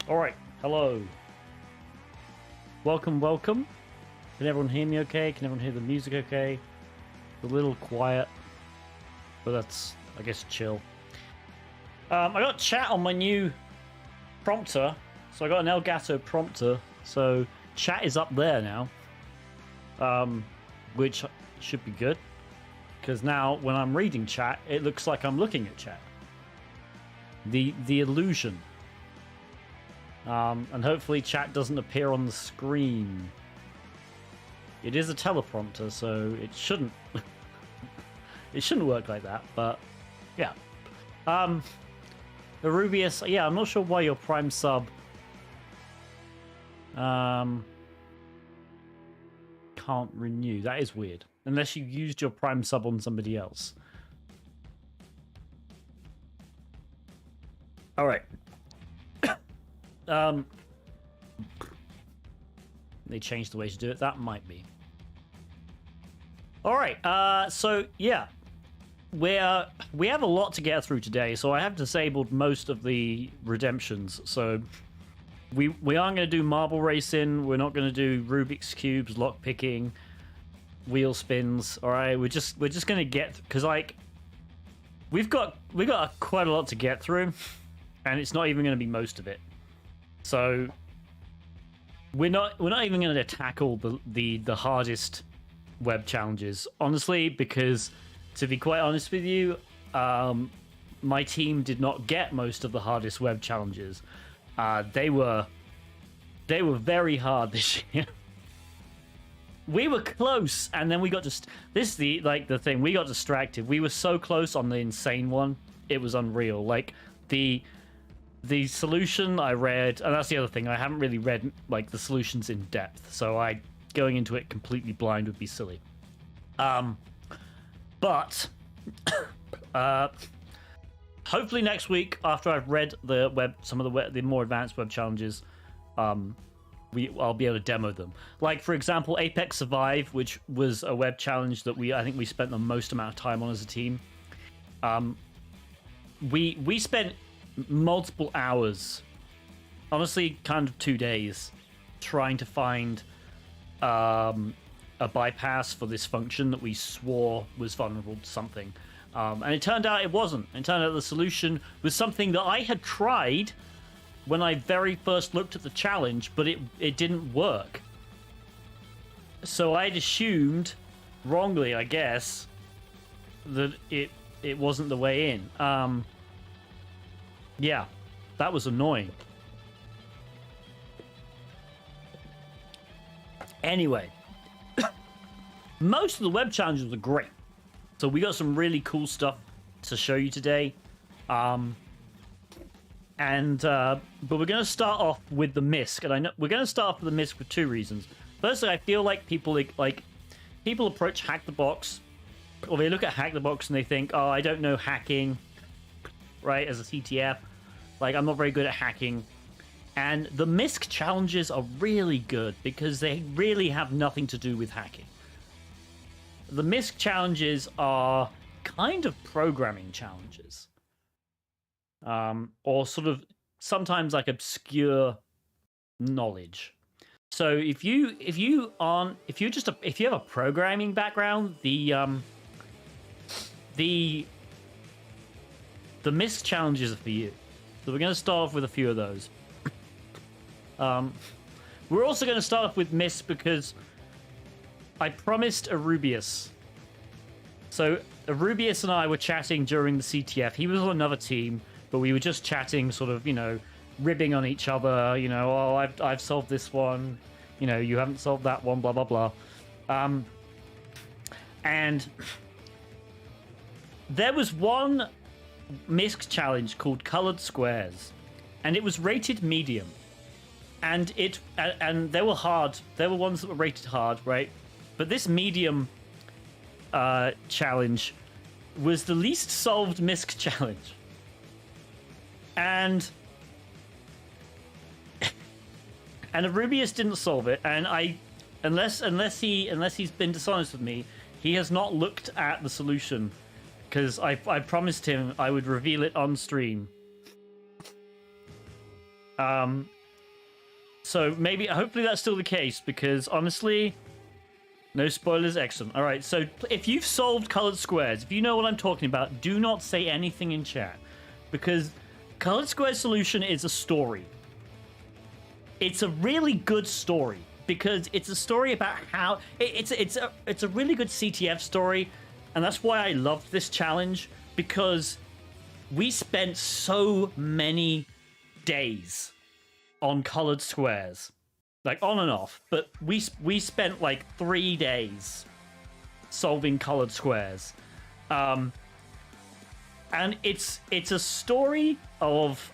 Alright, hello. Welcome, welcome. Can everyone hear me okay? Can everyone hear the music okay? It's a little quiet, but that's, I guess, chill. I got chat on my new prompter, so I got an Elgato prompter, so chat is up there now, which should be good, because now when I'm reading chat, it looks like I'm looking at chat. The illusion. And hopefully chat doesn't appear on the screen. It is a teleprompter, so it shouldn't it shouldn't work like that, but yeah. Arubius, yeah, I'm not sure why your Prime sub can't renew. That is weird. Unless you used your Prime sub on somebody else. Alright. They changed the way to do it. That might be. Alright, so yeah. We have a lot to get through today, so I have disabled most of the redemptions. So we aren't going to do marble racing. We're not going to do Rubik's cubes, lock picking, wheel spins. All right, we're just going to get, because like we got quite a lot to get through, and it's not even going to be most of it. So we're not even going to tackle the hardest web challenges, honestly, because to be quite honest with you, my team did not get most of the hardest web challenges. They were very hard this year. We were close, and then we got just this is the thing. We got distracted. We were so close on the insane one. It was unreal. Like the solution I read, and that's the other thing. I haven't really read like the solutions in depth, so going into it completely blind would be silly. But hopefully next week, after I've read some of the more advanced web challenges, I'll be able to demo them. Like for example, Apex Survive, which was a web challenge that I think we spent the most amount of time on as a team. We spent multiple hours, honestly, kind of 2 days, trying to find a bypass for this function that we swore was vulnerable to something. And it turned out it wasn't. It turned out the solution was something that I had tried when I very first looked at the challenge, but it didn't work. So I'd assumed, wrongly I guess, that it wasn't the way in. Yeah, that was annoying. Anyway, most of the web challenges were great. So we got some really cool stuff to show you today. But we're going to start off with the misc, and I know we're going to start off with the misc for two reasons. Firstly, I feel like people approach HackTheBox, or they look at HackTheBox and they think, oh, I don't know hacking, right? As a CTF, like I'm not very good at hacking. And the misc challenges are really good because they really have nothing to do with hacking. The misc challenges are kind of programming challenges. Or sort of sometimes like obscure knowledge. So if you have a programming background, the misc challenges are for you. So we're going to start off with a few of those. We're also going to start off with misc because I promised Arubius. So Arubius and I were chatting during the CTF. He was on another team, but we were just chatting, sort of, ribbing on each other. Oh, I've solved this one. You haven't solved that one. Blah blah blah. And there was one misc challenge called Colored Squares, and it was rated medium. And they were hard. There were ones that were rated hard, right? But this medium challenge was the least solved misc challenge. And Arubius didn't solve it, and unless he's been dishonest with me, he has not looked at the solution, because I promised him I would reveal it on stream. So maybe, hopefully that's still the case, because honestly, no spoilers, excellent. All right, so if you've solved colored squares, if you know what I'm talking about, do not say anything in chat, because colored square solution is a story. It's a really good story, because it's a story about how it's a really good CTF story, and that's why I loved this challenge, because we spent so many days on colored squares, like on and off, but we spent like 3 days solving colored squares, and it's a story of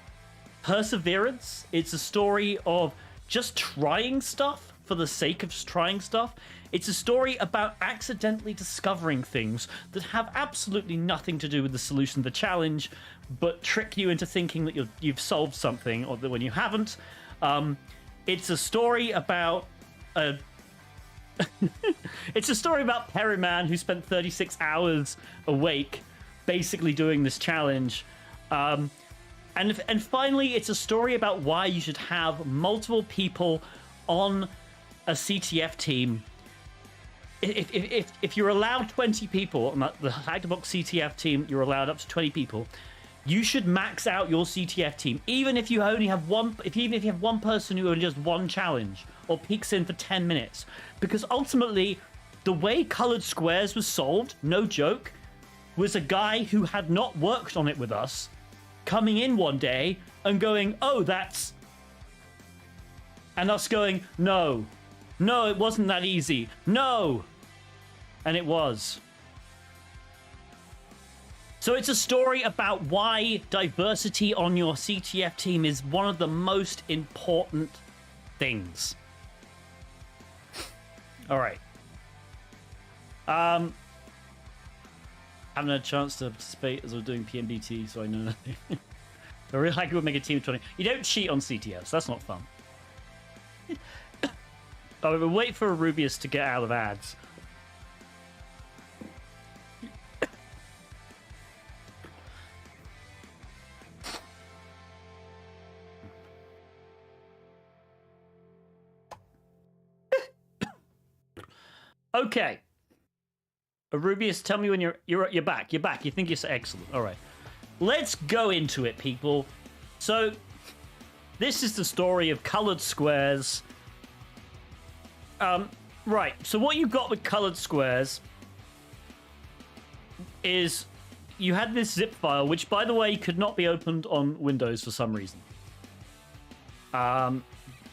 perseverance. It's a story of just trying stuff for the sake of trying stuff. It's a story about accidentally discovering things that have absolutely nothing to do with the solution of the challenge, but trick you into thinking that you've solved something, or that when you haven't. It's a story about it's a story about Perryman, who spent 36 hours awake basically doing this challenge. And finally, it's a story about why you should have multiple people on a CTF team. If you're allowed 20 people on the HackTheBox CTF team, you're allowed up to 20 people. You should max out your CTF team, even if you only have one. Even if you have one person who only does one challenge or peeks in for 10 minutes, because ultimately, the way colored squares was solved, no joke, was a guy who had not worked on it with us coming in one day and going, "Oh, that's," and us going, "No, it wasn't that easy. No," and it was. So it's a story about why diversity on your CTF team is one of the most important things. All right. Haven't had a chance to participate as we're doing PMDT, so I know nothing. I really like it would make a team of 20. You don't cheat on CTFs. That's not fun. Oh, we'll wait for Rubius to get out of ads. Okay. Rubius, tell me when you're back. You're back. You think you're so excellent. All right. Let's go into it, people. So, this is the story of colored squares. Right. So what you've got with colored squares is you had this zip file, which, by the way, could not be opened on Windows for some reason.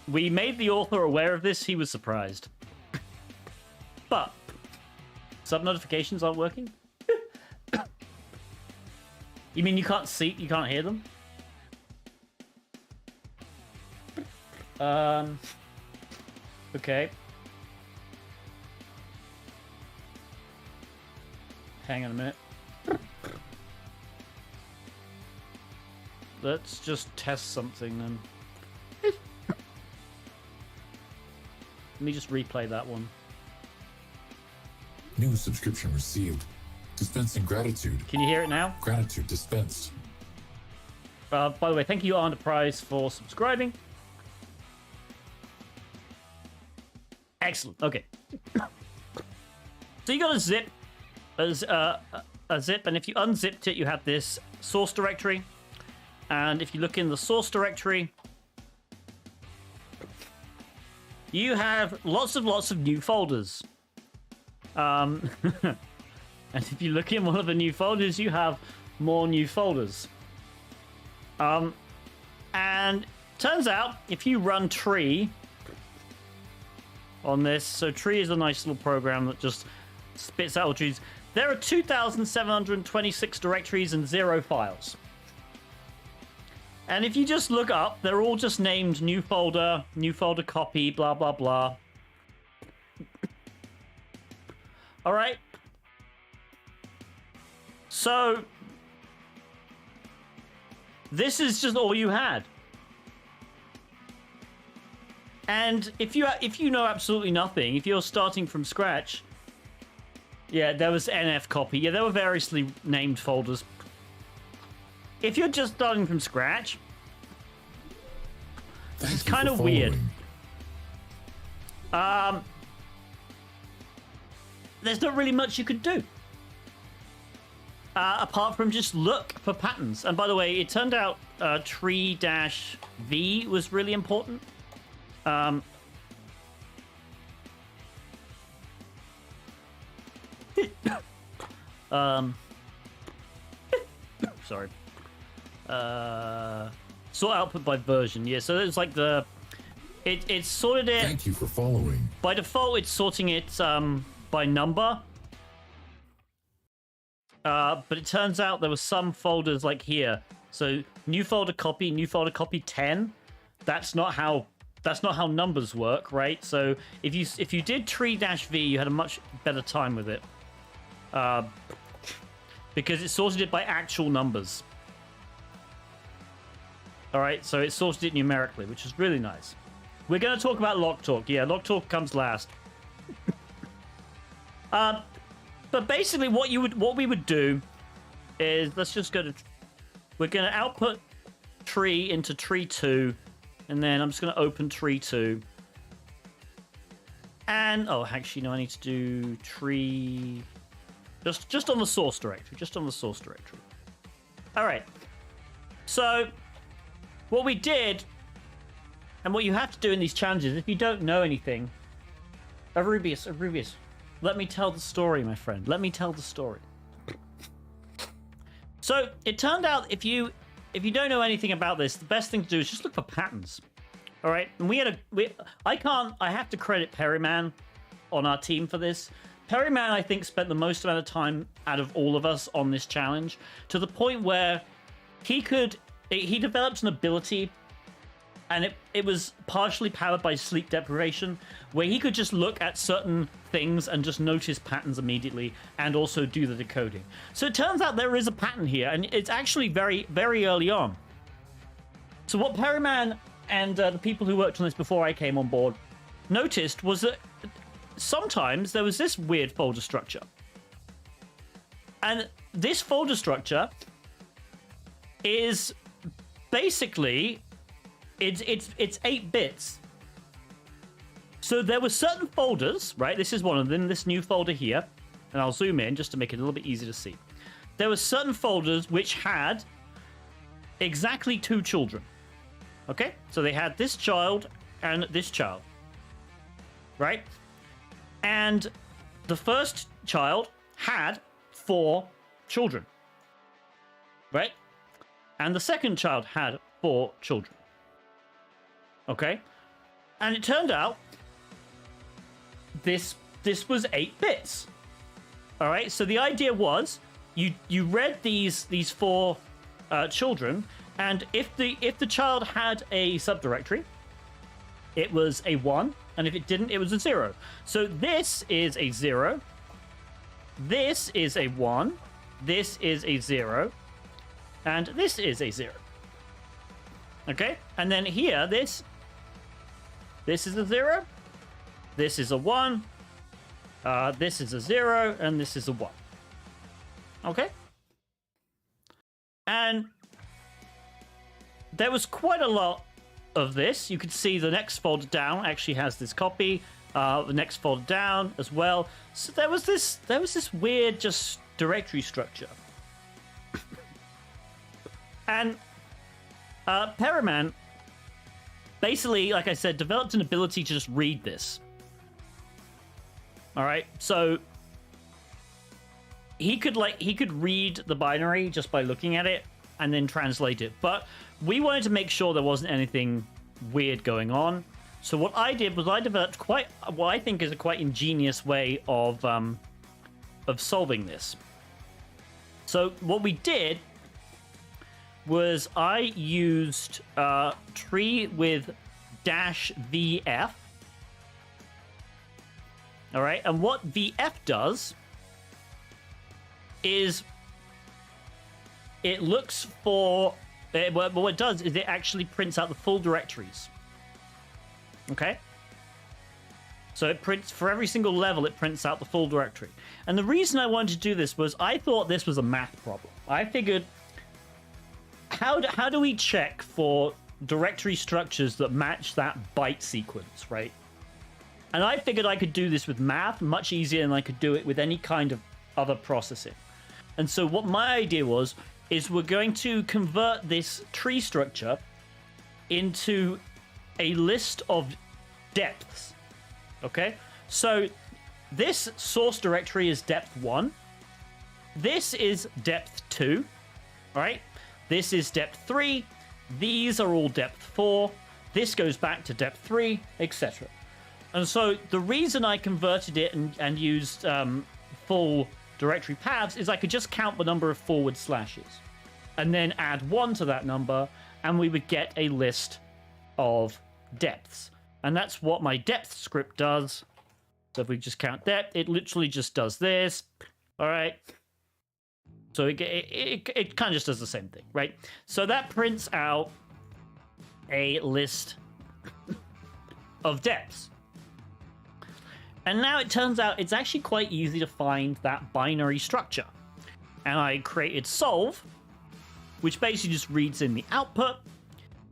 We made the author aware of this. He was surprised. But sub notifications aren't working? You mean you can't hear them? Okay. Hang on a minute. Let's just test something then. Let me just replay that one. New subscription received. Dispensing gratitude. Can you hear it now? Gratitude dispensed. By the way, thank you, Enterprise, for subscribing. Excellent. Okay. So you got a zip, a zip, and if you unzipped it, you have this source directory. And if you look in the source directory, you have lots of new folders. And if you look in one of the new folders, you have more new folders. And turns out if you run tree on this, so tree is a nice little program that just spits out all trees. There are 2,726 directories and 0 files. And if you just look up, they're all just named new folder copy, blah, blah, blah. All right. So this is just all you had. And if you know absolutely nothing, if you're starting from scratch, yeah, there was NF copy. Yeah, there were variously named folders. If you're just starting from scratch, it's kind of weird. There's not really much you could do. Apart from just look for patterns. And by the way, it turned out tree-v was really important. Sorry. Sort output by version. Yeah, so it's like the... It sorted it... Thank you for following. By default, it's sorting it by number. But it turns out there were some folders like here. So new folder copy 10. That's not how numbers work, right? So if you did tree-v, you had a much better time with it. Because it sorted it by actual numbers. All right, so it sorted it numerically, which is really nice. We're going to talk about lock talk. Yeah, lock talk comes last. But basically, what we would do is, let's just go to. We're going to output tree into tree 2, and then I'm just going to open tree 2. And actually, no, I need to do tree. Just on the source directory. Just on the source directory. All right. So, what we did, and what you have to do in these challenges, if you don't know anything, Rubius, let me tell the story, my friend. Let me tell the story. So it turned out if you don't know anything about this, the best thing to do is just look for patterns. All right, and I have to credit Perryman on our team for this. Perryman, I think, spent the most amount of time out of all of us on this challenge, to the point where he developed an ability, and it was partially powered by sleep deprivation, where he could just look at certain things and just notice patterns immediately, and also do the decoding. So it turns out there is a pattern here, and it's actually very, very early on. So what Perryman and the people who worked on this before I came on board noticed was that sometimes there was this weird folder structure. And this folder structure is basically... It's 8 bits. So there were certain folders, right? This is one of them, this new folder here. And I'll zoom in just to make it a little bit easier to see. There were certain folders which had exactly 2 children. Okay? So they had this child and this child. Right? And the first child had 4 children. Right? And the second child had 4 children. Okay, and it turned out this was 8 bits. All right, so the idea was you read these 4 children, and if the child had a subdirectory, it was a 1, and if it didn't, it was a 0. So this is a 0, this is a 1, this is a 0, and this is a 0. Okay, and then here this is a 0, this is a 1, this is a 0, and this is a 1. Okay? And there was quite a lot of this. You could see the next folder down actually has this copy, the next folder down as well. So there was this weird just directory structure. And Perryman basically, like I said, developed an ability to just read this. All right, so he could read the binary just by looking at it and then translate it. But we wanted to make sure there wasn't anything weird going on. So what I did was I developed what I think is a quite ingenious way of solving this. So what we did was I used tree with -vf. All right, and what vf does is it looks for what it does is it actually prints out the full directories. Okay, so it prints for every single level, it prints out the full directory. And the reason I wanted to do this was I thought this was a math problem. I figured, how do we check for directory structures that match that byte sequence, right? And I figured I could do this with math much easier than I could do it with any kind of other processing. And so what my idea was, is we're going to convert this tree structure into a list of depths. Okay? So this source directory is depth 1. This is depth 2. All right? This is depth 3. These are all depth 4. This goes back to depth 3, etc. And so the reason I converted it and used full directory paths is I could just count the number of forward slashes and then add 1 to that number, and we would get a list of depths. And that's what my depth script does. So if we just count depth, it literally just does this. All right. So it kind of just does the same thing, right? So that prints out a list of depths. And now it turns out it's actually quite easy to find that binary structure. And I created solve, which basically just reads in the output,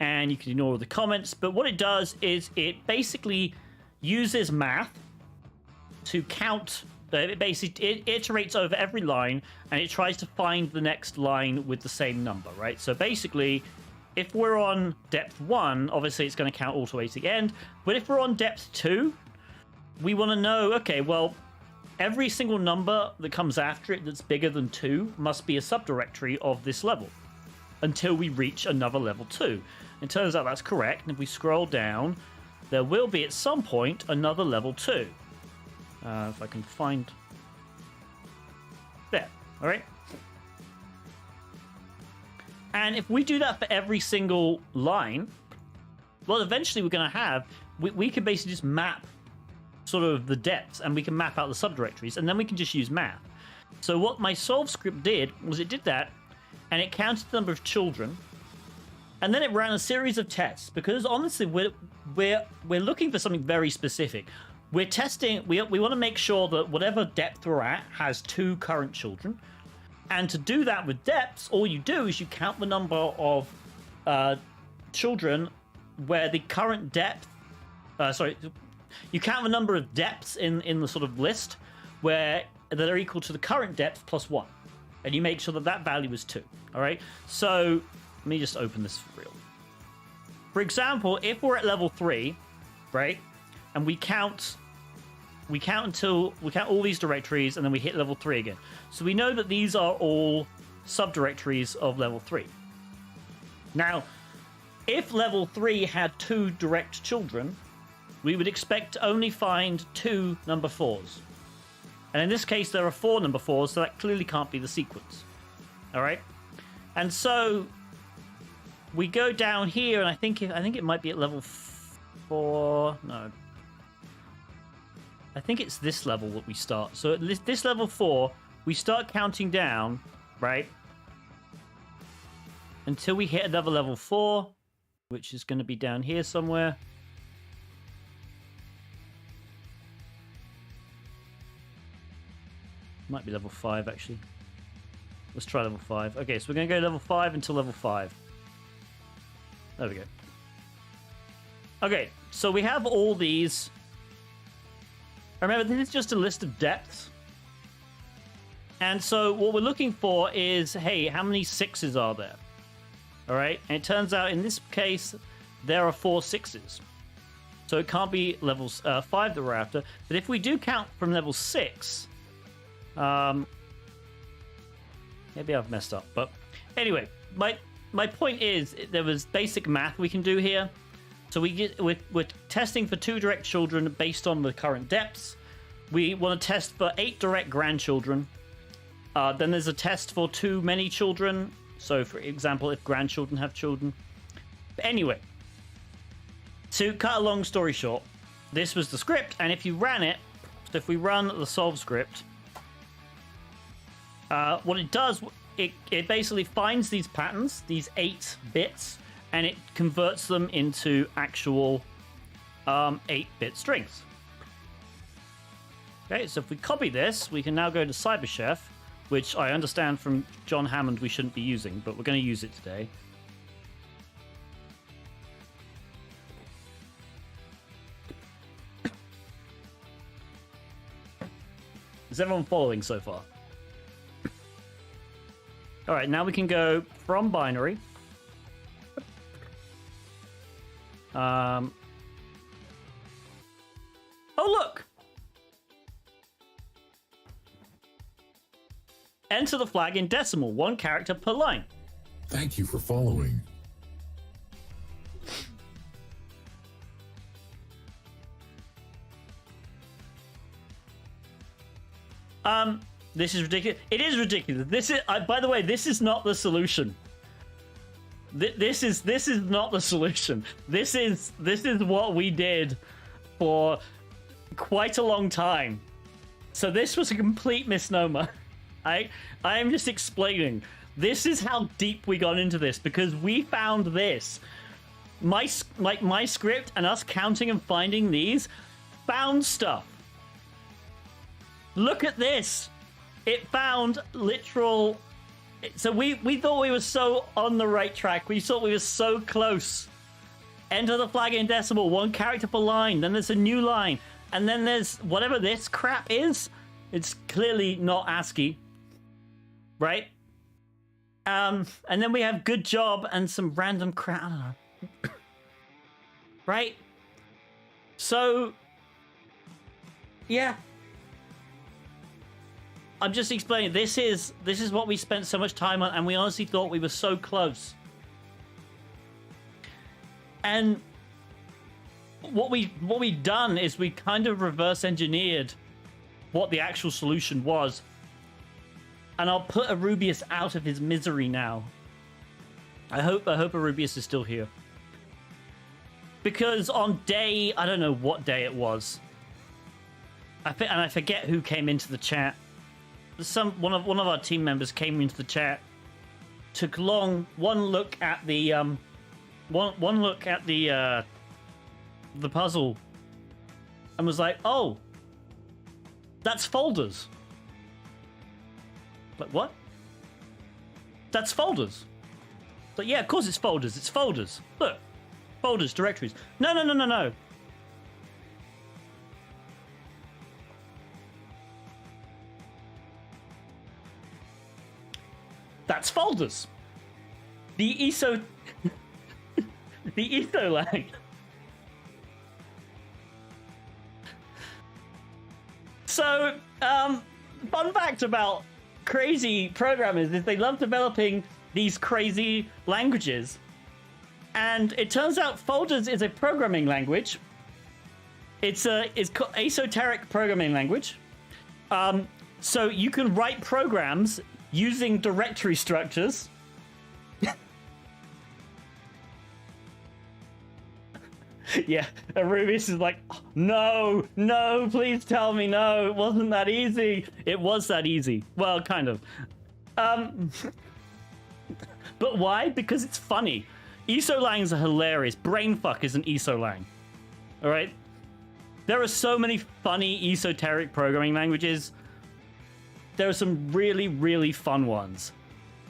and you can ignore all the comments. But what it does is it basically uses math to count. It iterates over every line, and it tries to find the next line with the same number, right? So basically, if we're on depth 1, obviously it's going to count all the way to the end. But if we're on depth 2, we want to know, okay, well, every single number that comes after it that's bigger than 2 must be a subdirectory of this level until we reach another level 2. It turns out that's correct, and if we scroll down, there will be at some point another level 2. If I can find... There, all right? And if we do that for every single line, well, eventually we're going to have... We can basically just map sort of the depths, and we can map out the subdirectories, and then we can just use math. So what my solve script did was it did that, and it counted the number of children, and then it ran a series of tests, because honestly, we're looking for something very specific. We're testing, we want to make sure that whatever depth we're at has 2 current children. And to do that with depths, all you do is you count the number of children where the current depth... you count the number of depths in the sort of list that are equal to the current depth plus 1. And you make sure that that value is 2. All right? So let me just open this for real. For example, if we're at level 3, right? And we count all these directories, and then we hit level 3 again. So we know that these are all subdirectories of level 3. Now, if level 3 had 2 direct children, we would expect to only find 2 number 4s. And in this case, there are 4 number 4s, so that clearly can't be the sequence. All right? And so we go down here, and I think it might be at level 4. No. I think it's this level that we start. So at this level 4, we start counting down, right? Until we hit another level 4, which is going to be down here somewhere. Might be level 5, actually. Let's try level 5. Okay, so we're going to go level 5 until level 5. There we go. Okay, so we have all these. Remember, this is just a list of depths. And so what we're looking for is, hey, how many 6s are there? All right, and it turns out in this case, there are 4 6s. So it can't be level 5 that we're after. But if we do count from level 6... maybe I've messed up, but anyway, my point is there was basic math we can do here. So we're testing for 2 direct children based on the current depths. We want to test for 8 direct grandchildren. Then there's a test for too many children. So for example, if grandchildren have children. But anyway, to cut a long story short, this was the script, and if you ran it, so if we run the solve script, what it does, it basically finds these patterns, these 8 bits, and it converts them into actual 8-bit strings. Okay, so if we copy this, we can now go to CyberChef, which I understand from John Hammond we shouldn't be using, but we're going to use it today. Is everyone following so far? All right, now we can go from binary. Oh, look! Enter the flag in decimal, 1 character per line. Thank you for following. This is ridiculous. It is ridiculous. This is, by the way, this is not the solution. This is not the solution. This is what we did for quite a long time. So this was a complete misnomer. I am just explaining. This is how deep we got into this because we found this. My script and us counting and finding these found stuff. Look at this. It found literal. So we thought we were so on the right track. We thought we were so close. Enter the flag in decimal, 1 character per line. Then there's a new line. And then there's whatever this crap is. It's clearly not ASCII. Right? And then we have good job and some random crap. I don't know. Right? So, yeah. I'm just explaining. This is what we spent so much time on, and we honestly thought we were so close. And what we done is we kind of reverse engineered what the actual solution was. And I'll put Arubius out of his misery now. I hope Arubius is still here. Because on day, I don't know what day it was. And I forget who came into the chat. One of our team members came into the chat, took one look at the puzzle, and was like, "Oh, that's folders." Like, what? That's folders. But yeah, of course it's folders. It's folders. Look, folders, directories. No. That's folders. The ESO... the ESO lag. So, fun fact about crazy programmers is they love developing these crazy languages. And it turns out folders is a programming language. It's called esoteric programming language. So you can write programs using directory structures. Yeah, Arubius is like, no, please tell me no, it wasn't that easy. It was that easy. Well, kind of. But why? Because it's funny. ESO-langs are hilarious. Brainfuck is an ESO-lang. All right? There are so many funny esoteric programming languages. There are some really, really fun ones.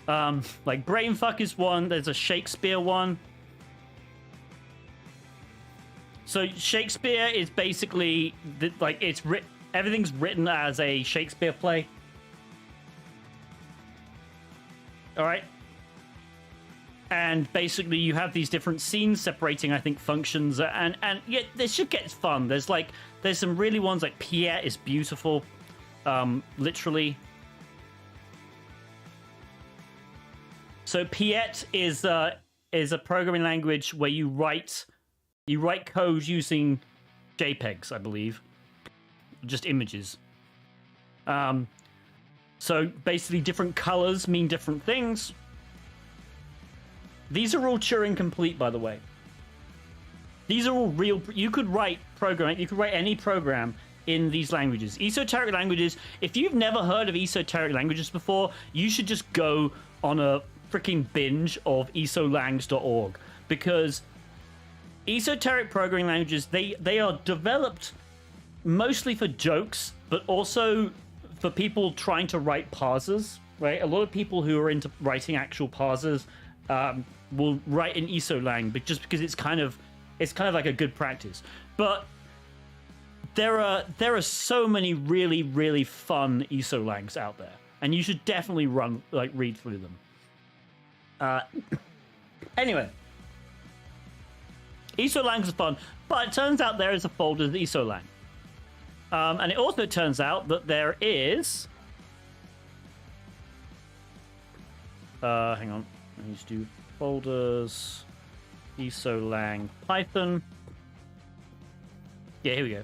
Like Brainfuck is one. There's a Shakespeare one. So Shakespeare is basically like everything's written as a Shakespeare play. All right. And basically you have these different scenes separating, I think, functions, and yeah, this shit gets fun. There's some really ones like Piet is beautiful, literally. So Piet is a programming language where you write code using JPEGs, I believe, just images. So basically, different colors mean different things. These are all Turing complete, by the way. These are all real. You could write any program in these languages. Esoteric languages. If you've never heard of esoteric languages before, you should just go on a freaking binge of esolangs.org, because esoteric programming languages, they are developed mostly for jokes, but also for people trying to write parsers, right? A lot of people who are into writing actual parsers will write in ESO-lang, but just because it's kind of like a good practice. But there are so many really, really fun isolangs out there, and you should definitely read through them. Anyway, isolangs are fun, but it turns out there is a folder of isolang. And it also turns out that there is... hang on. I need to do folders, isolang, Python. Yeah, here we go.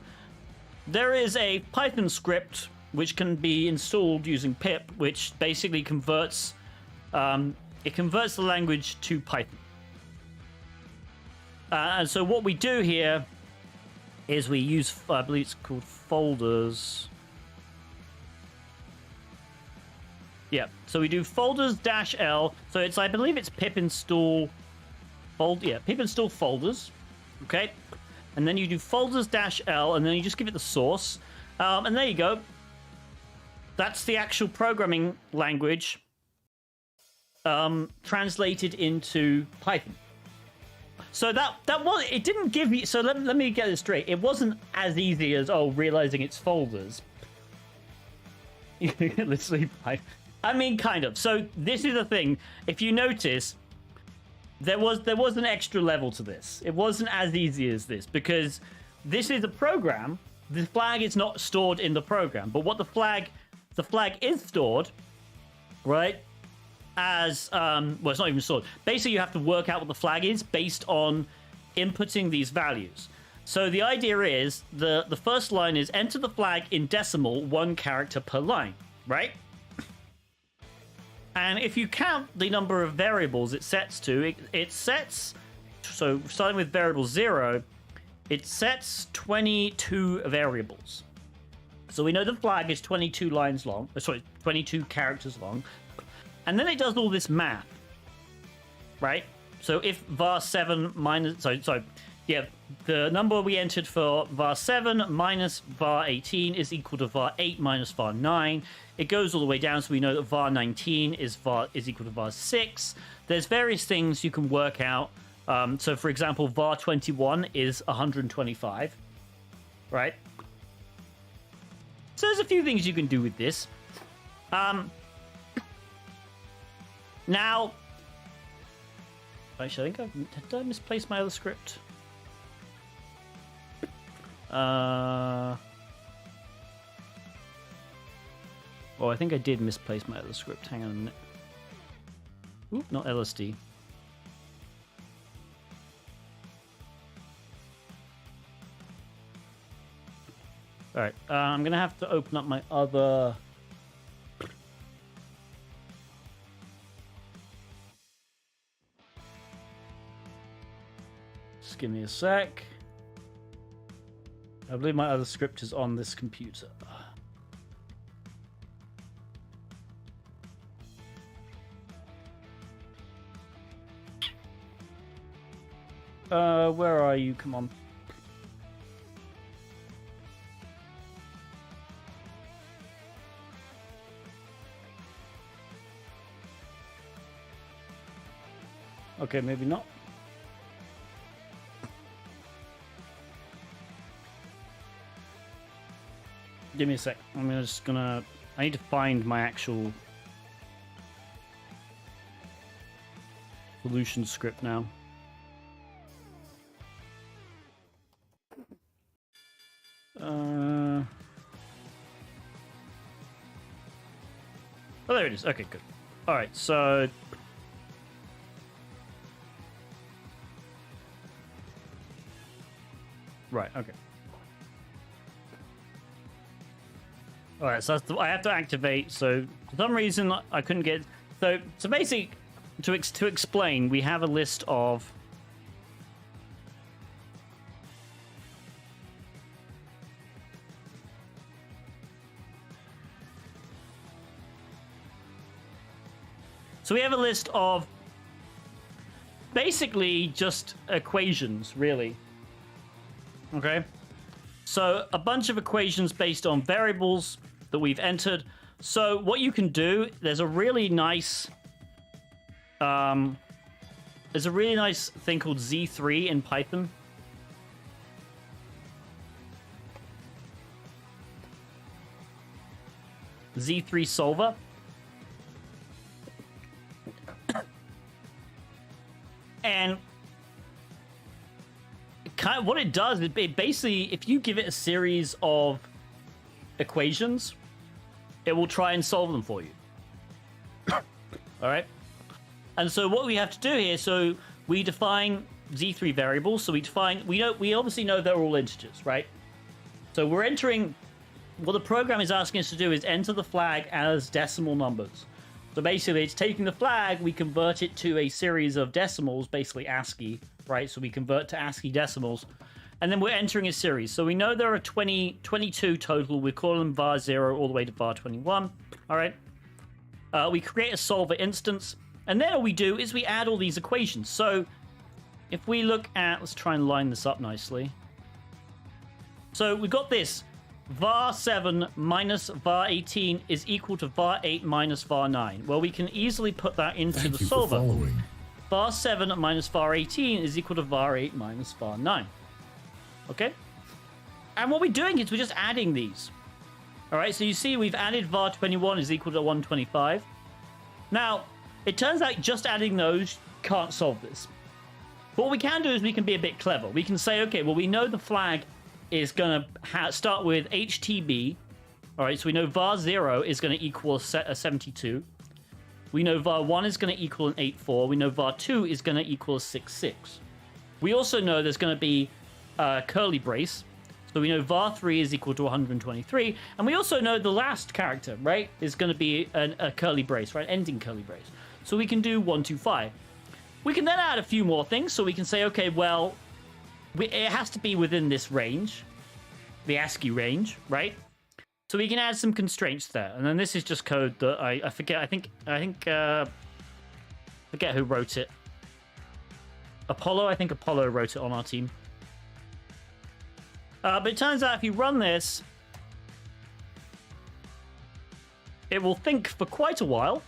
There is a Python script which can be installed using pip, which basically converts... it converts the language to Python. And so what we do here is we use, I believe it's called folders. Yeah, so we do folders -L. So it's, I believe it's pip install pip install folders. Okay. And then you do folders -L, and then you just give it the source. And there you go. That's the actual programming language translated into Python. So that was, it didn't give you, so let me get this straight. It wasn't as easy as, realizing it's folders. Literally, I mean, kind of. So this is the thing. If you notice, there was an extra level to this. It wasn't as easy as this, because this is a program. The flag is not stored in the program, but what the flag is stored, right? As well, it's not even stored. Basically, you have to work out what the flag is based on inputting these values. So the idea is the first line is enter the flag in decimal, 1 character per line, right? And if you count the number of variables it sets to, it sets, so starting with variable 0, it sets 22 variables. So we know the flag is 22 lines long, 22 characters long. And then it does all this math, right? So if var7 minus... the number we entered for var7 minus var18 is equal to var8 minus var9. It goes all the way down, so we know that var19 is equal to var6. There's various things you can work out. So, for example, var21 is 125, right? So there's a few things you can do with this. Now, actually, I think did I misplace my other script? I think I did misplace my other script. Hang on a minute. Oop, not LSD. All right, I'm gonna have to open up my other. Just give me a sec. I believe my other script is on this computer. Where are you? Come on. Okay, maybe not. Give me a sec. I need to find my actual solution script now. Oh, there it is. Okay, good. All right, so right, okay. All right, so I have to activate. So for some reason I couldn't get. So basically, to explain, we have a list of. So we have a list of basically just equations, really. Okay. So a bunch of equations based on variables that we've entered. So what you can do, there's a really nice thing called Z3 in Python. Z3 solver. And kind of what it does, it basically, if you give it a series of equations, it will try and solve them for you. All right. And so what we have to do here, so we define Z3 variables. So we obviously know they're all integers, right? So we're entering, what the program is asking us to do is enter the flag as decimal numbers. So basically, it's taking the flag, we convert it to a series of decimals, basically ASCII, right? So we convert to ASCII decimals, and then we're entering a series. So we know there are 22 total. We call them var 0 all the way to var 21, all right? We create a solver instance, and then all we do is we add all these equations. So if we look at, let's try and line this up nicely. So we've got this. var 7 minus var 18 is equal to var 8 minus var 9. Well, we can easily put that into the solver. Var 7 minus var 18 is equal to var 8 minus var 9. Okay? And what we're doing is we're just adding these. All right, so you see we've added var 21 is equal to 125. Now, it turns out just adding those can't solve this. But what we can do is we can be a bit clever. We can say, okay, well, we know the flag is going to start with HTB. All right, so we know var 0 is going to equal a 72. We know var 1 is going to equal an 84. We know var 2 is going to equal a 66. We also know there's going to be a curly brace. So we know var 3 is equal to 123. And we also know the last character, right, is going to be a curly brace, right, ending curly brace. So we can do 125. We can then add a few more things. So we can say, okay, well, it has to be within this range, the ASCII range, right? So we can add some constraints there. And then this is just code that I forget. I think forget who wrote it. Apollo. I think Apollo wrote it on our team. But it turns out if you run this, it will think for quite a while.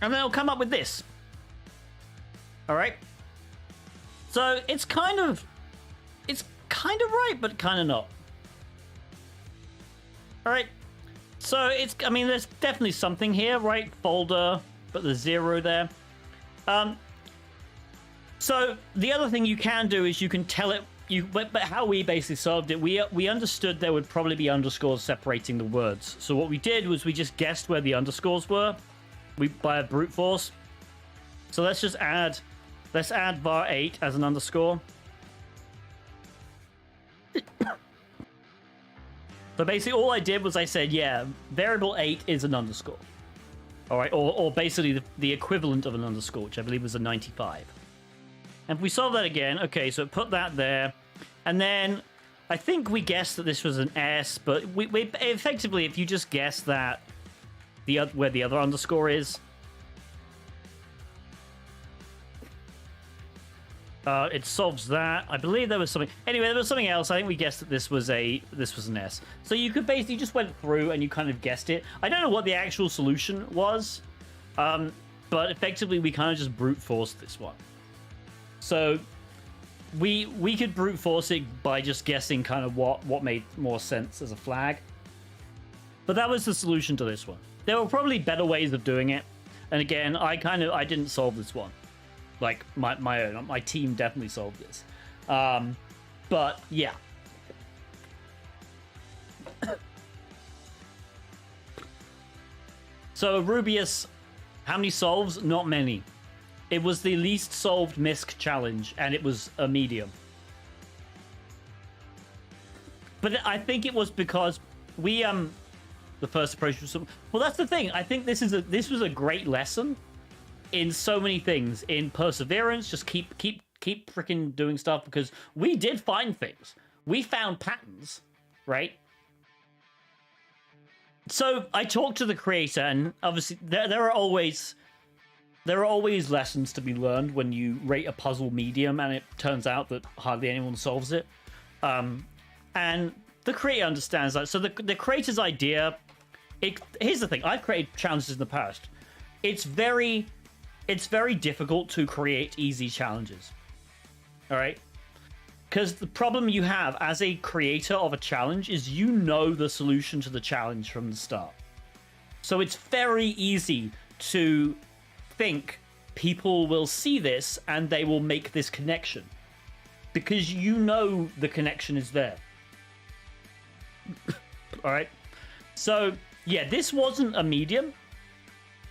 And then it'll come up with this. All right. So it's kind of right, but kind of not. All right. So I mean, there's definitely something here, right? Folder, but there's 0 there. So the other thing you can do is you can tell it, but how we basically solved it, we understood there would probably be underscores separating the words. So what we did was we just guessed where the underscores were. By a brute force. So let's add var 8 as an underscore. So basically all I did was I said, yeah, variable 8 is an underscore. All right, or basically the equivalent of an underscore, which I believe was a 95. And if we solve that again, okay, so put that there. And then I think we guessed that this was an S, but we effectively, if you just guess that where the other underscore is, it solves that. I believe there was something. Anyway, there was something else. I think we guessed that this was an S. So you could basically just went through and you kind of guessed it. I don't know what the actual solution was, but effectively we kind of just brute forced this one. So we could brute force it by just guessing kind of what made more sense as a flag. But that was the solution to this one. There were probably better ways of doing it. And again, I didn't solve this one. Like my own. My team definitely solved this. But yeah. So Rubius, how many solves? Not many. It was the least solved misc challenge, and it was a medium. But I think it was because we the first approach was well, that's the thing. I think this was a great lesson in so many things. In perseverance, just keep freaking doing stuff, because we did find things. We found patterns, right? So I talked to the creator, and obviously there are always lessons to be learned when you rate a puzzle medium, and it turns out that hardly anyone solves it. And the creator understands that. So the creator's idea Here's the thing. I've created challenges in the past. It's very difficult to create easy challenges. All right? Because the problem you have as a creator of a challenge is you know the solution to the challenge from the start. So it's very easy to think people will see this and they will make this connection. Because you know the connection is there. All right? So, yeah, this wasn't a medium.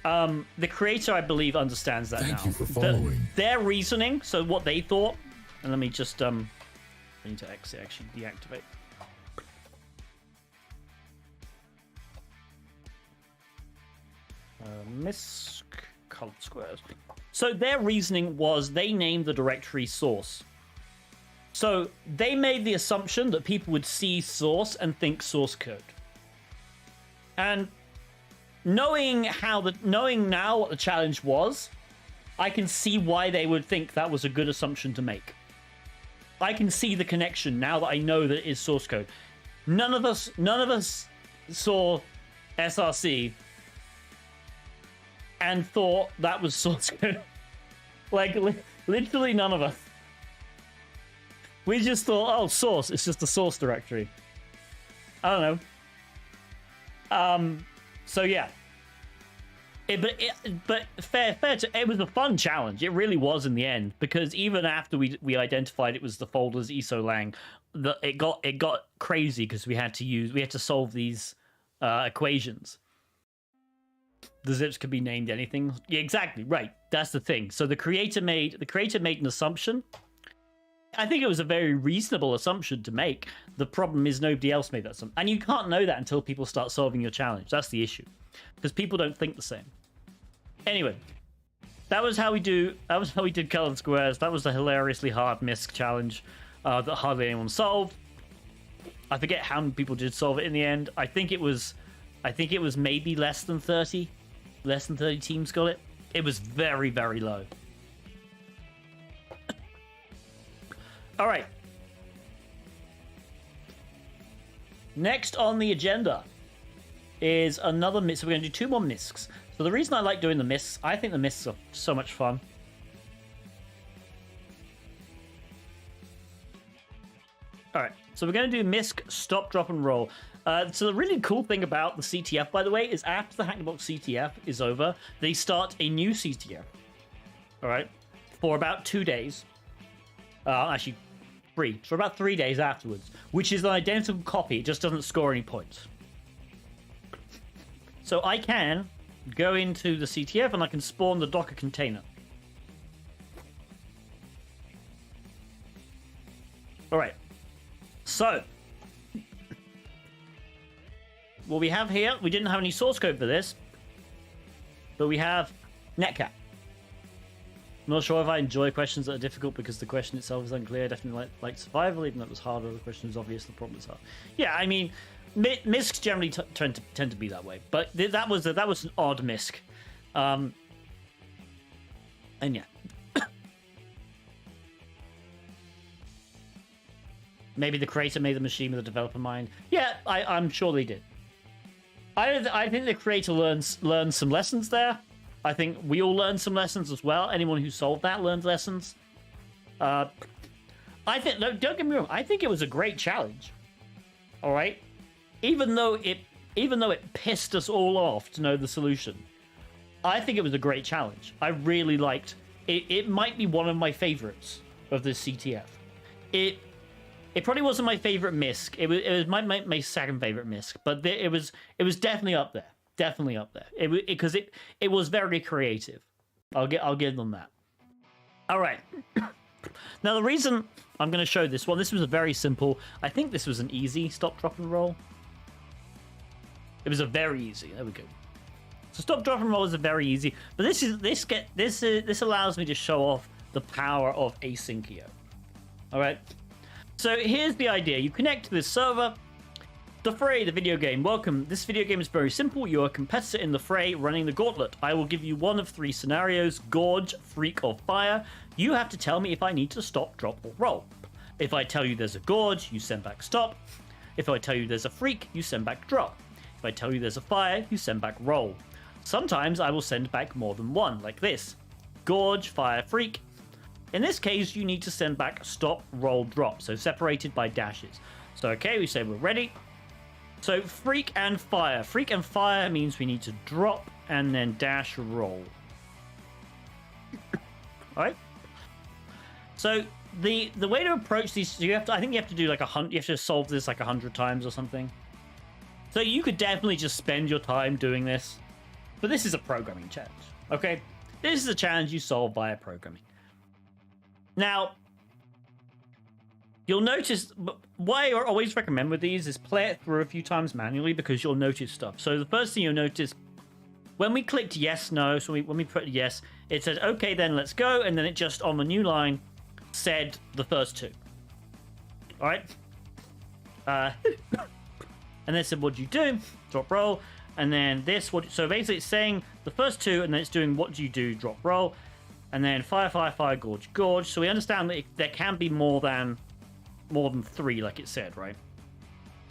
The creator, I believe, understands that now. Thank you for following. Their reasoning, so what they thought, and let me just, I need to actually deactivate. Misc colored squares. So their reasoning was they named the directory source. So they made the assumption that people would see source and think source code. And knowing now what the challenge was, I can see why they would think that was a good assumption to make. I can see the connection now that I know that it is source code. None of us saw SRC and thought that was source code. Like, literally none of us. We just thought, oh, source, it's just a source directory. I don't know. So yeah. But fair to, it was a fun challenge. It really was in the end, because even after we identified it was the folders ESO-lang, it got crazy because we had to solve these equations. The zips could be named anything. Yeah, exactly right. That's the thing. So the creator made an assumption. I think it was a very reasonable assumption to make. The problem is nobody else made that assumption, and you can't know that until people start solving your challenge. That's the issue, because people don't think the same. Anyway, that was how we did colored squares. That was a hilariously hard misc challenge that hardly anyone solved. I forget how many people did solve it in the end. I think it was maybe less than 30. Less than 30 teams got it. It was very, very low. All right. Next on the agenda is another misc. So we're going to do 2 more miscs. So the reason I like doing the miscs, I think the miscs are so much fun. All right. So we're going to do misc, stop, drop, and roll. So the really cool thing about the CTF, by the way, is after the HackTheBox CTF is over, they start a new CTF. All right. For about 2 days. Actually, 3. For about 3 days afterwards, which is an identical copy. It just doesn't score any points. So I can go into the CTF and I can spawn the Docker container. All right. So what we have here, we didn't have any source code for this, but we have netcat. I'm not sure if I enjoy questions that are difficult because the question itself is unclear. I definitely like survival, even though it was harder. The question is obvious, the problem is hard. Yeah, I mean, miscs generally tend to be that way, but that was an odd misc, and yeah, maybe the creator made the machine with the developer mind. Yeah, I'm sure they did. I think the creator learned some lessons there. I think we all learned some lessons as well. Anyone who solved that learned lessons. I think, no, don't get me wrong, I think it was a great challenge. All right, even though it pissed us all off to know the solution, I think it was a great challenge. I really liked it. It might be one of my favorites of the CTF. It probably wasn't my favorite misc. It was my second favorite misc, but it was definitely up there. Definitely up there. Because it was very creative. I'll give them that. All right. Now the reason I'm going to show this one, this was a very simple. I think this was an easy stop, drop, and roll. It was a very easy. There we go. So stop, drop, and roll is a very easy. But this allows me to show off the power of asyncio. All right. So here's the idea. You connect to this server. The Fray, the video game. Welcome. This video game is very simple. You're a competitor in the fray running the gauntlet. I will give you one of 3 scenarios: gorge, freak, or fire. You have to tell me if I need to stop, drop, or roll. If I tell you there's a gorge, you send back stop. If I tell you there's a freak, you send back drop. If I tell you there's a fire, you send back roll. Sometimes I will send back more than one, like this. Gorge, fire, freak. In this case, you need to send back stop, roll, drop, so separated by dashes. So, okay, we say we're ready. So, freak and fire. Freak and fire means we need to drop and then dash roll. Alright? So, the way to approach these, you have to, I think you have to do like you have to solve this like 100 times or something. So, you could definitely just spend your time doing this. But this is a programming challenge, okay? This is a challenge you solve via programming. Now, you'll notice, why I always recommend with these is play it through a few times manually because you'll notice stuff. So the first thing you'll notice, when we clicked yes, no, so when we put yes, it said, okay, then let's go. And then it just, on the new line, said the first two. All right? And then it said, what do you do? Drop roll. And then this, so basically it's saying the first two, and then it's doing what do you do, drop roll. And then fire, fire, fire, gorge, gorge. So we understand that there can be more than 3, like it said, right?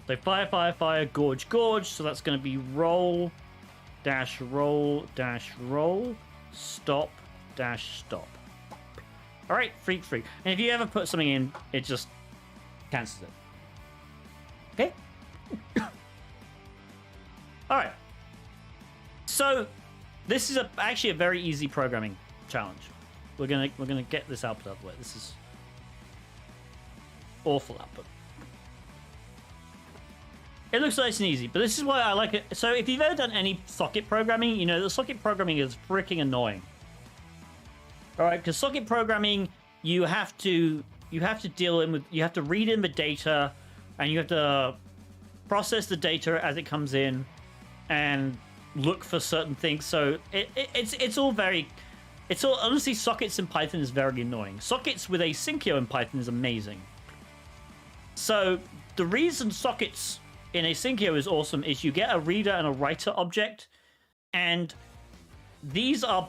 So fire, fire, fire, gorge, gorge. So that's going to be roll, dash, roll, stop, dash, stop. All right, freak, freak. And if you ever put something in, it just cancels it. Okay. All right. So this is actually a very easy programming challenge. We're gonna get this output out of the way. This is awful output. It looks nice and easy, but this is why I like it. So if you've ever done any socket programming, you know the socket programming is freaking annoying. All right, because socket programming, you have to deal with, you have to read in the data, and you have to process the data as it comes in, and look for certain things. So it's all honestly, sockets in Python is very annoying. Sockets with asyncio in Python is amazing. So the reason sockets in asyncio is awesome is you get a reader and a writer object, and these are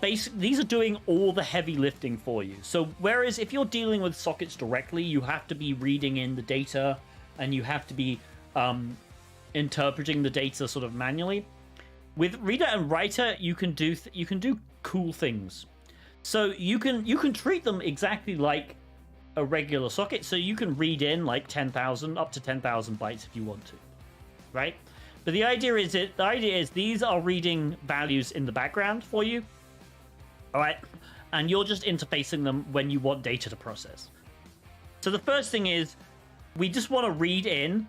doing all the heavy lifting for you. So whereas if you're dealing with sockets directly, you have to be reading in the data and you have to be interpreting the data sort of manually. With reader and writer, you can do cool things. So you can treat them exactly like a regular socket. So you can read in like 10,000 up to 10,000 bytes if you want to, right? But the idea is these are reading values in the background for you, all right? And you're just interfacing them when you want data to process. So the first thing is we just want to read in.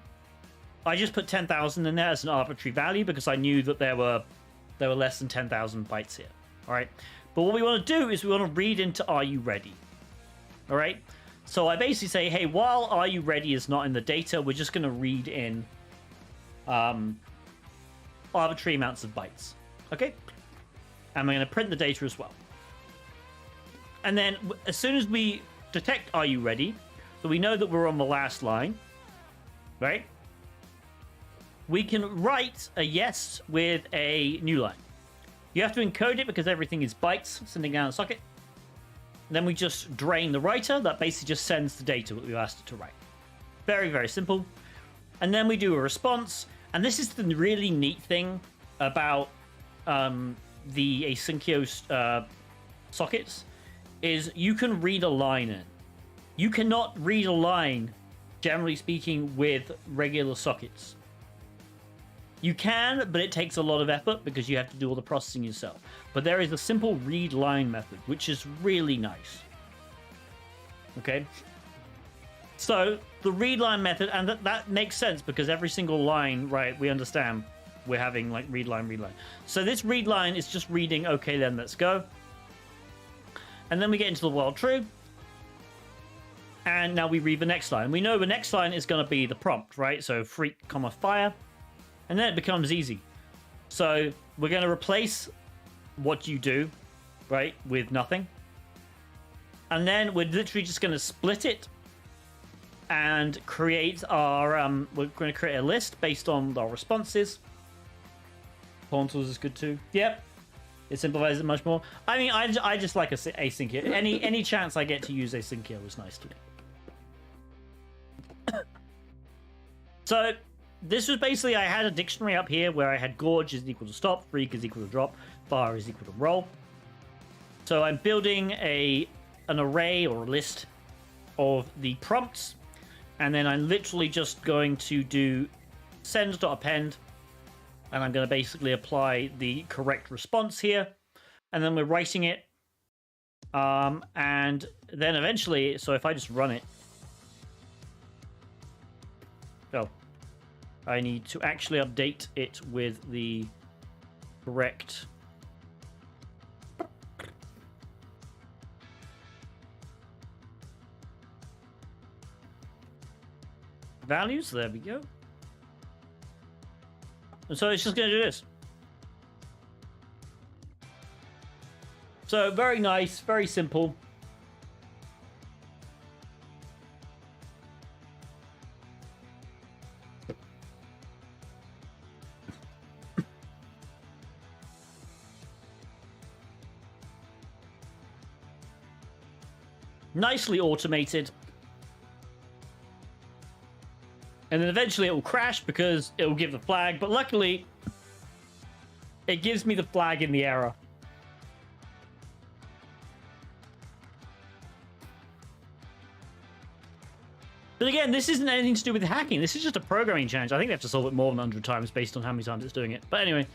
I just put 10,000 in there as an arbitrary value because I knew that there were less than 10,000 bytes here. All right. But what we want to do is we want to read into are you ready? All right. So I basically say, hey, while are you ready is not in the data, we're just going to read in arbitrary amounts of bytes. Okay. And we're going to print the data as well. And then as soon as we detect are you ready, so we know that we're on the last line, right? We can write a yes with a new line. You have to encode it because everything is bytes sending down a socket. And then we just drain the writer. That basically just sends the data that we asked it to write. Very, very simple. And then we do a response. And this is the really neat thing about the asyncio sockets is you can read a line in. You cannot read a line, generally speaking, with regular sockets. You can, but it takes a lot of effort because you have to do all the processing yourself. But there is a simple read line method, which is really nice. Okay? So, the read line method, and that makes sense because every single line, right, we understand we're having like read line, read line. So this read line is just reading, okay, then let's go. And then we get into the while true. And now we read the next line. We know the next line is going to be the prompt, right? So freak, comma, fire. And then it becomes easy. So we're going to replace what you do, right, with nothing. And then we're literally just going to split it and create our, we're going to create a list based on our responses. Pawn tools is good too. Yep. It simplifies it much more. I mean, I just like async here. Any chance I get to use async here was nice to me. So this was basically, I had a dictionary up here where I had gorge is equal to stop, freak is equal to drop, bar is equal to roll. So I'm building an array or a list of the prompts, and then I'm literally just going to do send.append, and I'm going to basically apply the correct response here, and then we're writing it, and then eventually, so if I just run it, oh, I need to actually update it with the correct values. There we go. And so it's just going to do this. So very nice, very simple. Nicely automated. And then eventually it will crash because it will give the flag, but luckily it gives me the flag in the error. But again, this isn't anything to do with hacking. This is just a programming challenge. I think they have to solve it more than 100 times based on how many times it's doing it. But anyway,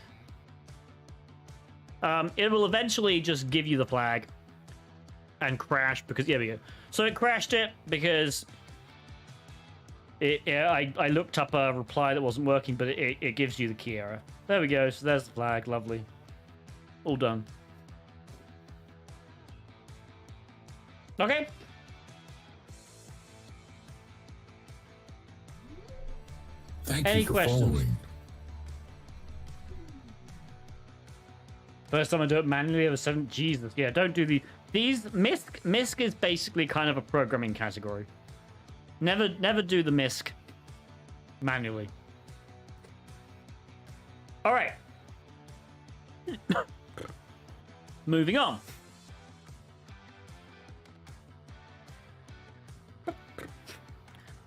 it will eventually just give you the flag and crash because, yeah, we go. So it crashed it because I looked up a reply that wasn't working, but it gives you the key error. There we go. So there's the flag. Lovely. All done. Okay. Thank Any you for questions? following. First time I do it manually over 7. Jesus. Yeah, don't do these. MISC is basically kind of a programming category. Never do the misc manually. All right. Moving on.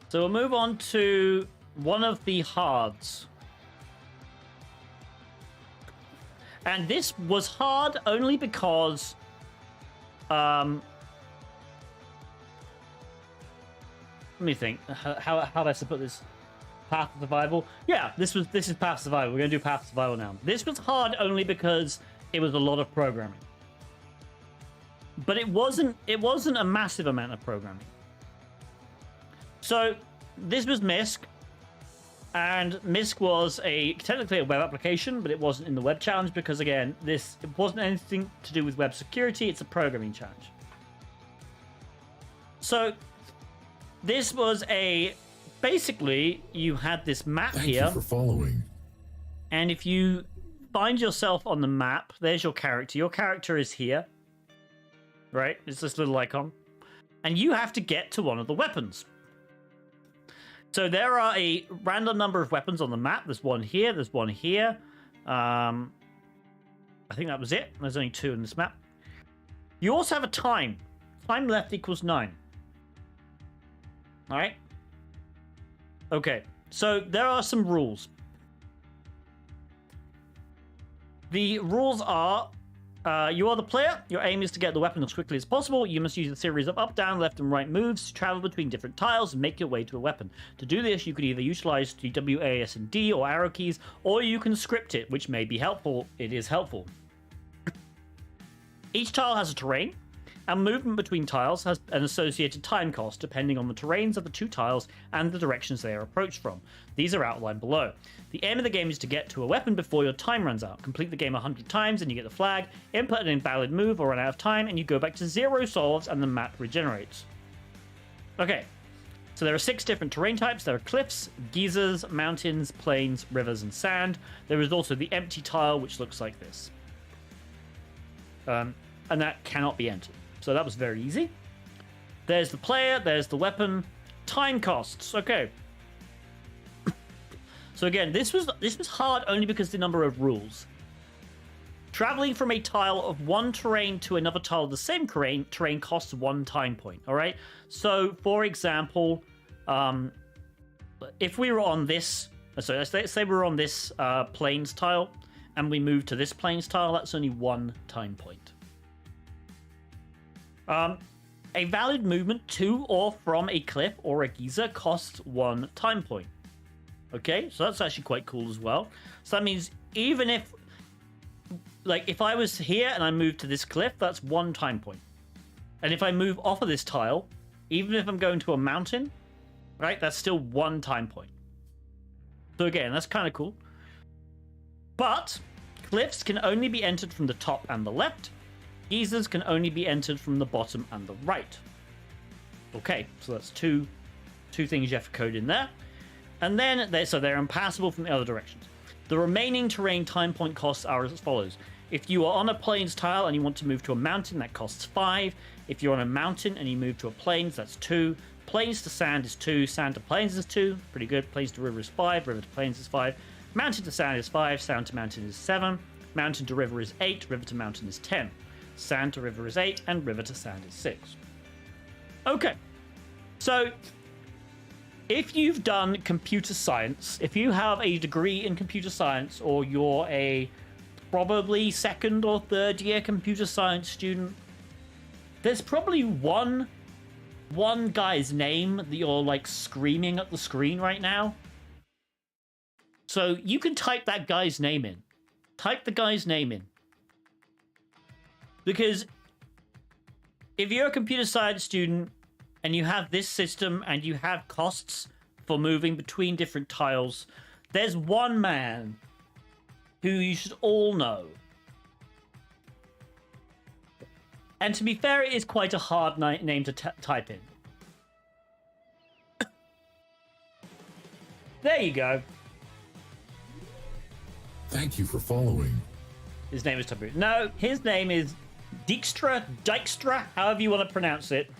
So we'll move on to one of the hards. And this was hard only because let me think. How best to put this? Path of survival. Yeah, this is path of survival. We're gonna do path of survival now. This was hard only because it was a lot of programming. But it wasn't a massive amount of programming. So this was MISC, and MISC was technically a web application, but it wasn't in the web challenge because again, it wasn't anything to do with web security. It's a programming challenge. So this was basically you had this map here. Thank you for following. And if you find yourself on the map, there's your character. Your character is here, right? It's this little icon, and you have to get to one of the weapons. So there are a random number of weapons on the map. There's one here. There's one here. I think that was it. There's only 2 in this map. You also have a time. Time left equals 9. All right. Okay. So there are some rules. The rules are, you are the player. Your aim is to get the weapon as quickly as possible. You must use a series of up, down, left, and right moves to travel between different tiles and make your way to a weapon. To do this, you could either utilize the W, A, S, and D or arrow keys, or you can script it, which may be helpful. It is helpful. Each tile has a terrain, and movement between tiles has an associated time cost depending on the terrains of the 2 tiles and the directions they are approached from. These are outlined below. The aim of the game is to get to a weapon before your time runs out. Complete the game 100 times and you get the flag. Input an invalid move or run out of time and you go back to 0 solves and the map regenerates. Okay, so there are 6 different terrain types. There are cliffs, geysers, mountains, plains, rivers, and sand. There is also the empty tile, which looks like this. And that cannot be entered. So that was very easy. There's the player, there's the weapon. Time costs. Okay. So again, this was hard only because the number of rules. Traveling from a tile of one terrain to another tile of the same terrain costs 1 time point. All right. So for example, if we were on this So let's say we're on this planes tile, and we move to this planes tile. That's only 1 time point. A valid movement to or from a cliff or a geyser costs 1 time point. Okay, so that's actually quite cool as well. So that means even if, like, if I was here and I moved to this cliff, that's 1 time point. And if I move off of this tile, even if I'm going to a mountain, right, that's still 1 time point. So again, that's kind of cool. But cliffs can only be entered from the top and the left. Geysers can only be entered from the bottom and the right. Okay, so that's two things you have to code in there. And then, they're impassable from the other directions. The remaining terrain time point costs are as follows. If you are on a plains tile and you want to move to a mountain, that costs 5. If you're on a mountain and you move to a plains, that's 2. Plains to sand is 2. Sand to plains is 2. Pretty good. Plains to river is 5. River to plains is 5. Mountain to sand is 5. Sand to mountain is 7. Mountain to river is 8. River to mountain is 10. Sand to river is 8. And river to sand is 6. Okay. So, if you've done computer science, if you have a degree in computer science, or you're a probably 2nd or 3rd year computer science student, there's probably one guy's name that you're like screaming at the screen right now. So you can type that guy's name in. Type the guy's name in. Because if you're a computer science student and you have this system and you have costs for moving between different tiles, there's one man who you should all know. And to be fair, it is quite a hard name to type in. There you go. Thank you for following. His name is Tabu. No, his name is Dijkstra, however you want to pronounce it.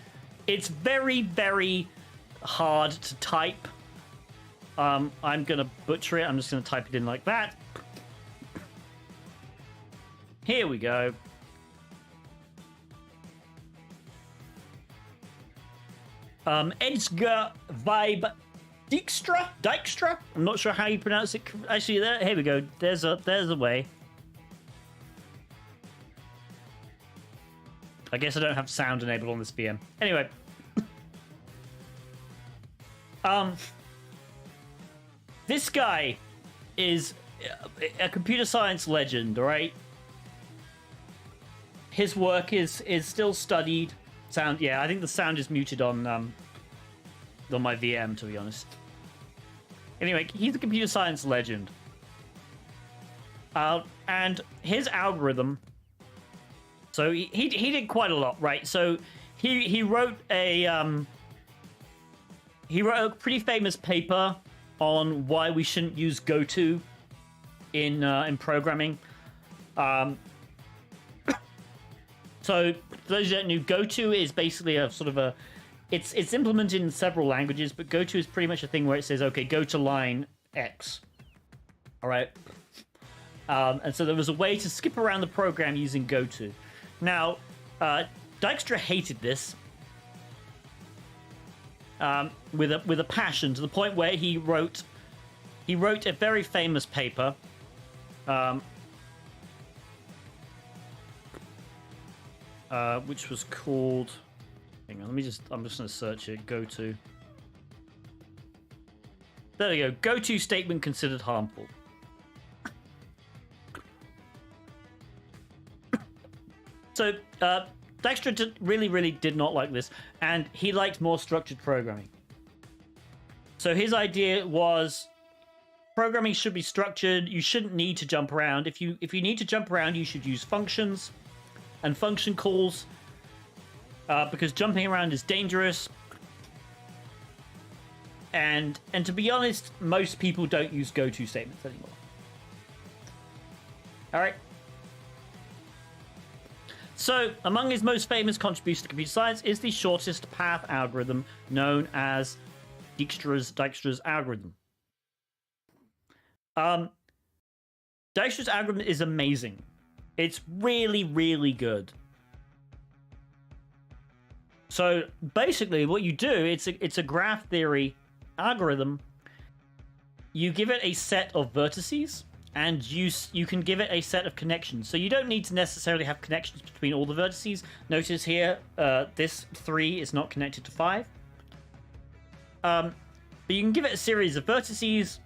It's very, very hard to type. I'm going to butcher it. I'm just going to type it in like that. Here we go. Edgar Vibe Dijkstra. I'm not sure how you pronounce it. Actually, here we go. There's a way. I guess I don't have sound enabled on this VM. Anyway. This guy is a computer science legend, all right? His work is still studied. Sound, yeah, I think the sound is muted on my VM, to be honest. Anyway, he's a computer science legend. And his algorithm... So he did quite a lot, right? So he wrote a pretty famous paper on why we shouldn't use goto in programming. So for those who don't know, goto is basically a sort of a it's implemented in several languages, but goto is pretty much a thing where it says, okay, go to line X. All right. And so there was a way to skip around the program using goto. Now, Dijkstra hated this with a passion, to the point where he wrote a very famous paper. Which was called... Hang on, I'm just going to search it. Goto. There we go. Goto statement considered harmful. So, Dijkstra really did not like this, and he liked more structured programming. So his idea was programming should be structured. You shouldn't need to jump around. If you need to jump around, you should use functions and function calls, because jumping around is dangerous. And to be honest, most people don't use goto statements anymore. All right. So, among his most famous contributions to computer science is the shortest path algorithm known as Dijkstra's algorithm. Dijkstra's algorithm is amazing. It's really good. So, basically, what you do, it's a graph theory algorithm you give it a set of vertices, and you can give it a set of connections. So you don't need to necessarily have connections between all the vertices. Notice here, this 3 is not connected to 5. But you can give it a series of vertices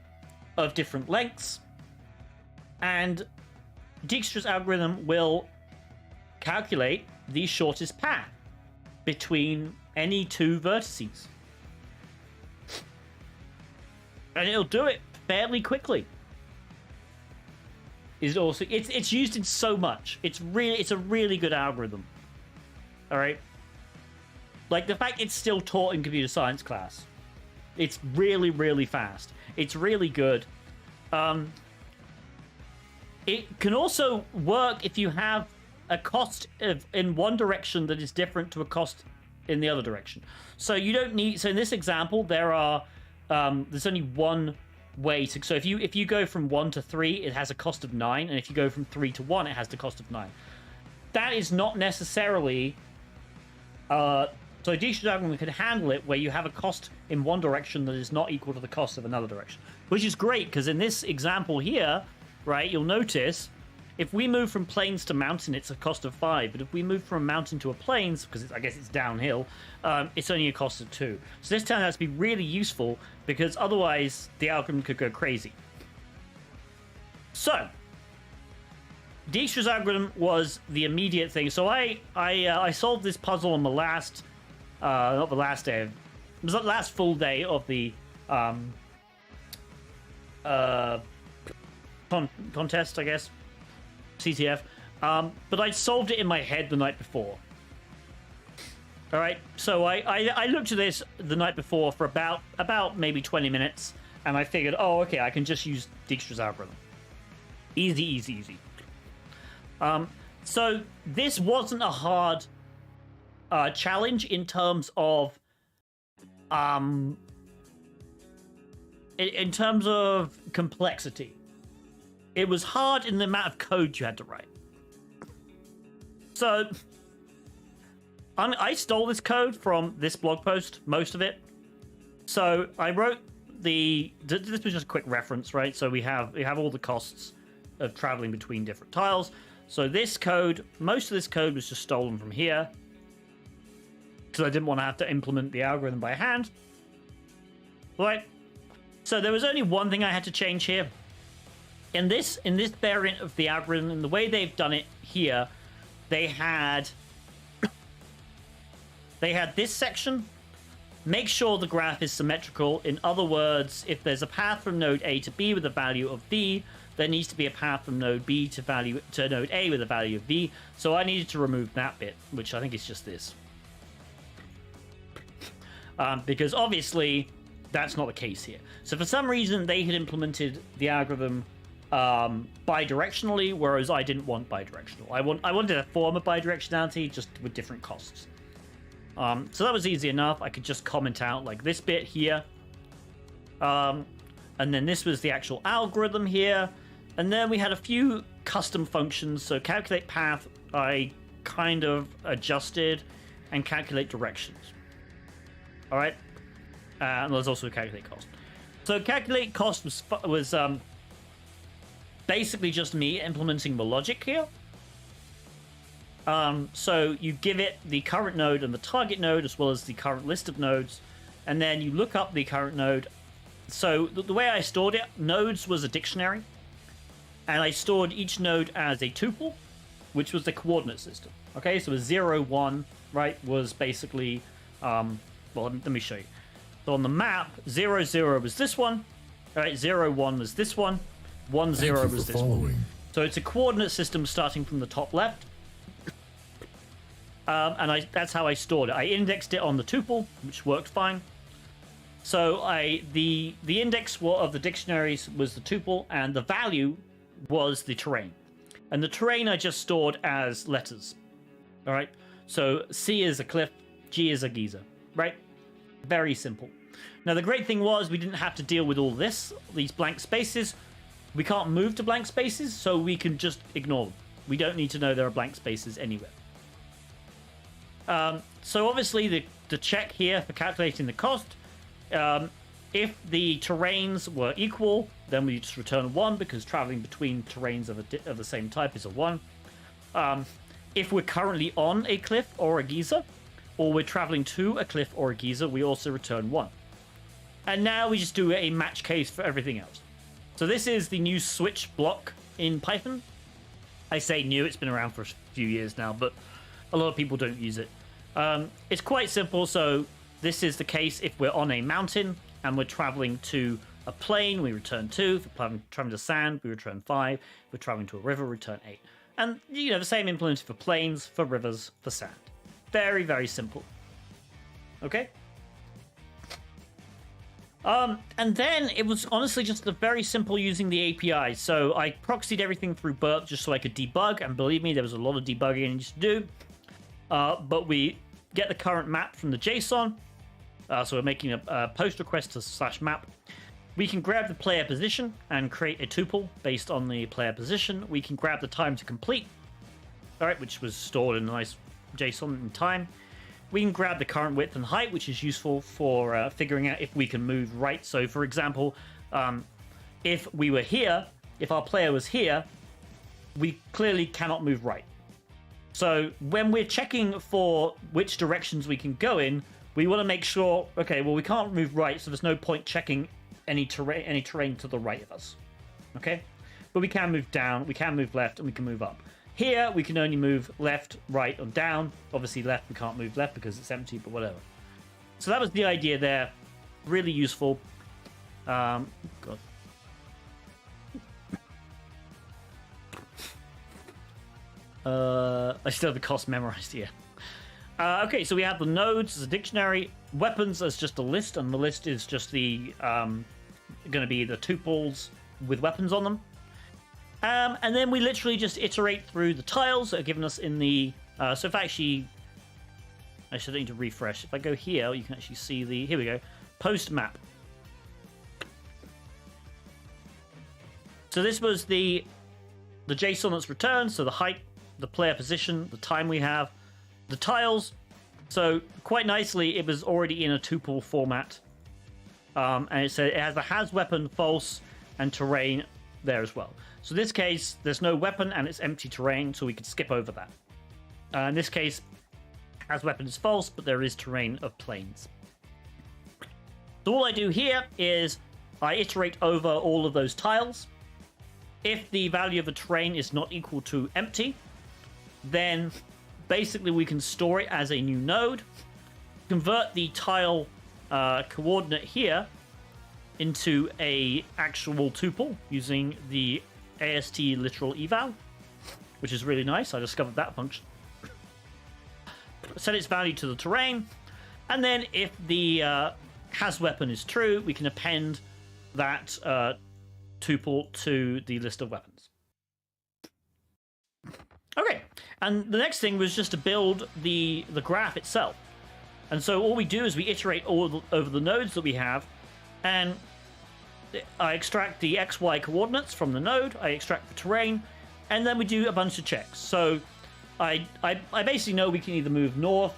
of different lengths, and Dijkstra's algorithm will calculate the shortest path between any 2 vertices. And it'll do it fairly quickly. It's used in so much. It's a really good algorithm. All right. Like the fact it's still taught in computer science class. It's really, really fast. It's really good. It can also work if you have a cost in one direction that is different to a cost in the other direction. So you don't need. So in this example, there's only one way to. So if you go from 1 to 3, it has a cost of 9, and if you go from 3 to 1, it has the cost of 9. That is not necessarily. So Dijkstra's algorithm can handle it where you have a cost in one direction that is not equal to the cost of another direction, which is great because in this example here, right, you'll notice if we move from plains to mountain, it's a cost of 5, but if we move from mountain to a plains, because I guess it's downhill, it's only a cost of 2. So this turned out to be really useful because otherwise the algorithm could go crazy. So Dijkstra's algorithm was the immediate thing. So I solved this puzzle on the last. Not the last day. It was the last full day of the contest, I guess. CTF. But I solved it in my head the night before. All right. So I looked at this the night before for about maybe 20 minutes, and I figured, oh, okay, I can just use Dijkstra's algorithm. Easy, easy, easy. So this wasn't a hard challenge in terms of in terms of complexity. It was hard in the amount of code you had to write. So I stole this code from this blog post, most of it. So I wrote this was just a quick reference, right? So we have all the costs of traveling between different tiles. So this code, most of this code was just stolen from here, because I didn't want to have to implement the algorithm by hand. Right. So there was only one thing I had to change here. In this variant of the algorithm, and the way they've done it here, they had this section. Make sure the graph is symmetrical. In other words, if there's a path from node A to B with a value of V, there needs to be a path from node B to node A with a value of V. So I needed to remove that bit, which I think is just this. Because obviously that's not the case here. So for some reason they had implemented the algorithm bidirectionally, whereas I didn't want bidirectional. I wanted a form of bidirectionality, just with different costs. So that was easy enough. I could just comment out like this bit here, and then this was the actual algorithm here, and then we had a few custom functions. So calculate path, I kind of adjusted, and calculate directions. All right, and there's also calculate cost. So calculate cost was basically just me implementing the logic here. So you give it the current node and the target node, as well as the current list of nodes, and then you look up the current node. So the way I stored it, nodes was a dictionary, and I stored each node as a tuple, which was the coordinate system. Okay, so a 0, 1, right, was basically well, let me show you. So on the map, 0, 0 was this one. All right, 0, 1 was this one. 1, 0 was this one. So it's a coordinate system starting from the top left. And that's how I stored it. I indexed it on the tuple, which worked fine. So the index of the dictionaries was the tuple, and the value was the terrain. And the terrain I just stored as letters. All right. So C is a cliff, G is a geyser. Right? Very simple. Now, the great thing was we didn't have to deal with all these blank spaces. We can't move to blank spaces, so we can just ignore them. We don't need to know there are blank spaces anywhere. So obviously the check here for calculating the cost If the terrains were equal, then we just return 1 because traveling between terrains of the same type is a 1. If we're currently on a cliff or a geyser, or we're traveling to a cliff or a geyser, we also return 1. And now we just do a match case for everything else. So this is the new switch block in Python. I say new, it's been around for a few years now, but a lot of people don't use it. It's quite simple. So this is the case if we're on a mountain and we're traveling to a plain, we return 2. If we're traveling to sand, we return 5. If we're traveling to a river, we return 8. And, you know, the same implemented for plains, for rivers, for sand. Very, very simple. Okay? And then it was honestly just very simple using the API. So I proxied everything through Burp just so I could debug. And believe me, there was a lot of debugging I needed to do. But we get the current map from the JSON. So we're making a post request to /map. We can grab the player position and create a tuple based on the player position. We can grab the time to complete, all right, which was stored in a nice JSON in time. We can grab the current width and height, which is useful for figuring out if we can move right. So, for example, if we were here, if our player was here, we clearly cannot move right. So when we're checking for which directions we can go in, we want to make sure, okay, well, we can't move right, so there's no point checking any terrain to the right of us. Okay? But we can move down, we can move left, and we can move up. Here, we can only move left, right, or down. Obviously, left, we can't move left because it's empty, but whatever. So that was the idea there. Really useful. God. I still have the cost memorized here. Okay, so we have the nodes as a dictionary, weapons as just a list, and the list is just the going to be the tuples with weapons on them. And then we literally just iterate through the tiles that are given us in the... so if actually... I should need to refresh. If I go here, you can actually see the... Here we go. Post map. So this was the JSON that's returned. So the height, the player position, the time we have, the tiles. So quite nicely, it was already in a tuple format. And it has the has weapon, false, and terrain there as well. So in this case, there's no weapon and it's empty terrain, so we could skip over that. In this case, has weapon is false, but there is terrain of plains. So all I do here is I iterate over all of those tiles. If the value of a terrain is not equal to empty, then basically we can store it as a new node, convert the tile coordinate here into a actual tuple using the AST literal eval, which is really nice. I discovered that function. Set its value to the terrain, and then if the has weapon is true, we can append that tuple to the list of weapons. Okay, and the next thing was just to build the graph itself. And so all we do is we iterate over the nodes that we have, and I extract the XY coordinates from the node, I extract the terrain, and then we do a bunch of checks. So I basically know we can either move north,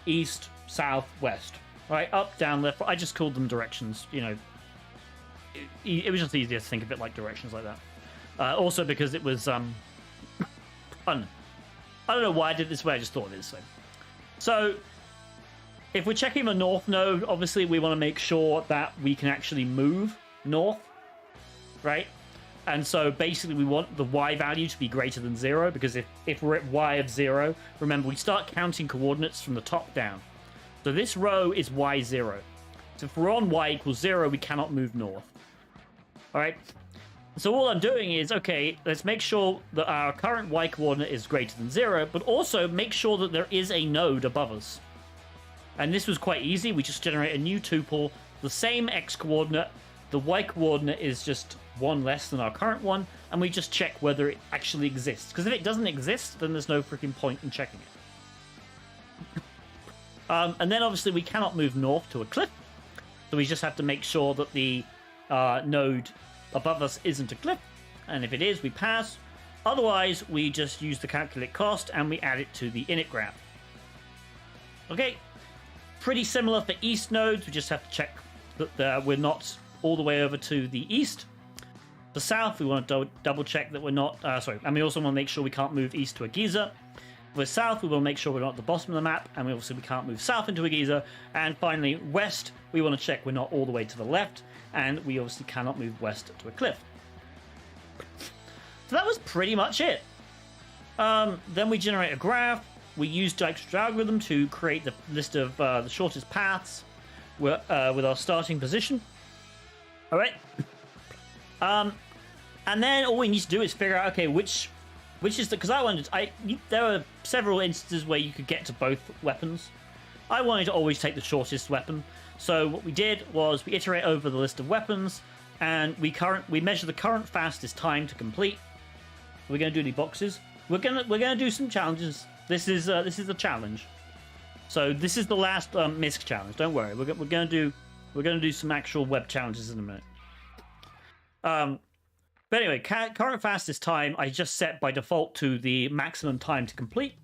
east, south, west, right? Up, down, left. I just called them directions, you know. It was just easier to think of it like directions like that. Also because it was, I don't know why I did it this way, I just thought of it this way. So if we're checking the north node, obviously we want to make sure that we can actually move north, right? And so basically we want the y value to be greater than 0, because if we're at y of 0, remember we start counting coordinates from the top down. So this row is y0. So if we're on y equals 0, we cannot move north. All right? So all I'm doing is, okay, let's make sure that our current y coordinate is greater than 0, but also make sure that there is a node above us. And this was quite easy. We just generate a new tuple, the same x coordinate. The y coordinate is just one less than our current one, and we just check whether it actually exists. Because if it doesn't exist, then there's no freaking point in checking it. And then obviously we cannot move north to a cliff, so we just have to make sure that the node above us isn't a cliff, and if it is, we pass. Otherwise, we just use the calculate cost and we add it to the init graph. Okay, pretty similar for east nodes. We just have to check that we're not all the way over to the east. The south, we want to double check that we're not, and we also want to make sure we can't move east to a geyser. For south, we want to make sure we're not at the bottom of the map, and we can't move south into a geyser. And finally, west, we want to check we're not all the way to the left, and we obviously cannot move west to a cliff. So that was pretty much it. Then we generate a graph. We use Dijkstra's algorithm to create the list of the shortest paths with our starting position. All right. And then all we need to do is figure out, okay, which is the, because there were several instances where you could get to both weapons. I wanted to always take the shortest weapon. So what we did was we iterate over the list of weapons, and we measure the current fastest time to complete. We're going to do the boxes. We're gonna do some challenges. This is a challenge. So this is the last misc challenge. Don't worry. We're gonna do some actual web challenges in a minute. But anyway, current fastest time I just set by default to the maximum time to complete.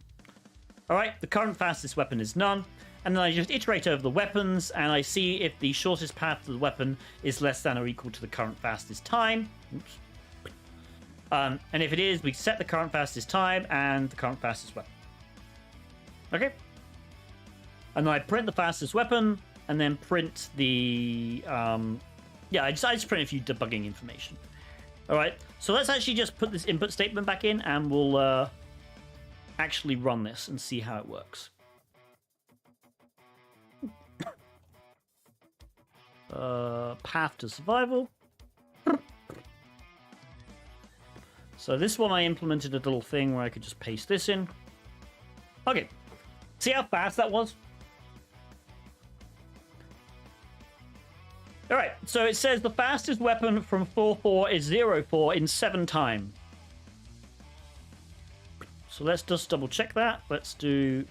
All right, the current fastest weapon is none, and then I just iterate over the weapons, and I see if the shortest path to the weapon is less than or equal to the current fastest time. Oops. And if it is, we set the current fastest time and the current fastest weapon. Okay. And then I print the fastest weapon, and then print the I just print a few debugging information. All right, so let's actually just put this input statement back in, and we'll actually run this and see how it works. Path to survival. So this one I implemented a little thing where I could just paste this in. Okay, see how fast that was? All right, so it says the fastest weapon from 4.4 is 0.4 in 7 time. So let's just double check that. Let's do...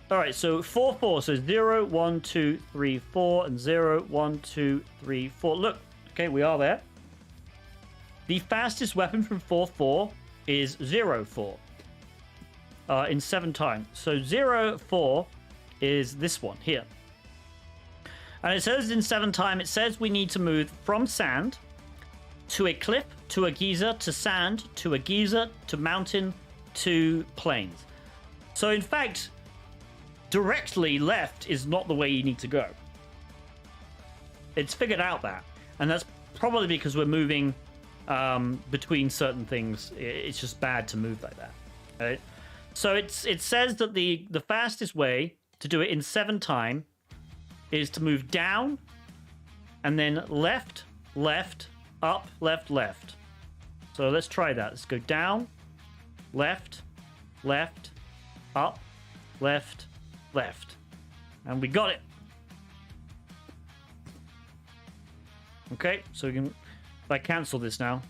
All right, so 4.4, so 0, 1, 2, 3, 4, and 0, 1, 2, 3, 4. Look, okay, we are there. The fastest weapon from 4.4 is 0.4 in 7 time. So 0.4 is this one here. And it says in 7 time, it says we need to move from sand to a cliff, to a geyser, to sand, to a geyser, to mountain, to plains. So in fact, directly left is not the way you need to go. It's figured out that. And that's probably because we're moving between certain things. It's just bad to move like that. Right? So it says that the fastest way to do it in 7 time is to move down and then left, left, up, left, left. So let's try that. Let's go down, left, left, up, left, left. And we got it. Okay, so we can, if I cancel this now.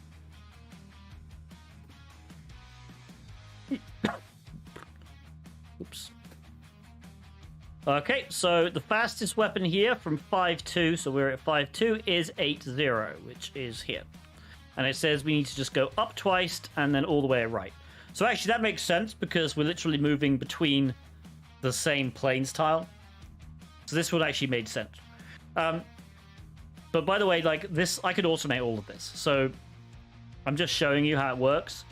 Oops. Okay, so the fastest weapon here from 5.2, so we're at 5.2, is 8.0, which is here. And it says we need to just go up twice and then all the way right. So actually that makes sense because we're literally moving between the same planes tile. So this would actually make sense. But by the way, like this, I could automate all of this. So I'm just showing you how it works.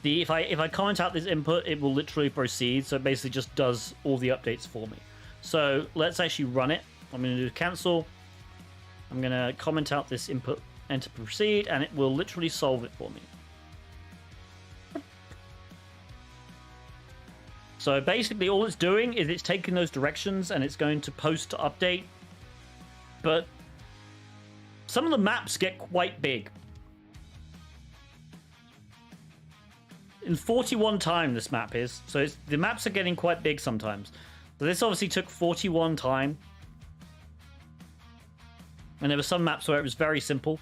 If I comment out this input, it will literally proceed. So it basically just does all the updates for me. So let's actually run it. I'm going to do cancel. I'm going to comment out this input, enter proceed, and it will literally solve it for me. So basically all it's doing is it's taking those directions and it's going to post to update. But some of the maps get quite big. In 41 time this map is. So the maps are getting quite big sometimes. So this obviously took 41 time. And there were some maps where it was very simple.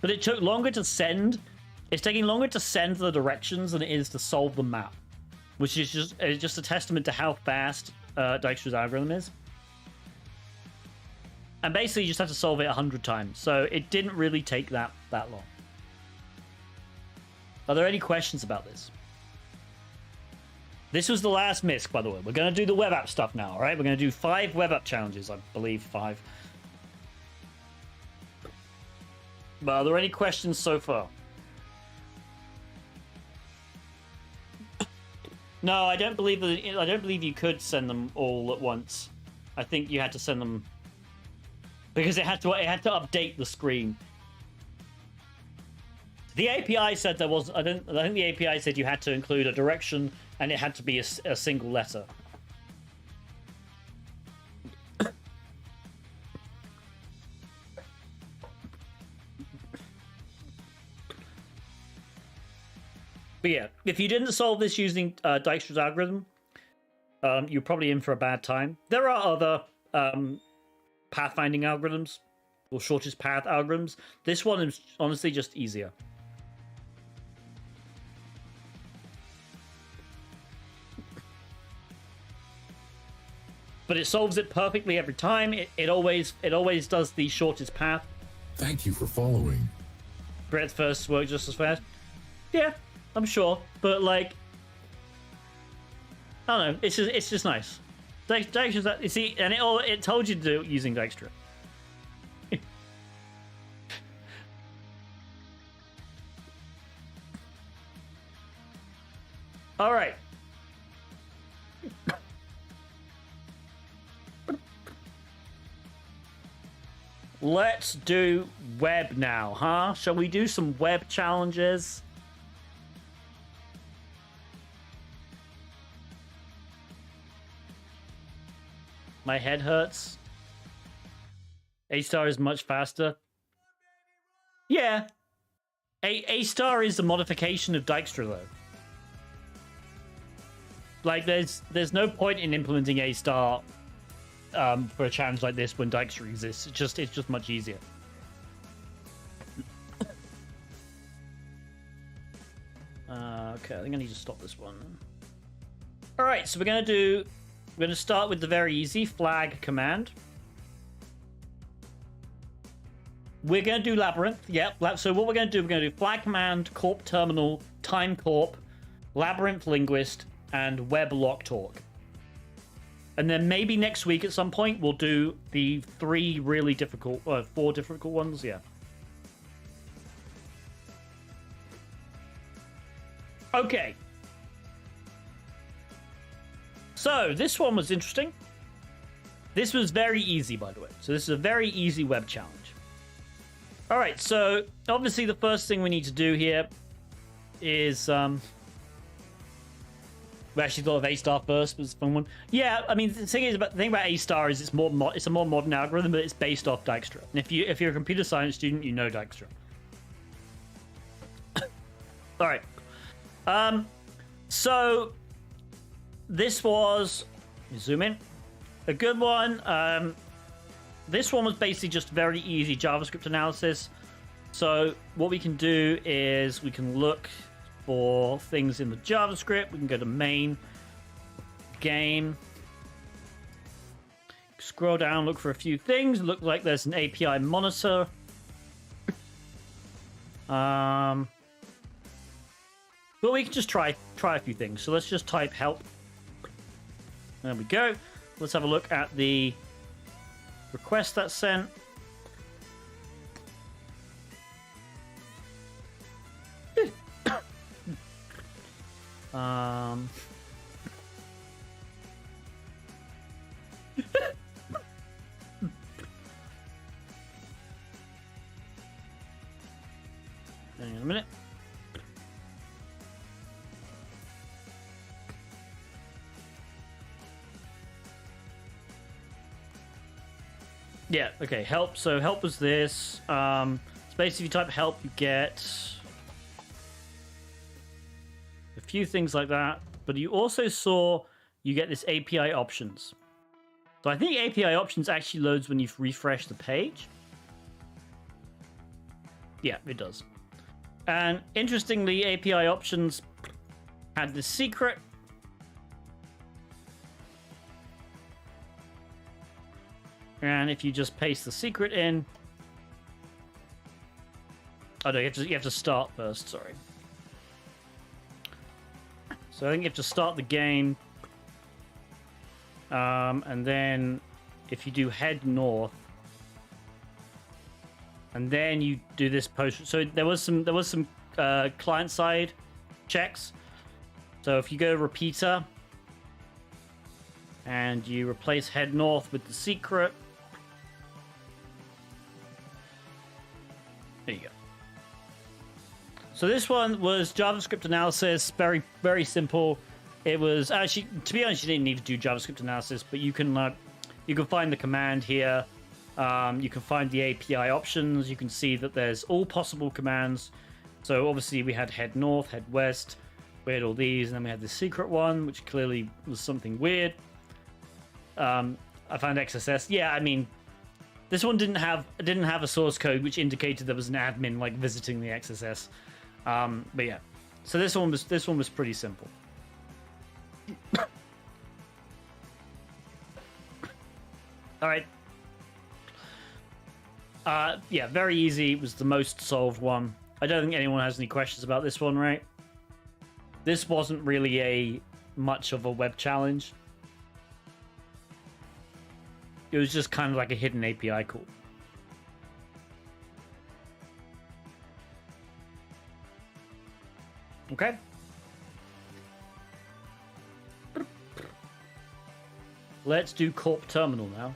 But it took longer to send. It's taking longer to send the directions than it is to solve the map. Which is just a testament to how fast Dijkstra's algorithm is. And basically you just have to solve it 100 times. So it didn't really take that long. Are there any questions about this? This was the last misc, by the way. We're going to do the web app stuff now, all right? We're going to do 5 web app challenges, I believe 5. But are there any questions so far? No, I don't believe you could send them all at once. I think you had to send them because it had to update the screen. The API said there was. I think the API said you had to include a direction and it had to be a single letter. But yeah, if you didn't solve this using Dijkstra's algorithm, you're probably in for a bad time. There are other pathfinding algorithms or shortest path algorithms. This one is honestly just easier. But it solves it perfectly every time. It always does the shortest path. Thank you for following. Brett's first worked just as fast. Yeah, I'm sure, but like, I don't know. It's just nice. Dijkstra's that you see, and it told you to do it using Dijkstra. All right. Let's do web now, huh? Shall we do some web challenges? My head hurts. A-star is much faster. Yeah. A-star is a modification of Dijkstra, though. Like, there's no point in implementing A-star for a challenge like this when Dijkstra exists. It's just much easier. Okay, I think I need to stop this one. All right, so we're gonna start with the very easy flag command. We're gonna do labyrinth. Yep. So what we're gonna do flag command, corp terminal, time corp, labyrinth linguist, and web lock talk. And then maybe next week at some point we'll do the 4 difficult ones. Yeah. Okay. So this one was interesting. This was very easy, by the way. So this is a very easy web challenge. All right. So obviously the first thing we need to do here is we actually thought of A-star first, was a fun one. Yeah, I mean, the thing about A-star is it's a more modern algorithm, but it's based off Dijkstra. And if you're a computer science student, you know Dijkstra. All right. So this was, zoom in, a good one. This one was basically just very easy JavaScript analysis. So what we can do is we can look for things in the JavaScript. We can go to main, game, scroll down, look for a few things. Look like there's an API monitor. But we can just try a few things. So let's just type help. There we go. Let's have a look at the request that's sent. Hang on a minute. Yeah, okay, help. So help was this. So basically if you type help, you get a few things like that. But you also saw you get this API options. So I think API options actually loads when you refresh the page. Yeah, it does. And interestingly, API options had this secret. And if you just paste the secret in, oh no, you have to start first. Sorry. So I think you have to start the game. And then if you do head north, and then you do this post. So there was some client side checks. So if you go repeater and you replace head north with the secret, there you go. So this one was JavaScript analysis, very, very simple. It was actually, to be honest, you didn't need to do JavaScript analysis, but you can find the command here. You can find the API options. You can see that there's all possible commands. So obviously we had head north, head west. We had all these, and then we had the secret one, which clearly was something weird. I found XSS. Yeah, I mean, this one didn't have a source code which indicated there was an admin like visiting the XSS. But yeah, so this one was pretty simple. All right. Yeah, very easy. It was the most solved one. I don't think anyone has any questions about this one, right? This wasn't really much of a web challenge. It was just kind of like a hidden API call. Okay. Let's do Corp Terminal now.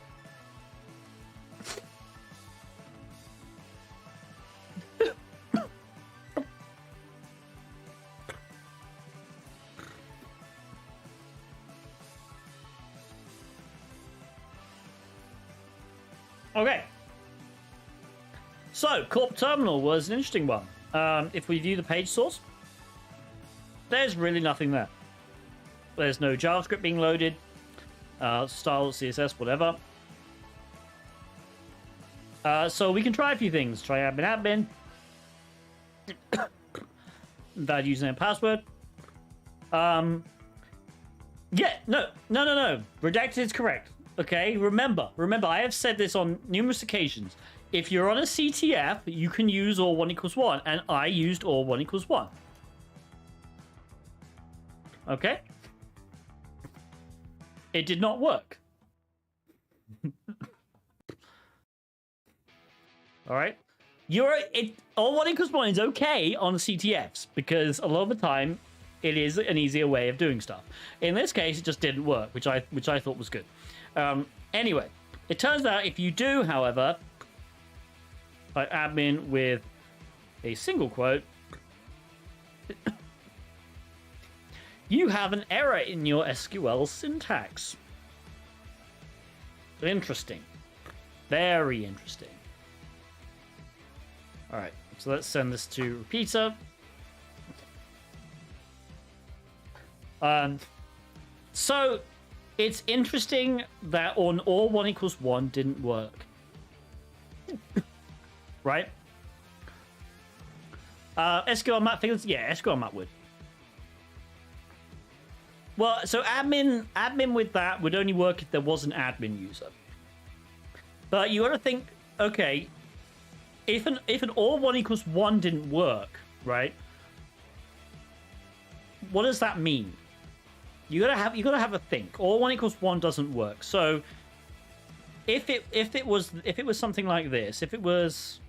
Okay. So, Corp Terminal was an interesting one. If we view the page source, there's really nothing there. There's no JavaScript being loaded, style, CSS, whatever. So we can try a few things. Try admin, valid username and password. Yeah, no. Redacted is correct. Okay, remember, I have said this on numerous occasions. If you're on a CTF, you can use or 1 equals 1, and I used or 1 equals 1. Okay? It did not work. Alright? Or 1 equals 1 is okay on CTFs, because a lot of the time, it is an easier way of doing stuff. In this case, it just didn't work, which I thought was good. Anyway, it turns out if you do, however, by admin with a single quote, you have an error in your SQL syntax. Interesting. Very interesting. All right, so let's send this to repeater. So it's interesting that on or 1 equals 1 didn't work. Right? SQL map figures? Yeah, SQL map would. Well, so admin with that would only work if there was an admin user. But you got to think, okay, if an or 1 equals 1 didn't work, right? What does that mean? You gotta have a think. Or 1 equals 1 doesn't work. So if it was something like this, if it was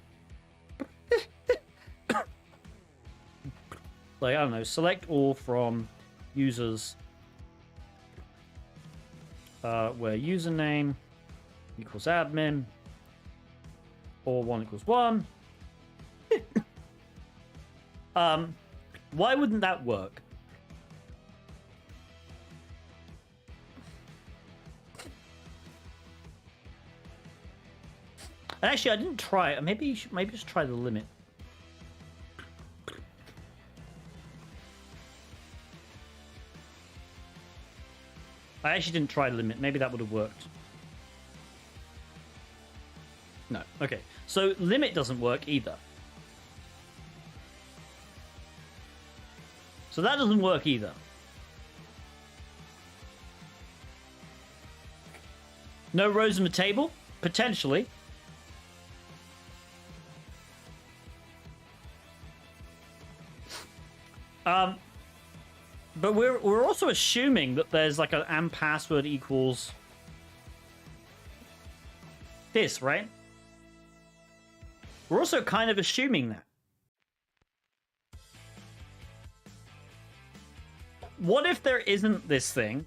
like, I don't know, select all from users where username equals admin or 1 equals 1. Why wouldn't that work? Actually, I didn't try it. Maybe just try the limit. I actually didn't try limit. Maybe that would have worked. No. Okay. So limit doesn't work either. So that doesn't work either. No rows in the table? Potentially. But we're also assuming that there's like an and password equals this, right? We're also kind of assuming that. What if there isn't this thing?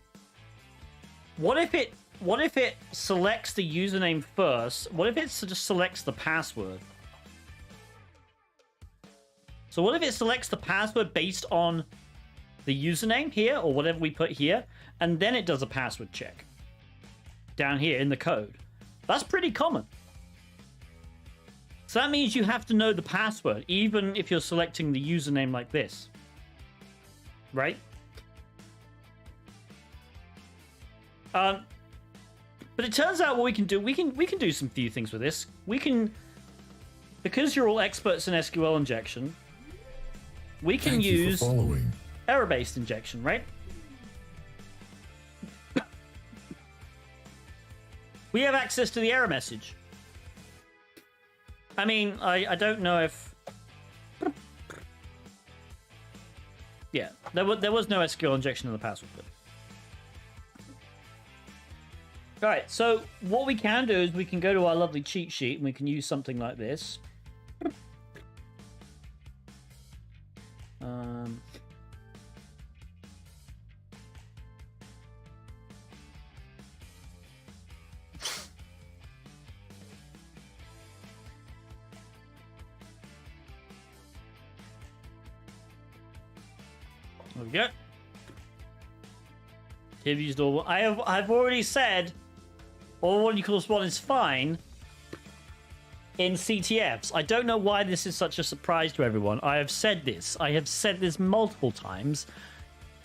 What if it selects the username first? What if it just selects the password? So what if it selects the password based on the username here, or whatever we put here, and then it does a password check down here in the code? That's pretty common. So that means you have to know the password, even if you're selecting the username like this. Right? But it turns out what we can do, we can do some few things with this. We can, because you're all experts in SQL injection, we can use error-based injection, right? We have access to the error message. I mean, I don't know if... Yeah, there was no SQL injection in the password. But... Alright, so what we can do is we can go to our lovely cheat sheet and we can use something like this. There we go. Have used all. I've already said all 1 equals 1 is fine in CTFs. I don't know why this is such a surprise to everyone. I have said this. I have said this multiple times.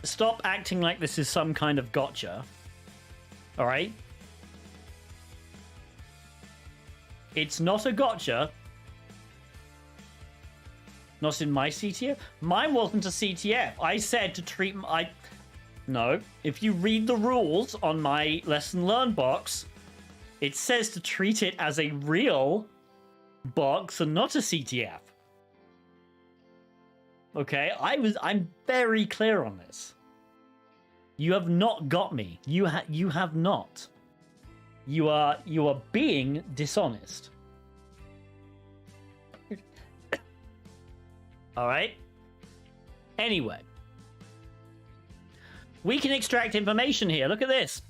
Stop acting like this is some kind of gotcha. All right? It's not a gotcha. Not in my CTF. Mine wasn't a CTF. I said to treat... No. If you read the rules on my lesson learn box, it says to treat it as a real box and not a CTF. Okay? I'm very clear on this. You have not got me. You have not. You are being dishonest. All right. Anyway, we can extract information here. Look at this.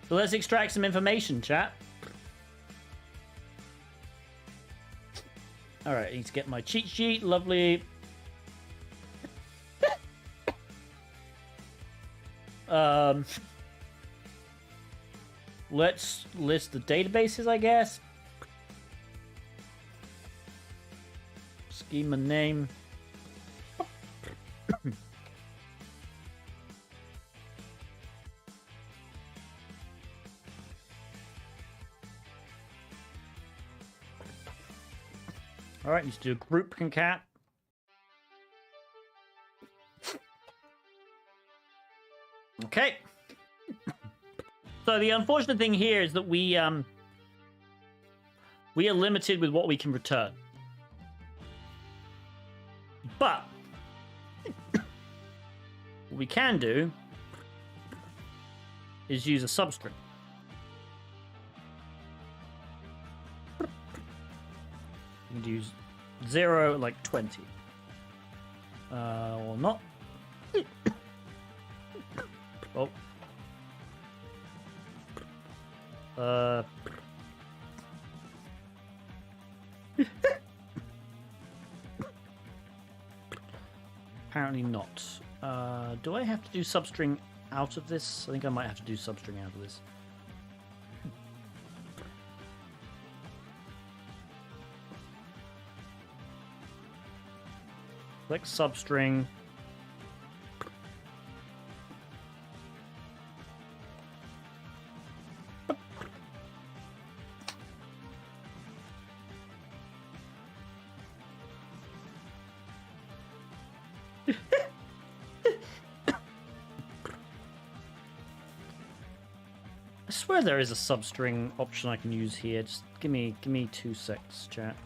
So let's extract some information, chat. All right, I need to get my cheat sheet. Lovely. Let's list the databases, I guess. Schema name. All right, let's do a group concat. Okay. So the unfortunate thing here is that we are limited with what we can return. But what we can do is use a substring. You can use 0, like 20. Or not. Oh. Apparently not. Do I have to do substring out of this? I think I might have to do substring out of this. Click substring. I swear there is a substring option I can use here. Just give me 2 secs, chat.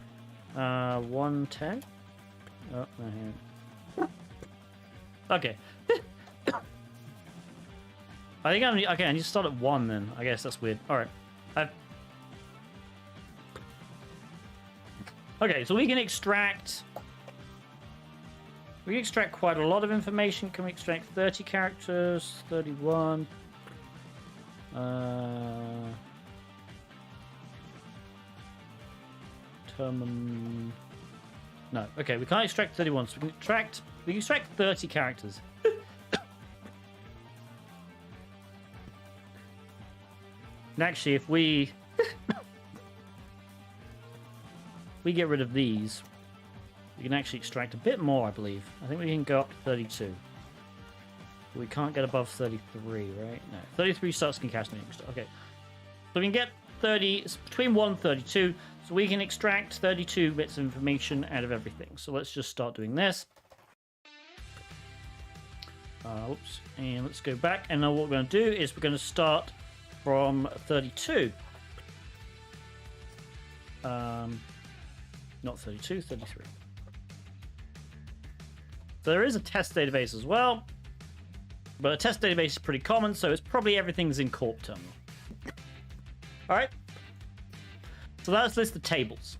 110. Oh, no, here. Okay. I think I'm okay. I need to start at 1 then. I guess that's weird. All right. Okay, so we can extract. We can extract quite a lot of information. Can we extract 30 characters? 31. No. Okay, we can't extract 31, so we can extract 30 characters. And actually, if we get rid of these, we can actually extract a bit more, I believe. I think we can go up to 32. But we can't get above 33, right? No. 33 starts concatenating. Okay. So we can get 30, it's between 1 and 32, so we can extract 32 bits of information out of everything. So let's just start doing this. Oops. And let's go back. And now what we're going to do is we're going to start from 32. Not 32, 33. So there is a test database as well, but a test database is pretty common, so it's probably everything's in Corp Terminal. All right. So let's list the tables.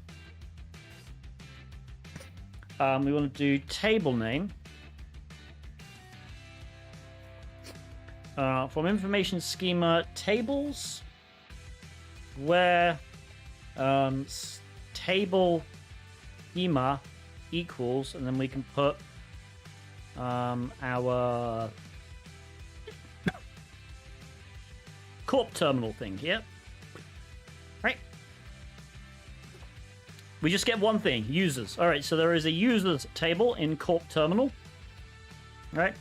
We want to do table name. From information schema tables, where table schema equals, and then we can put our Corp Terminal thing here. Right? We just get one thing, users. All right, so there is a users table in Corp Terminal. Right?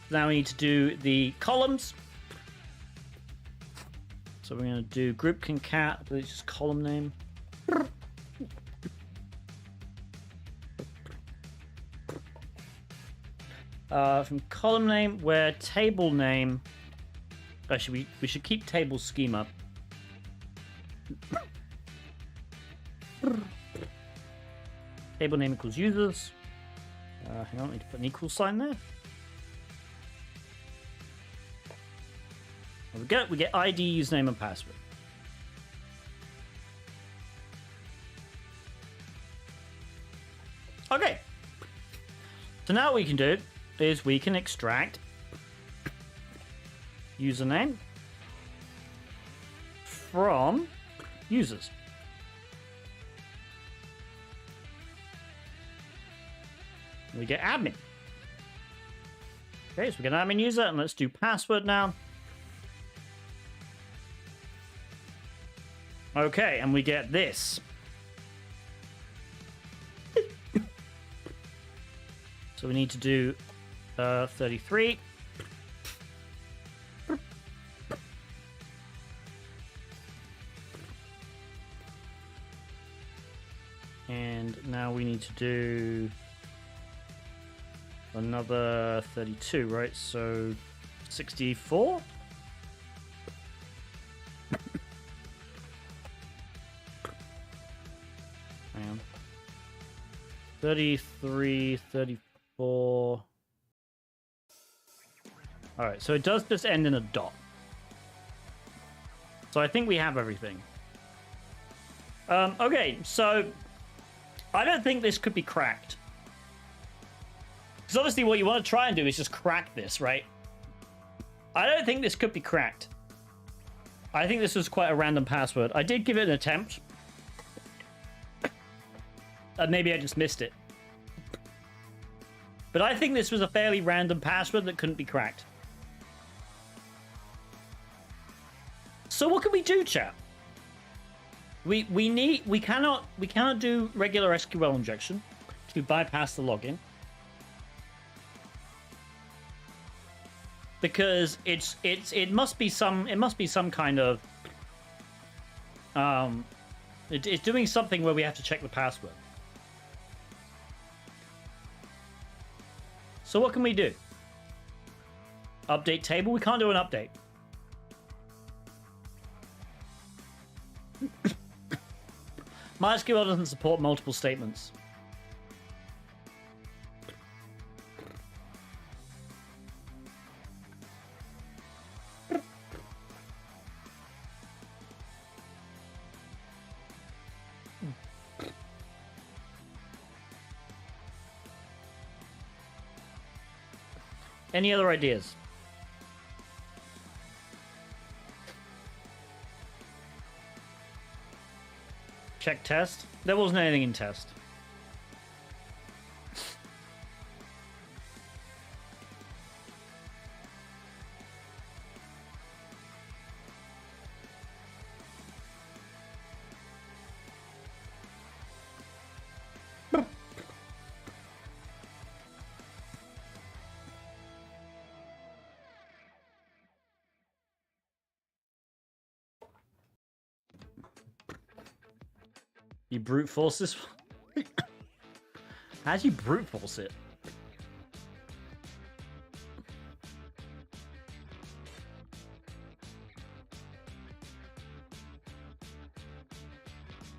Now we need to do the columns. So we're going to do group concat, but it's just column name. From column name, where table name. Actually, we should keep table schema. Table name equals users. Hang on, I need to put an equal sign there. There we go. We get ID, username, and password. Okay. So now what we can do is we can extract username from users. We get admin. Okay, so we get admin user, and let's do password now. Okay, and we get this. So we need to do 33. And now we need to do another 32, right? So 64? Hang on. 33, 34. Alright, so it does just end in a dot. So I think we have everything. Okay, so I don't think this could be cracked. Because obviously what you want to try and do is just crack this, right? I don't think this could be cracked. I think this was quite a random password. I did give it an attempt. Maybe I just missed it. But I think this was a fairly random password that couldn't be cracked. So what can we do, chat? We cannot do regular SQL injection to bypass the login. Because it must be some kind of it's doing something where we have to check the password. So what can we do? Update table? We can't do an update. MySQL doesn't support multiple statements. Any other ideas? Check test. There wasn't anything in test. You brute force this? How'd you brute force it?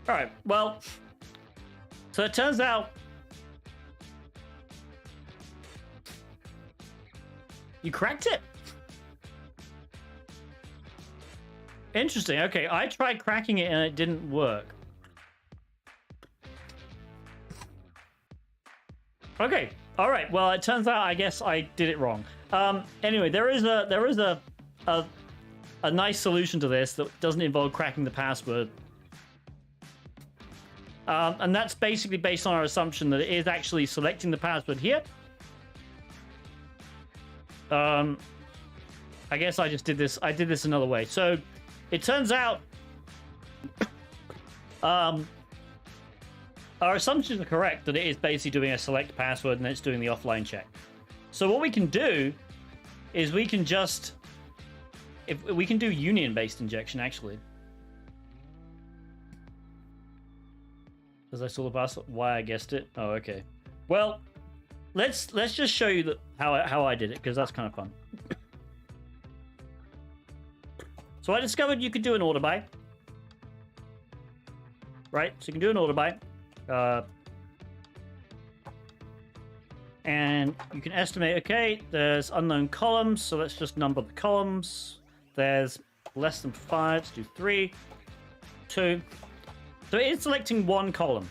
Alright, well, so it turns out you cracked it. Interesting. Okay, I tried cracking it and it didn't work. Okay. All right. Well, it turns out I guess I did it wrong. Anyway, there is a nice solution to this that doesn't involve cracking the password. And that's basically based on our assumption that it is actually selecting the password here. I guess I just did this. I did this another way. So it turns out our assumptions are correct that it is basically doing a select password and it's doing the offline check. So what we can do is we can just, if we can do union-based injection actually. Because I saw the password, why I guessed it. Oh, okay. Well, let's just show you how I did it because that's kind of fun. So I discovered you could do an order by. Right, so you can do an order by. And you can estimate, okay, there's unknown columns, so let's just number the columns. There's less than 5, let's do 3, 2. So it is selecting one column.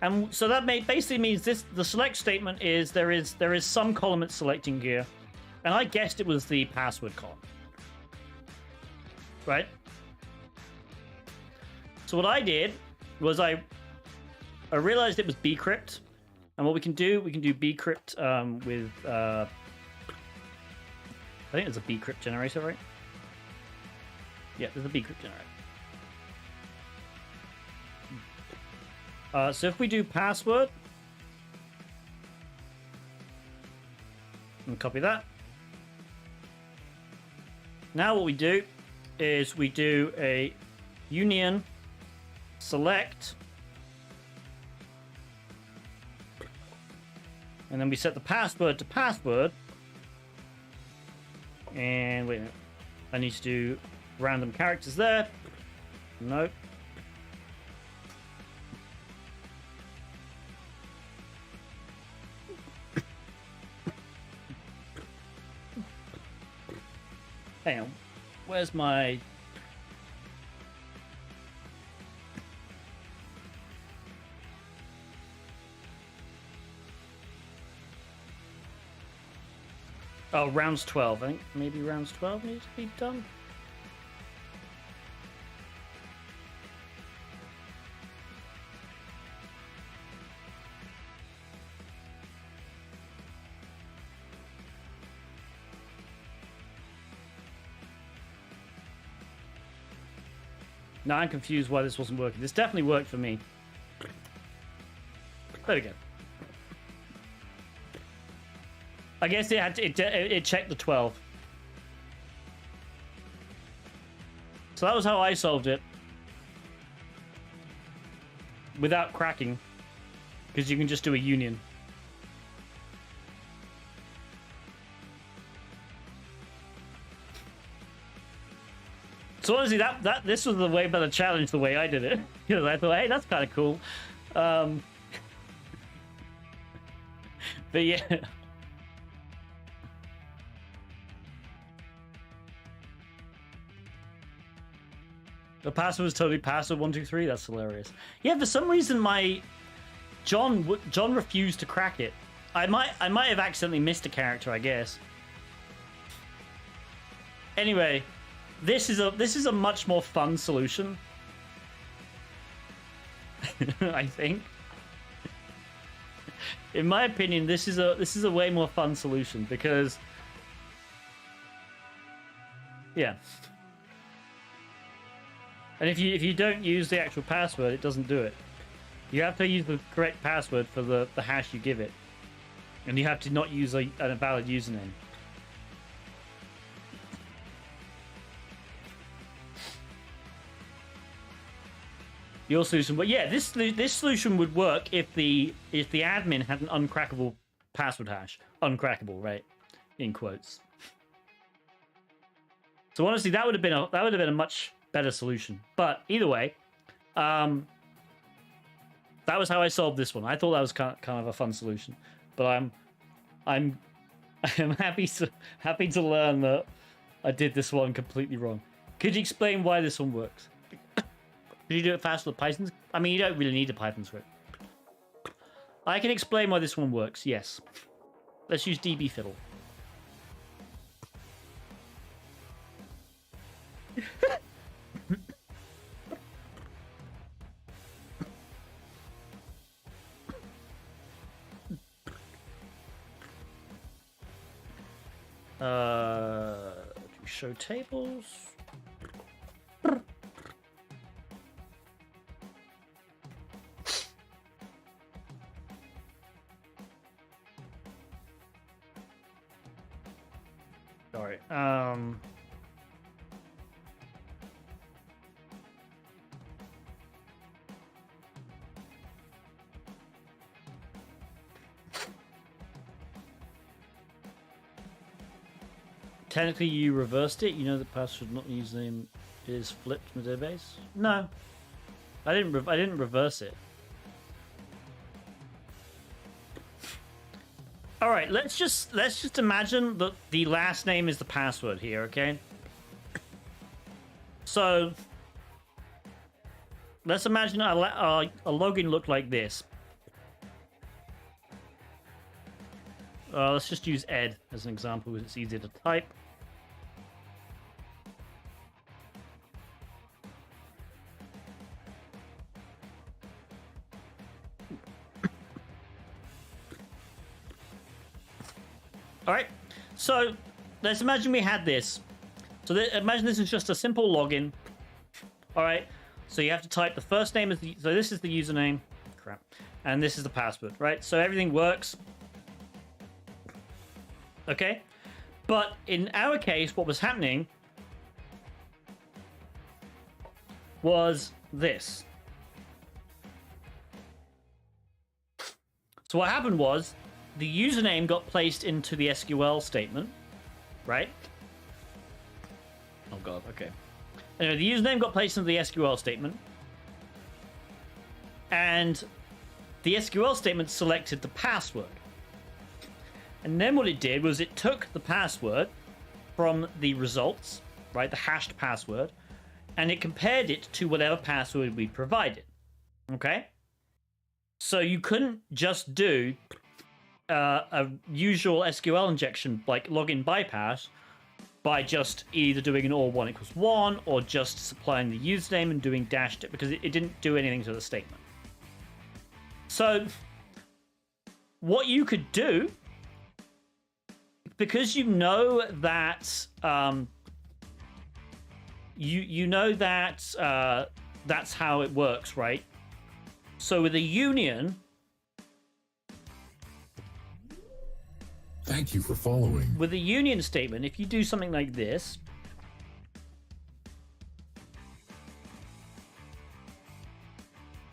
And so that basically means the select statement is there is some column it's selecting here. And I guessed it was the password column. Right? So what I did was I realized it was bcrypt, and what we can do bcrypt with I think there's a bcrypt generator, right? Yeah, there's a bcrypt generator. So if we do password and copy that, now what we do is we do a union select, and then we set the password to password. And wait a minute, I need to do random characters there. Nope. Hang on, where's my... Oh, rounds 12. I think maybe rounds 12 needs to be done. Now I'm confused why this wasn't working. This definitely worked for me. There we go. I guess it had to, it checked the 12. So that was how I solved it. Without cracking. Because you can just do a union. So honestly, this was the way better challenge the way I did it. Because I thought, hey, that's kind of cool. But yeah. The password was totally password123. That's hilarious. Yeah, for some reason my John refused to crack it. I might have accidentally missed a character, I guess. Anyway, this is a much more fun solution. I think. In my opinion, this is a way more fun solution because yeah. And if you don't use the actual password, it doesn't do it. You have to use the correct password for the hash you give it. And you have to not use a valid username. Your solution, but yeah, this solution would work if the admin had an uncrackable password hash. Uncrackable, right? In quotes. So honestly, that would have been a much better solution. But either way, that was how I solved this one. I thought that was kind of a fun solution. But I'm happy to learn that I did this one completely wrong. Could you explain why this one works? Could you do it faster with Python? I mean, you don't really need a Python script. I can explain why this one works, yes. Let's use DB Fiddle. Show tables. Sorry. Technically, you reversed it. You know the password not username is flipped in the database. No, I didn't reverse it. All right, let's just imagine that the last name is the password here, okay? So let's imagine a login looked like this. Let's just use Ed as an example because it's easier to type. All right, so let's imagine we had this. So imagine this is just a simple login. All right, so you have to type the first name as so this is the username, crap, and this is the password, right? So everything works. Okay, but in our case, what was happening was this. So what happened was the username got placed into the SQL statement, right? Oh god, okay. Anyway, the username got placed into the SQL statement, and the SQL statement selected the password. And then what it did was it took the password from the results, right, the hashed password, and it compared it to whatever password we provided. Okay? So you couldn't just do a usual SQL injection like login bypass by just either doing an or 1 equals 1 or just supplying the username and doing dashed it because it didn't do anything to the statement. So what you could do, because you know that you know that that's how it works, right? So with a union. Thank you for following. With a union statement, if you do something like this,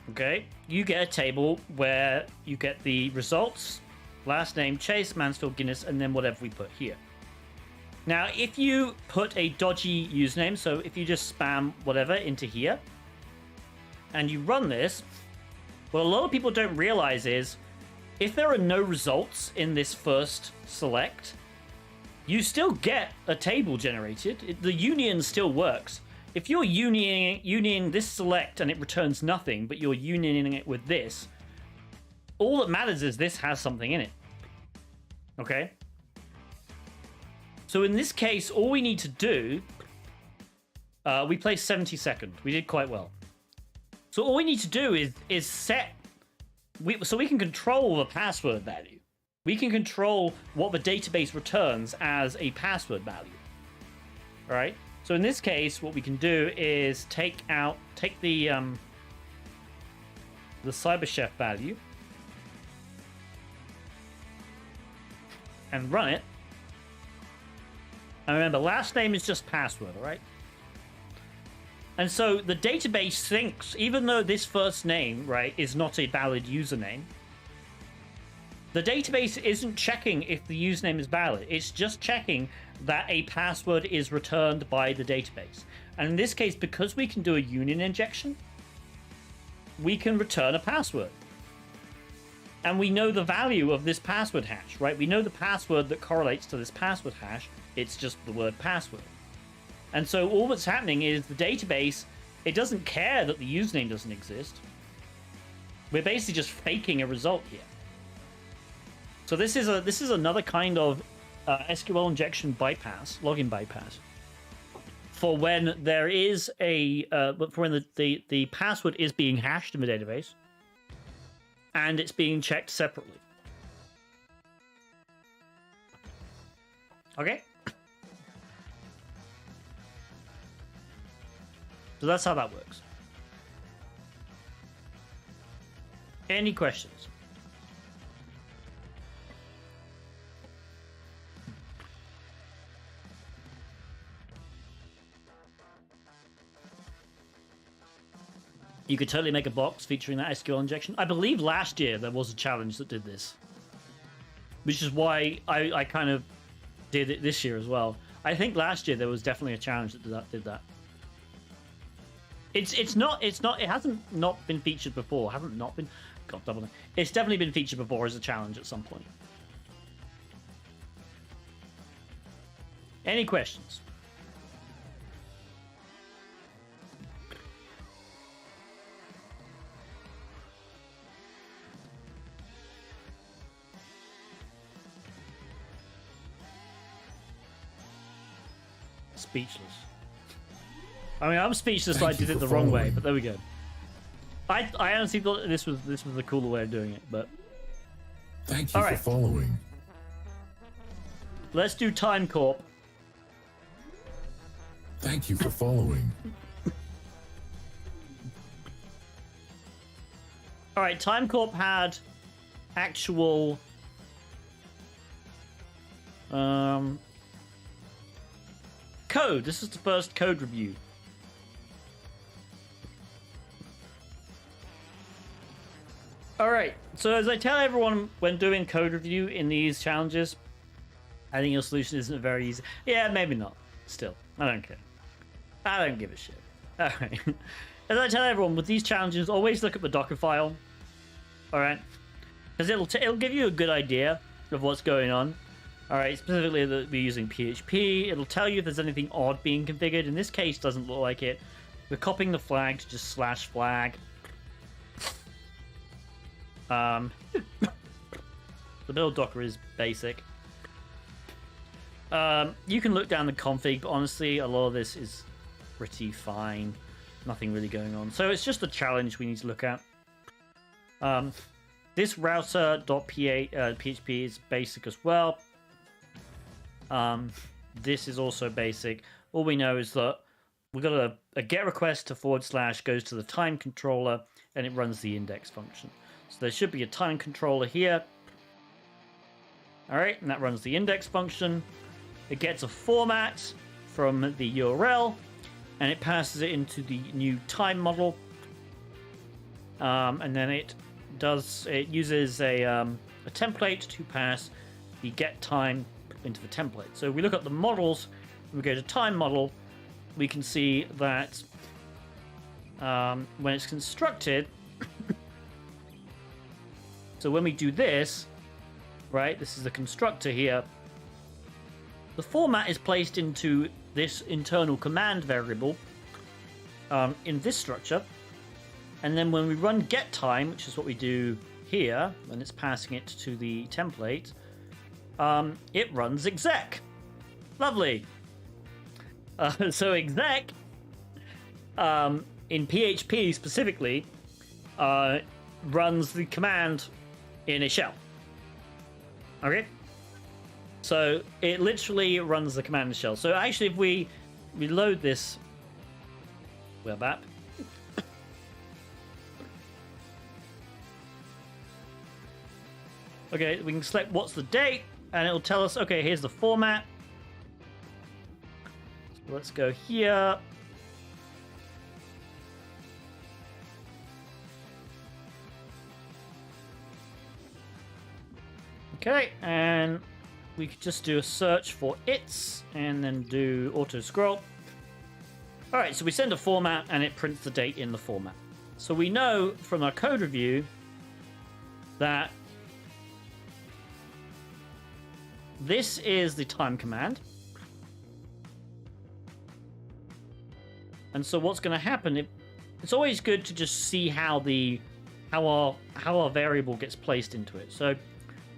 okay, you get a table where you get the results, last name, Chase, Mansfield, Guinness, and then whatever we put here. Now, if you put a dodgy username, so if you just spam whatever into here, and you run this, what a lot of people don't realize is, if there are no results in this first select, you still get a table generated. The union still works. If you're unioning this select and it returns nothing, but you're unioning it with this, all that matters is this has something in it. Okay? So in this case, all we need to do, we placed 72nd. We did quite well. So all we need to do is set, so we can control the password value. We can control what the database returns as a password value. All right? So in this case, what we can do is take the CyberChef value and run it. And remember, last name is just password, all right? And so the database thinks, even though this first name, right, is not a valid username, the database isn't checking if the username is valid. It's just checking that a password is returned by the database. And in this case, because we can do a union injection, we can return a password. And we know the value of this password hash, right? We know the password that correlates to this password hash. It's just the word password. And so all that's happening is the database, it doesn't care that the username doesn't exist. We're basically just faking a result here. So this is another kind of SQL injection bypass, login bypass, for when there is for when the password is being hashed in the database, and it's being checked separately. Okay. So that's how that works. Any questions? You could totally make a box featuring that SQL injection. I believe last year there was a challenge that did this, which is why I kind of did it this year as well. I think last year there was definitely a challenge that did that. It hasn't not been featured before. Hasn't not been. God, double. It's definitely been featured before as a challenge at some point. Any questions? Speechless. I mean, I'm speechless. I did it the wrong way, but there we go. I honestly thought this was a cooler way of doing it, but thank you for following. Let's do Time Corp. Thank you for following. All right, Time Corp had actual code. This is the first code review. All right, so as I tell everyone when doing code review in these challenges, I think your solution isn't very easy. Yeah, maybe not. Still, I don't care. I don't give a shit. All right. As I tell everyone with these challenges, always look at the Docker file. All right, because it'll give you a good idea of what's going on. All right, specifically that we're using PHP. It'll tell you if there's anything odd being configured. In this case, doesn't look like it. We're copying the flag to just /flag. The build Docker is basic. You can look down the config, but honestly, a lot of this is pretty fine. Nothing really going on. So it's just a challenge we need to look at. This router.php is basic as well. This is also basic. All we know is that we've got a get request to / goes to the time controller, and it runs the index function. So there should be a time controller here. All right, and that runs the index function. It gets a format from the URL, and it passes it into the new time model. And then it uses a template to pass the get time into the template. So if we look at the models, we go to time model, we can see that when it's constructed, so when we do this, right, this is the constructor here, the format is placed into this internal command variable in this structure. And then when we run get time, which is what we do here, when it's passing it to the template, it runs exec. Lovely. So exec, in PHP specifically, runs the command in a shell. Okay? So it literally runs the command in a shell. So actually, if we reload this, we're back. Okay, we can select what's the date, and it'll tell us, okay, here's the format. So let's go here. Okay, and we could just do a search for its, and then do auto scroll. All right, so we send a format, and it prints the date in the format. So we know from our code review that this is the time command. And so what's going to happen, it's always good to just see how our variable gets placed into it. So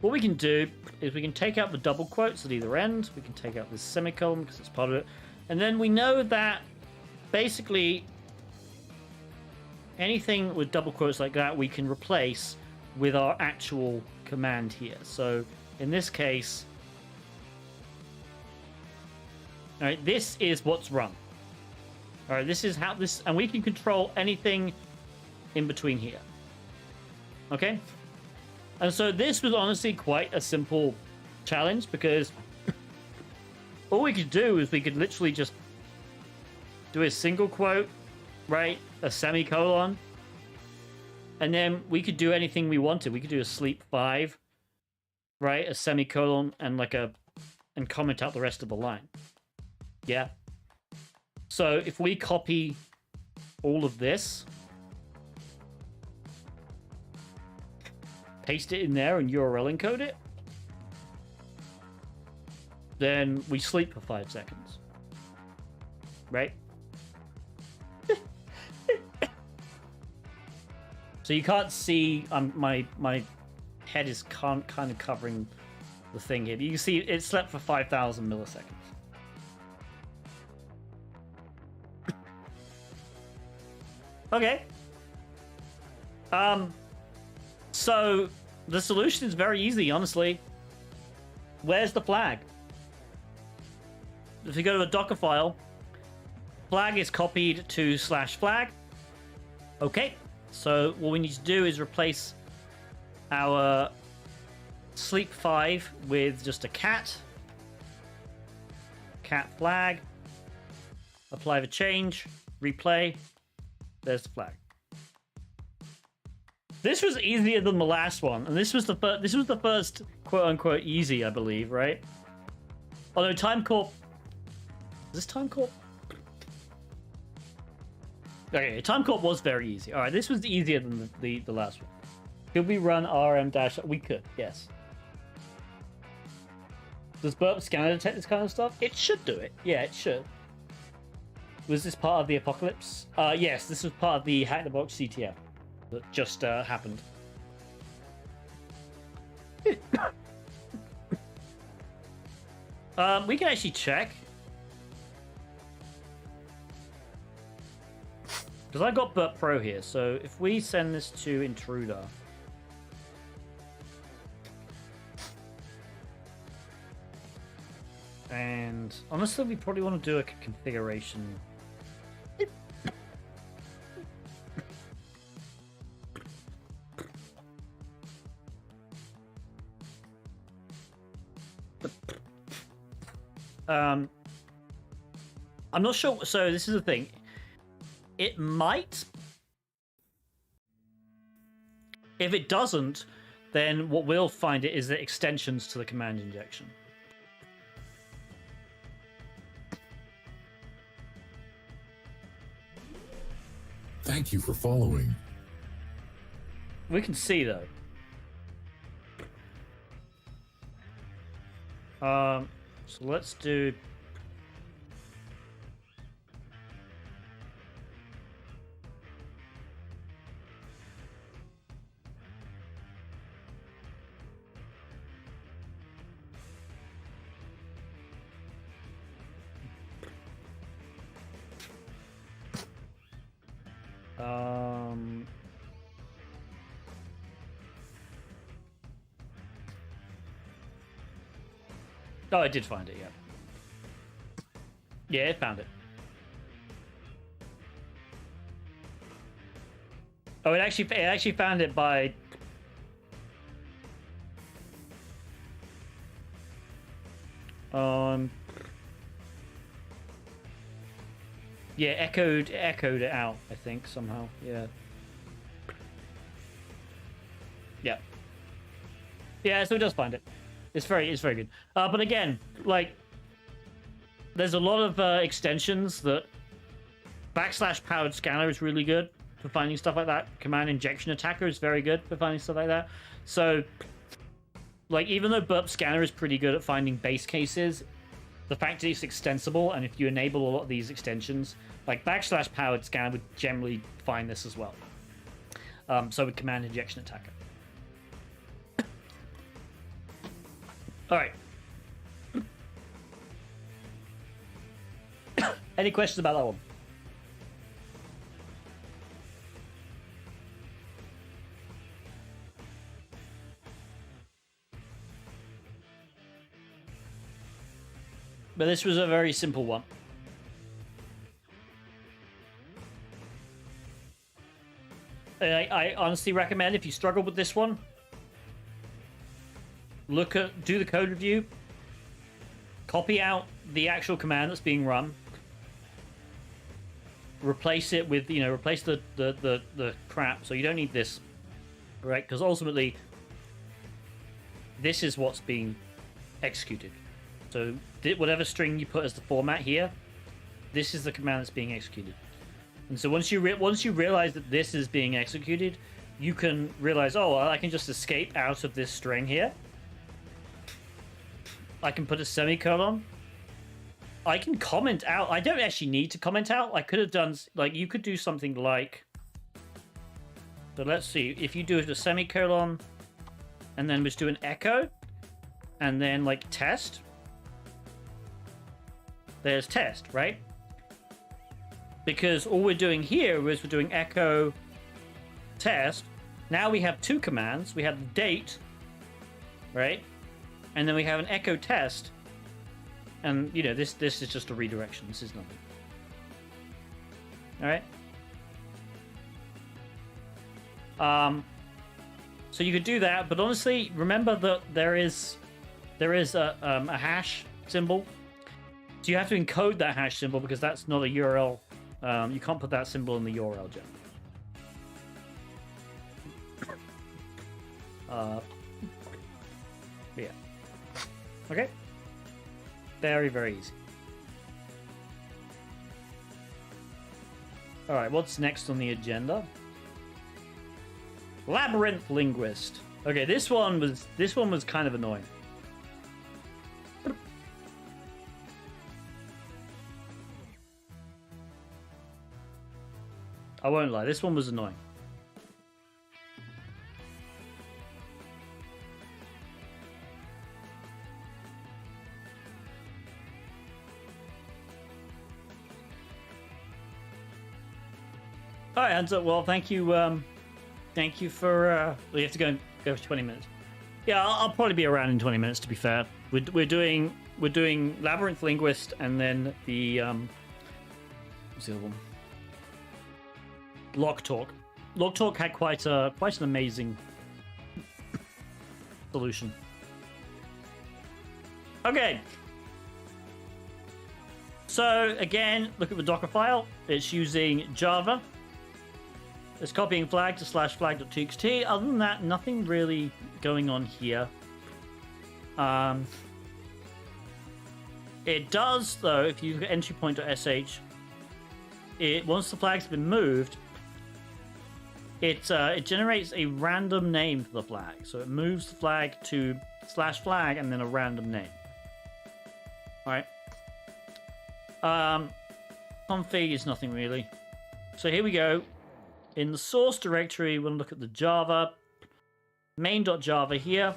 what we can do is we can take out the double quotes at either end. We can take out this semicolon because it's part of it. And then we know that basically anything with double quotes like that we can replace with our actual command here. So in this case, all right, this is what's run. All right, this is how this, and we can control anything in between here. Okay? And so this was honestly quite a simple challenge because all we could do is we could literally just do a single quote, right? A semicolon. And then we could do anything we wanted. We could do a sleep 5, right? A semicolon and and comment out the rest of the line. Yeah. So if we copy all of this, paste it in there and URL encode it, then we sleep for 5 seconds. Right? So you can't see, my head is kind of covering the thing here. But you can see it slept for 5,000 milliseconds. Okay. So the solution is very easy, honestly. Where's the flag? If you go to a Docker file, flag is copied to /flag. Okay. So what we need to do is replace our sleep 5 with just a cat flag, apply the change, replay. There's the flag. This was easier than the last one, and this was the first quote unquote easy, I believe, right? Although Time Corp, is this Time Corp? Okay, Time Corp was very easy. All right, this was easier than the last one. Could we run rm dash? We could, yes. Does Burp Scanner detect this kind of stuff? It should do it. Yeah, it should. Was this part of the apocalypse? Yes, this was part of the HackTheBox CTF that just happened. We can actually check. Because I got Burp Pro here, so if we send this to Intruder... And honestly, we probably want to do a configuration. I'm not sure. So this is the thing. It might. If it doesn't, then what we'll find it is the extensions to the command injection. Thank you for following. We can see though. So let's do. Oh, I did find it, yeah. Yeah, it found it. Oh, it actually found it by... Yeah, echoed it out, I think, somehow. Yeah. Yeah. Yeah, so it does find it. It's very good. But again, like, there's a lot of extensions that /powered scanner is really good for finding stuff like that. Command injection attacker is very good for finding stuff like that. So, like, even though burp scanner is pretty good at finding base cases, the fact that it's extensible, and if you enable a lot of these extensions, like /powered scanner would generally find this as well. So with command injection attacker. All right. Any questions about that one? But this was a very simple one. I honestly recommend, if you struggle with this one, do the code review, copy out the actual command that's being run, replace it with, replace the crap, so you don't need this, right? Because ultimately, this is what's being executed. So whatever string you put as the format here, this is the command that's being executed. And so once you realize that this is being executed, you can realize, oh, I can just escape out of this string here. I can put a semicolon. I can comment out. I don't actually need to comment out. I could have done, like, you could do something like, so let's see, if you do a semicolon and then just do an echo and then like test. There's test, right? Because all we're doing here is we're doing echo test. Now we have two commands. We have the date, right? And then we have an echo test. And, this is just a redirection. This is nothing. All right? So you could do that, but honestly, remember that there is a hash symbol. So you have to encode that hash symbol because that's not a URL. You can't put that symbol in the URL gem. Yeah. Okay. Very, very easy. All right, what's next on the agenda? Labyrinth Linguist. Okay, this one was kind of annoying. I won't lie, this one was annoying. All right, hands up. Well, thank you for. We have to go for 20 minutes. Yeah, I'll probably be around in 20 minutes. To be fair, we're doing Labyrinth Linguist and then the what's the other one? Lock Talk. Lock Talk had quite an amazing solution. Okay. So again, look at the Docker file. It's using Java. It's copying flag to /flag.txt. Other than that, nothing really going on here. It does, though, if you entry point.sh, once the flag's been moved, it generates a random name for the flag. So it moves the flag to /flag and then a random name. All right. Config is nothing really. So here we go. In the source directory, we'll look at the Java main.java here.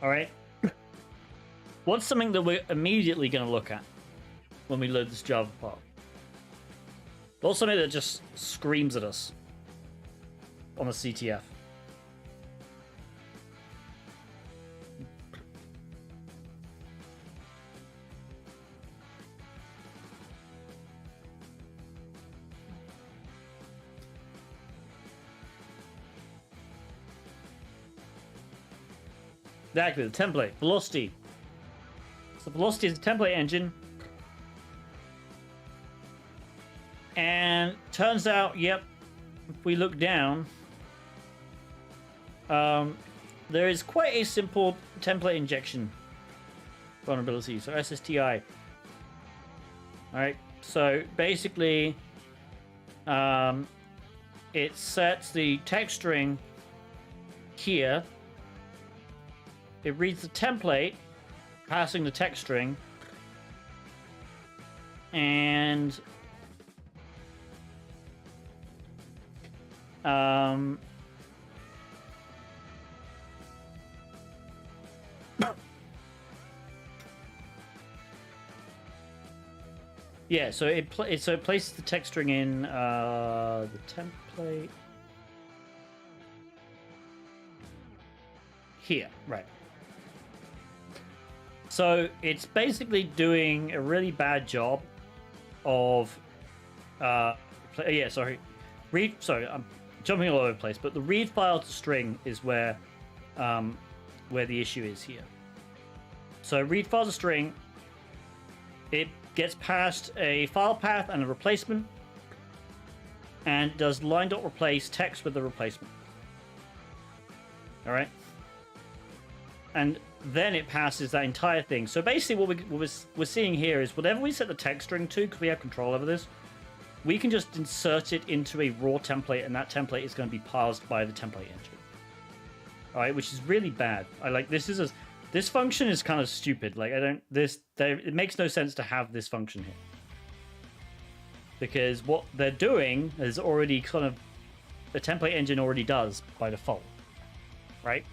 All right. What's something that we're immediately going to look at when we load this Java file? What's something that just screams at us on the CTF? Exactly, the template. Velocity. So velocity is a template engine. And turns out, yep, if we look down, there is quite a simple template injection vulnerability. So SSTI. Alright, so basically, it sets the text string here. It reads the template, passing the text string, and yeah, so it places the text string in the template here, right? So it's basically doing a really bad job of sorry, I'm jumping all over the place, but the read file to string is where the issue is here. So read file to string, it gets past a file path and a replacement, and does line.replace text with the replacement. All right, and then it passes that entire thing. So basically what we're seeing here is whatever we set the text string to, because we have control over this, we can just insert it into a raw template, and that template is going to be parsed by the template engine. All right, which is really bad. This function is kind of stupid. Like it makes no sense to have this function here, because what they're doing is already kind of the template engine already does by default, right?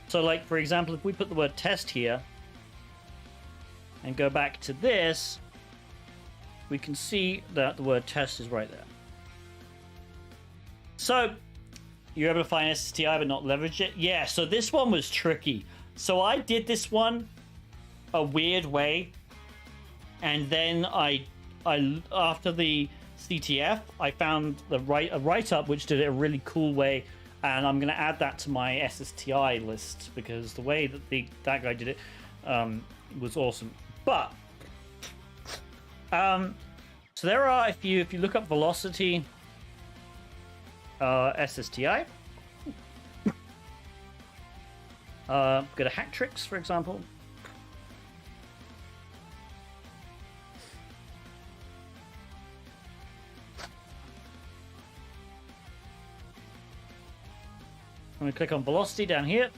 So like, for example, if we put the word test here and go back to this, we can see that the word test is right there. So you're able to find SSTI but not leverage it? Yeah, so this one was tricky. So I did this one a weird way, and then I after the CTF, I found a write-up which did it a really cool way. And I'm going to add that to my SSTI list, because the way that that guy did it was awesome. But so there are, if you look up velocity SSTI, go to hack tricks, for example. I'm going to click on velocity down here.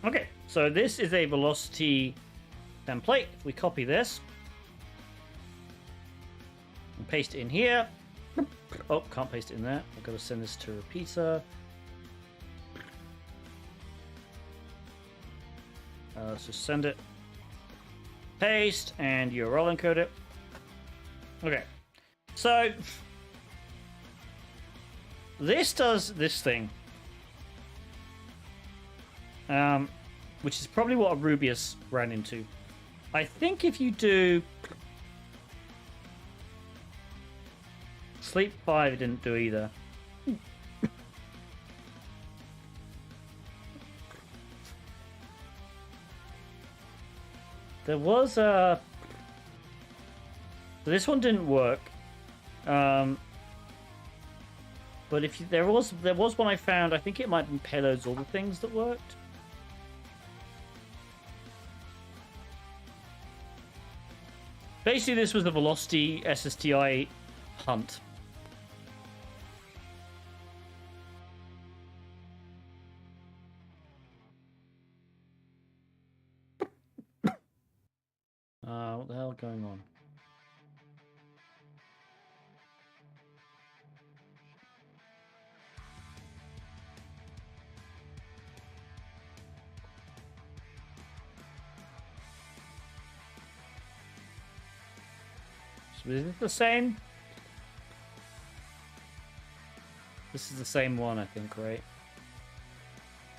Okay, so this is a velocity template. If we copy this and paste it in here. Oh, can't paste it in there. I've got to send this to a repeater. Let's just send it. Paste and URL encode it. Okay. So this does this thing, which is probably what a Rubius ran into. I think if you do Sleep 5, it didn't do either. There was a... This one didn't work. But if you, there was one I found, I think it might have been Payloads All the Things that worked. Basically, this was the velocity SSTI hunt. What the hell is going on? So is it the same? This is the same one, I think, right?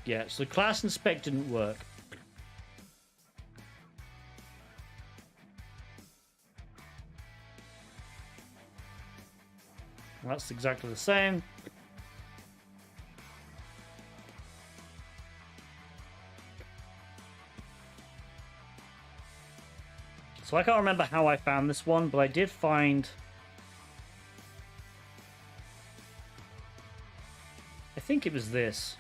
Yeah, so class inspect didn't work. That's exactly the same. So I can't remember how I found this one, but I did find... I think it was this.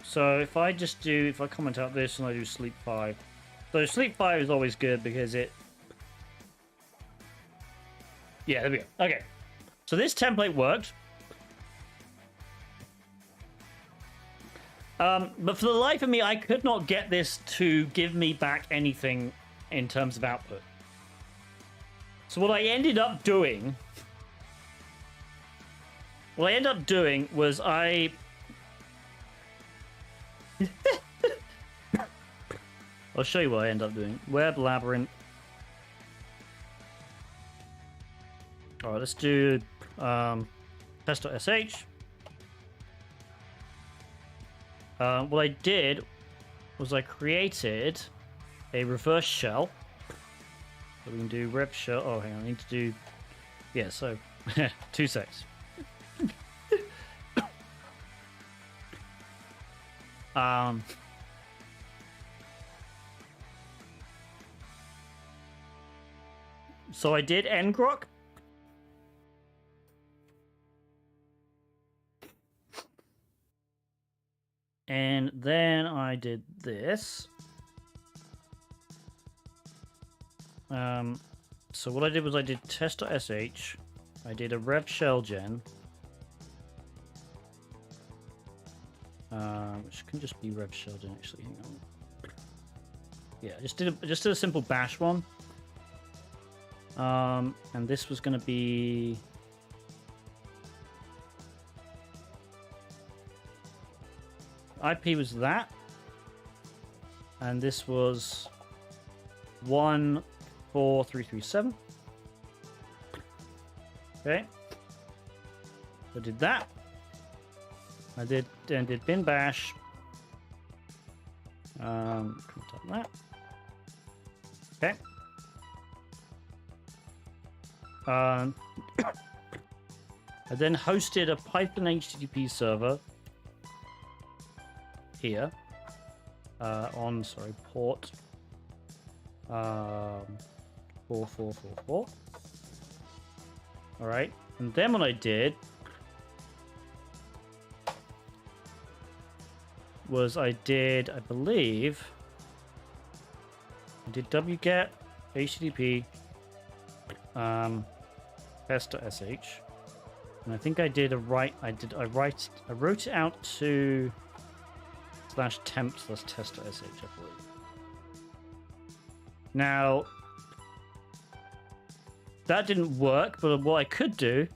So if I comment out this and I do sleep 5. So sleep 5 is always good because it... Yeah, there we go. Okay. So this template worked. But for the life of me, I could not get this to give me back anything in terms of output. So what I ended up doing... was I... I'll show you what I end up doing. Web labyrinth. Alright, let's do test.sh. What I did was I created a reverse shell. So we can do rep shell. Oh, hang on, I need to do... Yeah, so 2 secs. So I did ngrok. And then I did this. So what I did was I did test.sh. I did a rev shell gen. Which can just be rev shell gen actually. Hang on. Yeah, just did a simple bash one. And this was going to be... IP was that. And this was 14337. Okay. So I did that. I did bin bash. Contact that. Okay. I then hosted a Python HTTP server here on port 4444. All right, and then what I did was I believe I did wget http test.sh, and I think I did a write. I wrote it out to /temp/test.sh, I believe. Now that didn't work, but what I could do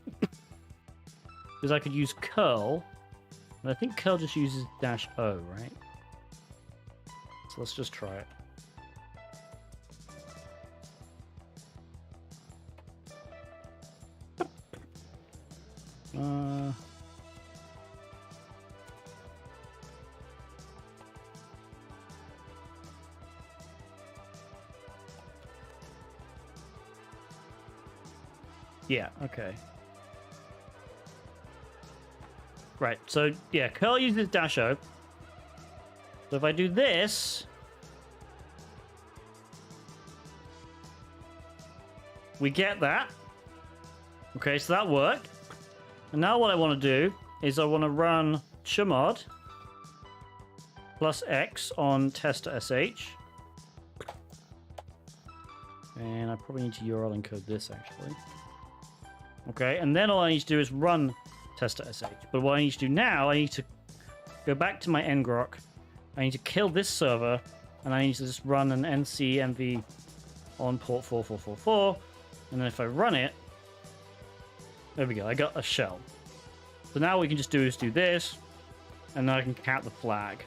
is I could use curl, and I think curl just uses -o, right? So let's just try it. Yeah, okay. Right, so yeah, curl uses -o. So if I do this, we get that. Okay, so that worked. And now what I want to do is I want to run chmod plus X on test.sh. And I probably need to URL encode this, actually. Okay, and then all I need to do is run test.sh. But what I need to do now, I need to go back to my ngrok. I need to kill this server, and I need to just run an ncmv on port 4444. And then if I run it, there we go, I got a shell. So now what we can just do is do this, and then I can count the flag.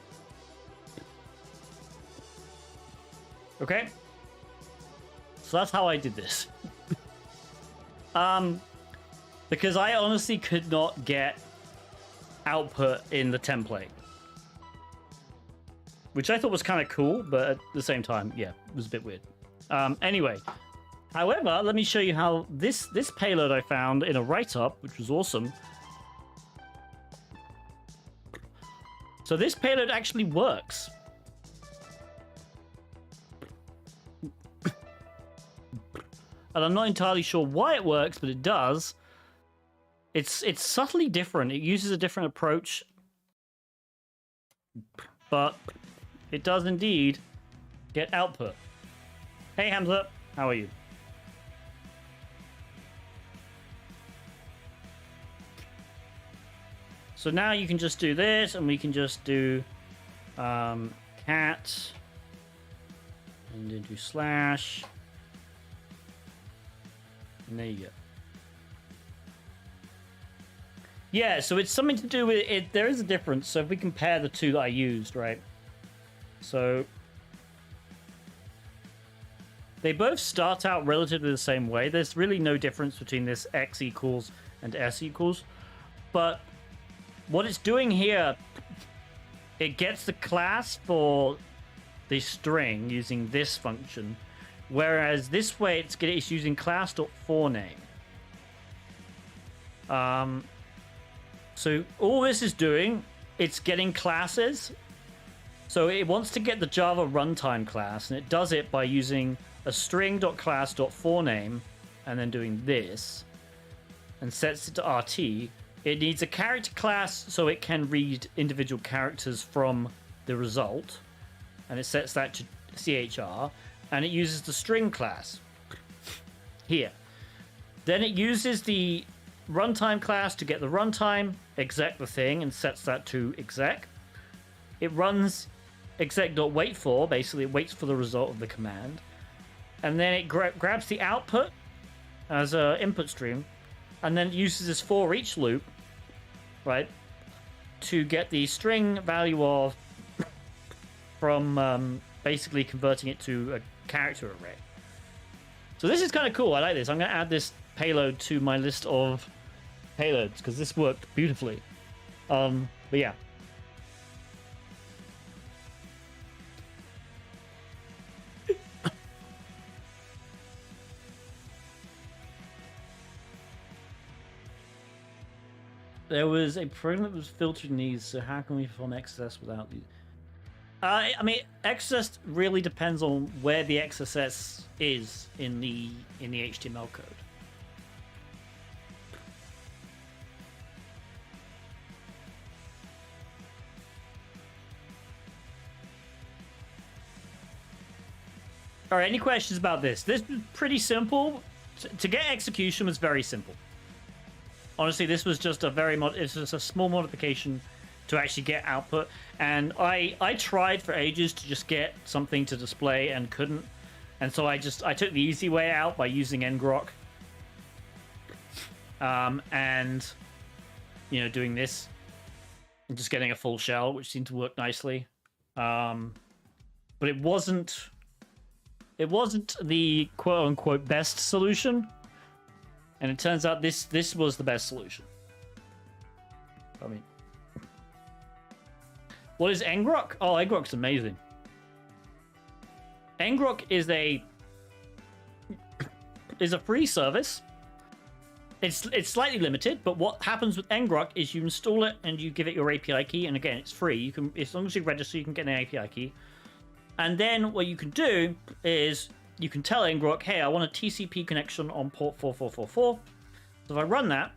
Okay? So that's how I did this. Because I honestly could not get output in the template. Which I thought was kind of cool, but at the same time, yeah, it was a bit weird. Anyway, however, let me show you how this payload I found in a write-up, which was awesome. So this payload actually works. And I'm not entirely sure why it works, but it does. It's subtly different. It uses a different approach. But it does indeed get output. Hey Hamza, how are you? So now you can just do this, and we can just do cat, and then do slash, and there you go. Yeah, so it's something to do with it. There is a difference. So if we compare the two that I used, right? So they both start out relatively the same way. There's really no difference between this x equals and s equals. But what it's doing here, it gets the class for the string using this function, whereas this way it's using class.forename. So all this is doing, it's getting classes. So it wants to get the Java runtime class, and it does it by using a string.class.forename and then doing this, and sets it to RT. It needs a character class so it can read individual characters from the result, and it sets that to CHR, and it uses the string class here. Then it uses the runtime class to get the runtime, exec the thing, and sets that to exec. It runs exec.waitFor, basically it waits for the result of the command, and then it grabs the output as an input stream, and then it uses this for each loop, right, to get the string value of from basically converting it to a character array. So this is kind of cool. I like this. I'm going to add this payload to my list of payloads because this worked beautifully. But yeah. There was a program that was filtering these, so how can we perform XSS without these? I mean, XSS really depends on where the XSS is in the HTML code. All right, any questions about this? This was pretty simple. To get execution was very simple. Honestly, this was just it's just a small modification to actually get output. And I tried for ages to just get something to display and couldn't. And so I took the easy way out by using ngrok. And, you know, doing this and just getting a full shell, which seemed to work nicely. But it wasn't the quote unquote best solution. And it turns out this was the best solution. I mean, what is ngrok? Oh, ngrok's amazing. Ngrok is a free service. It's slightly limited, but what happens with ngrok is you install it and you give it your API key, and again, it's free. You can, as long as you register, you can get an API key. And then what you can do is you can tell ngrok, hey, I want a TCP connection on port 4444. So if I run that,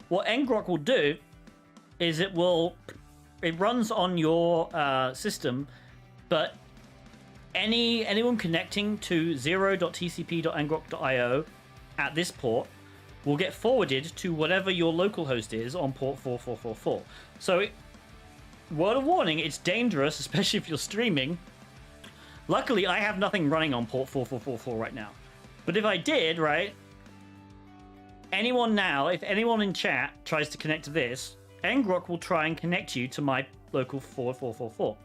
what ngrok will do is it will it runs on your system, but anyone connecting to 0.tcp.ngrok.io at this port will get forwarded to whatever your local host is on port 4444. So, word of warning, it's dangerous, especially if you're streaming. Luckily, I have nothing running on port 4444 right now. But if I did, right, if anyone in chat tries to connect to this, ngrok will try and connect you to my local 4444.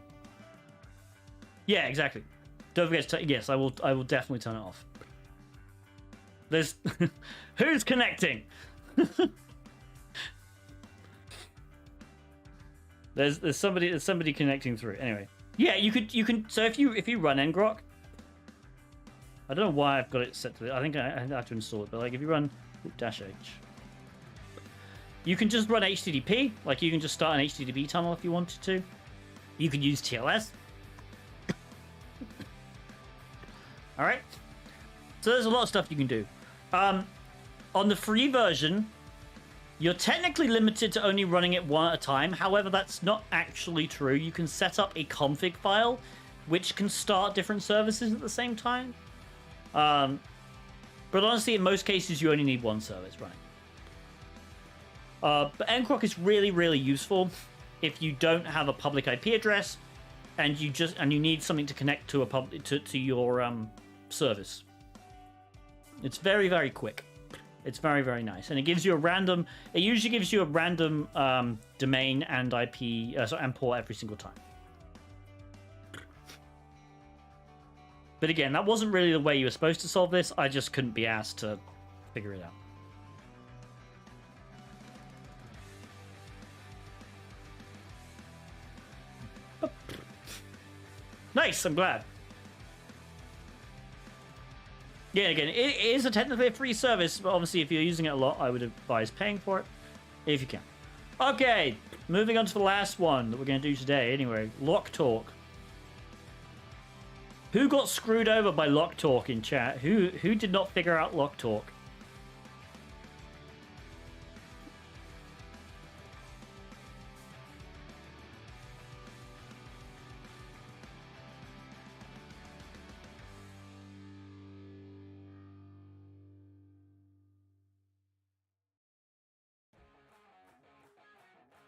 Yeah, exactly. Don't forget to yes, I will definitely turn it off. There's who's connecting? there's somebody connecting through. Anyway. Yeah, you can so if you run ngrok, I don't know why I've got it set to this. I think I have to install it, but like if you run -h, you can just run HTTP. Like you can just start an HTTP tunnel if you wanted to. You can use TLS. All right. So there's a lot of stuff you can do. On the free version, you're technically limited to only running it one at a time. However, that's not actually true. You can set up a config file, which can start different services at the same time. But honestly, in most cases, you only need one service running. But ngrok is really, really useful if you don't have a public IP address and you need something to connect to to your service. It's very, very quick. It's very, very nice, and it gives you a random. It usually gives you a random domain and IP and port every single time. But again, that wasn't really the way you were supposed to solve this. I just couldn't be asked to figure it out. Nice, I'm glad. Yeah, again, it is technically a free service, but obviously if you're using it a lot, I would advise paying for it, if you can. Okay, moving on to the last one that we're going to do today. Anyway, Lock Talk. Who got screwed over by Lock Talk in chat? Who did not figure out Lock Talk?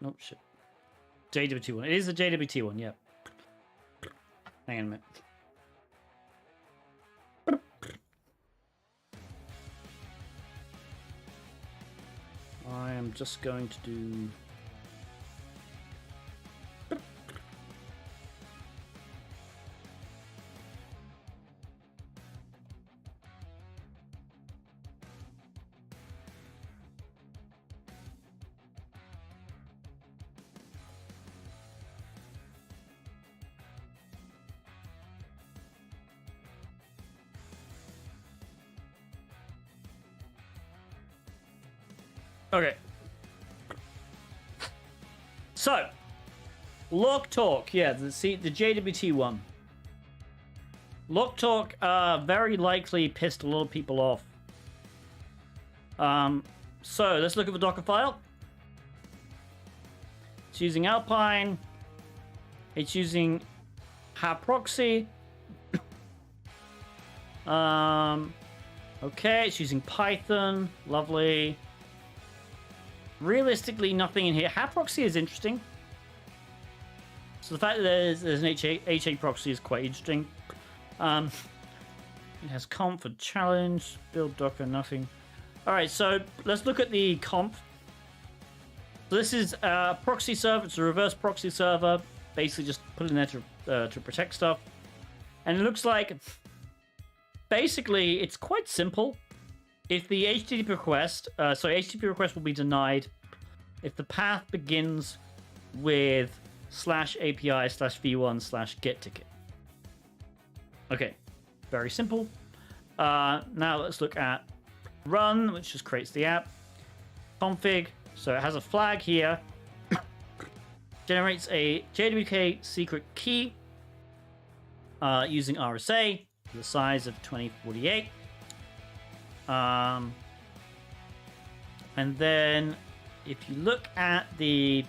Oh, shit. JWT one. It is the JWT one, yeah. Hang on a minute. I am just going to do... Okay. So, Lock Talk, yeah, the JWT one. Lock Talk very likely pissed a lot of people off. So let's look at the Docker file. It's using Alpine. It's using HackTheBox. Okay, it's using Python. Lovely. Realistically, nothing in here. HackTheBox is interesting. So the fact that there's an HA proxy is quite interesting. It has conf and challenge, build Docker, nothing. All right, so let's look at the conf. So this is a proxy server. It's a reverse proxy server. Basically, just put it in there to protect stuff. And it looks like basically it's quite simple. If the HTTP request, HTTP request will be denied if the path begins with /API/v1/get ticket. Okay, very simple. Now let's look at run, which just creates the app. Config, so it has a flag here. Generates a JWT secret key using RSA, the size of 2048. And then if you look at the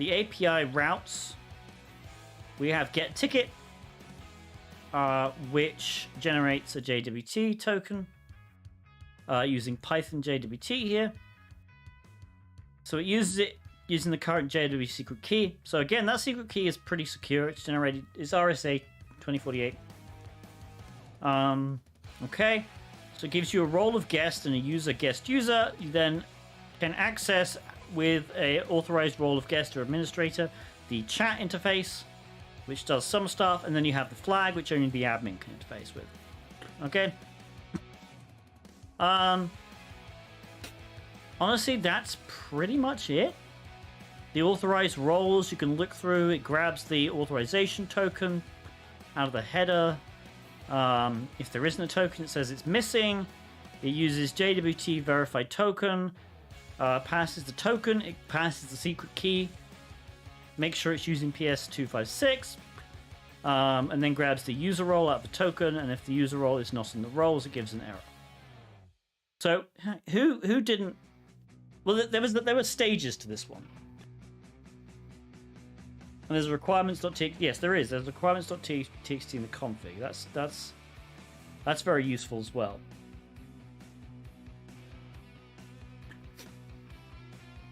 the API routes, we have get ticket, which generates a JWT token using Python JWT here. So it uses it using the current JWT secret key. So again, that secret key is pretty secure. It's generated, it's RSA 2048. Okay, so it gives you a role of guest and a user guest user. You then can access with a authorized role of guest or administrator the chat interface, which does some stuff, and then you have the flag, which only the admin can interface with. Okay. Honestly, that's pretty much it. The authorized roles you can look through. It grabs the authorization token out of the header. If there isn't a token, it says it's missing. It uses JWT verified token. Passes the token. It passes the secret key. Make sure it's using PS256. And then grabs the user role out of the token. And if the user role is not in the roles, it gives an error. So who didn't? Well, there were stages to this one. And there's requirements.txt. Yes, there is. There's requirements.txt in the config. That's very useful as well.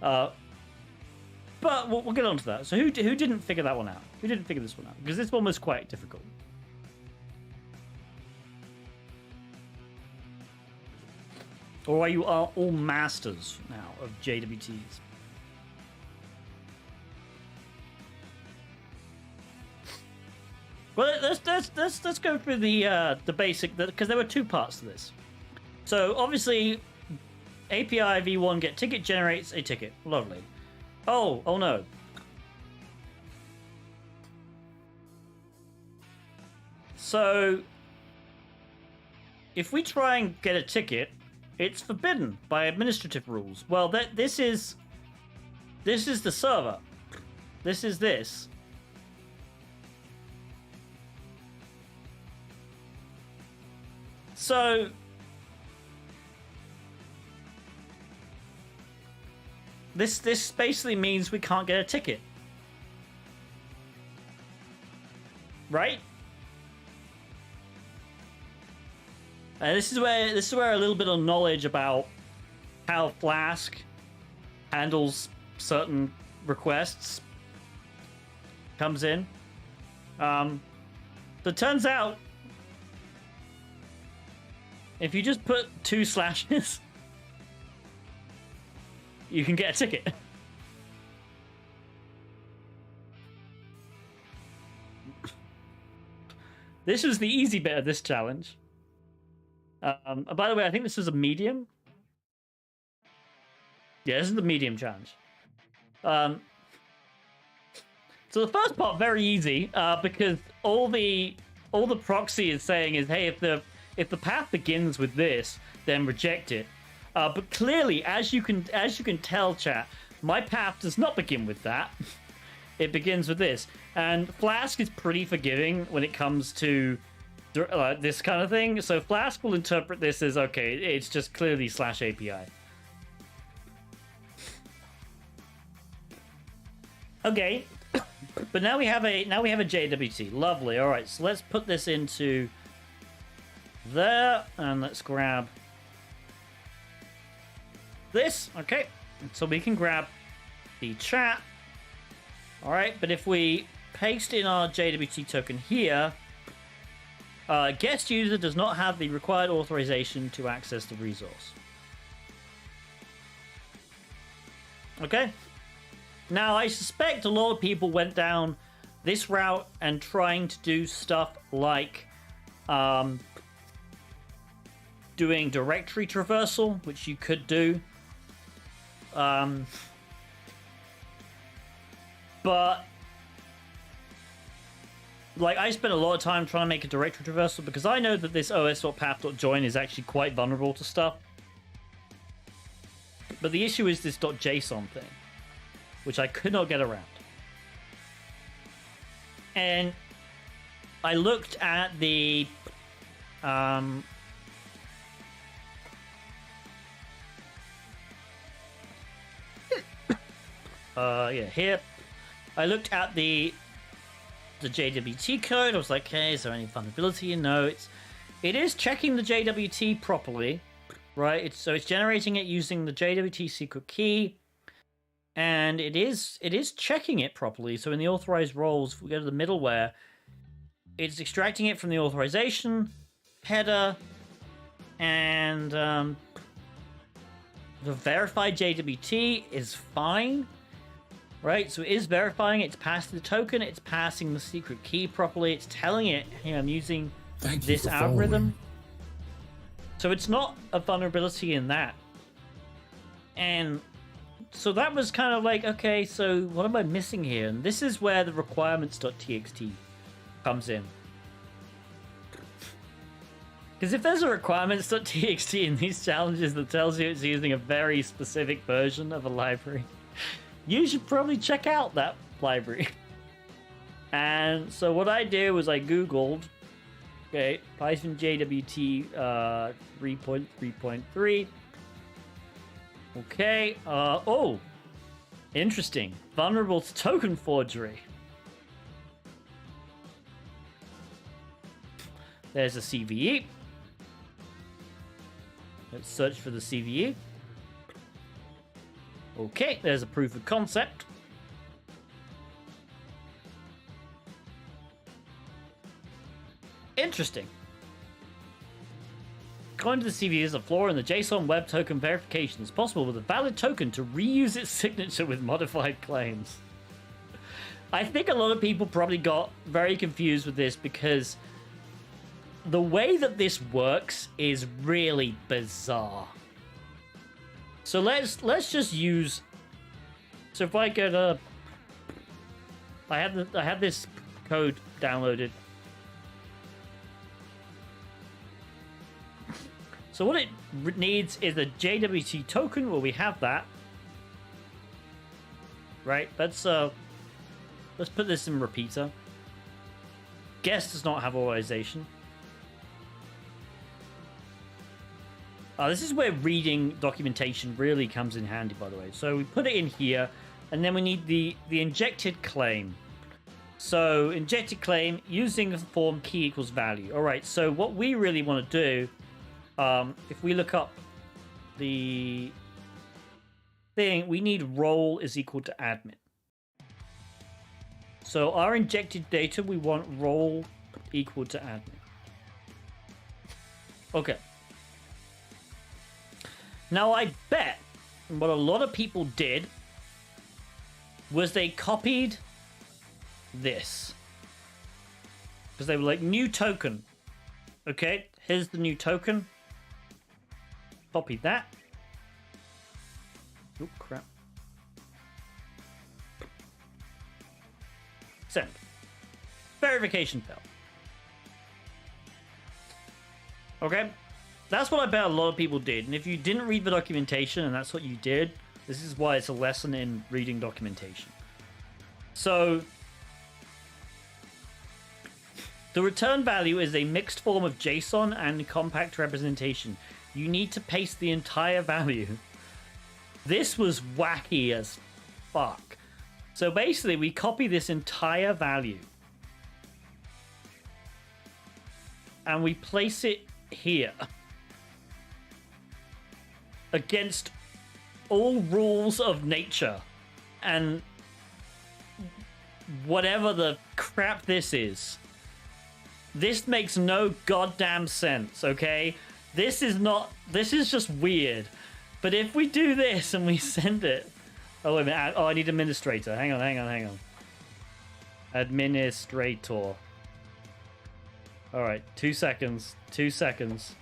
But we'll get on to that. So who didn't figure that one out? Who didn't figure this one out? Because this one was quite difficult. Or are you all masters now of JWTs? Well, let's go through the basic, because there were two parts to this. So obviously, API v1 get ticket generates a ticket. Lovely. Oh no. So if we try and get a ticket, it's forbidden by administrative rules. Well, this is the server. This is this. So this basically means we can't get a ticket. Right? This is where a little bit of knowledge about how Flask handles certain requests comes in. So it turns out if you just put 2 slashes, you can get a ticket. This was the easy bit of this challenge. By the way, I think this is a medium. Yeah, this is the medium challenge. So the first part very easy because all the proxy is saying is, hey, if the path begins with this, then reject it. But clearly, as you can tell, chat, my path does not begin with that. It begins with this, and Flask is pretty forgiving when it comes to this kind of thing. So Flask will interpret this as, okay, it's just clearly /API. Okay, but now we have a JWT. Lovely. All right, so let's put this into there, and let's grab this. Okay, so we can grab the chat. All right, but if we paste in our JWT token here, guest user does not have the required authorization to access the resource. Okay. Now, I suspect a lot of people went down this route and trying to do stuff like doing directory traversal, which you could do. But like, I spent a lot of time trying to make a directory traversal because I know that this os.path.join is actually quite vulnerable to stuff. But the issue is this .json thing, which I could not get around. And I looked at the here. I looked at the JWT code. I was like, okay, is there any vulnerability? No, it is checking the JWT properly, right? So it's generating it using the JWT secret key, and it is checking it properly. So in the authorized roles, if we go to the middleware, it's extracting it from the authorization header, and the verified JWT is fine, right? So it is verifying, it's passing the token, it's passing the secret key properly, it's telling it, hey, I'm using this algorithm. So it's not a vulnerability in that. And so that was kind of like, okay, so what am I missing here? And this is where the requirements.txt comes in. Because if there's a requirements.txt in these challenges that tells you it's using a very specific version of a library, you should probably check out that library. And so what I did was I Googled, okay, Python JWT 3.3.3. Okay, oh, interesting. Vulnerable to token forgery. There's a CVE. Let's search for the CVE. Okay, there's a proof of concept. Interesting. According to the CVE, there's a flaw in the JSON web token verification. It's possible with a valid token to reuse its signature with modified claims. I think a lot of people probably got very confused with this because the way that this works is really bizarre. So let's just use. So if I go to, I have this code downloaded. So what it needs is a JWT token. Well, we have that, right? Let's put this in repeater. Guest does not have authorization. This is where reading documentation really comes in handy, by the way. So we put it in here, and then we need the injected claim. So injected claim using the form key equals value. All right, so what we really want to do, if we look up the thing, we need role is equal to admin. So our injected data, we want role equal to admin. Okay. Now, I bet what a lot of people did was they copied this. Because they were like, new token. Okay, here's the new token. Copy that. Oh, crap. Send. Verification failed. Okay. That's what I bet a lot of people did. And if you didn't read the documentation and that's what you did, this is why it's a lesson in reading documentation. So the return value is a mixed form of JSON and compact representation. You need to paste the entire value. This was wacky as fuck. So basically, we copy this entire value and we place it here against all rules of nature and whatever the crap this is. This makes no goddamn sense, okay? This is just weird. But if we do this and we send it... Oh, wait a minute. Oh, I need administrator. Hang on. Administrator. Alright, 2 seconds. 2 seconds.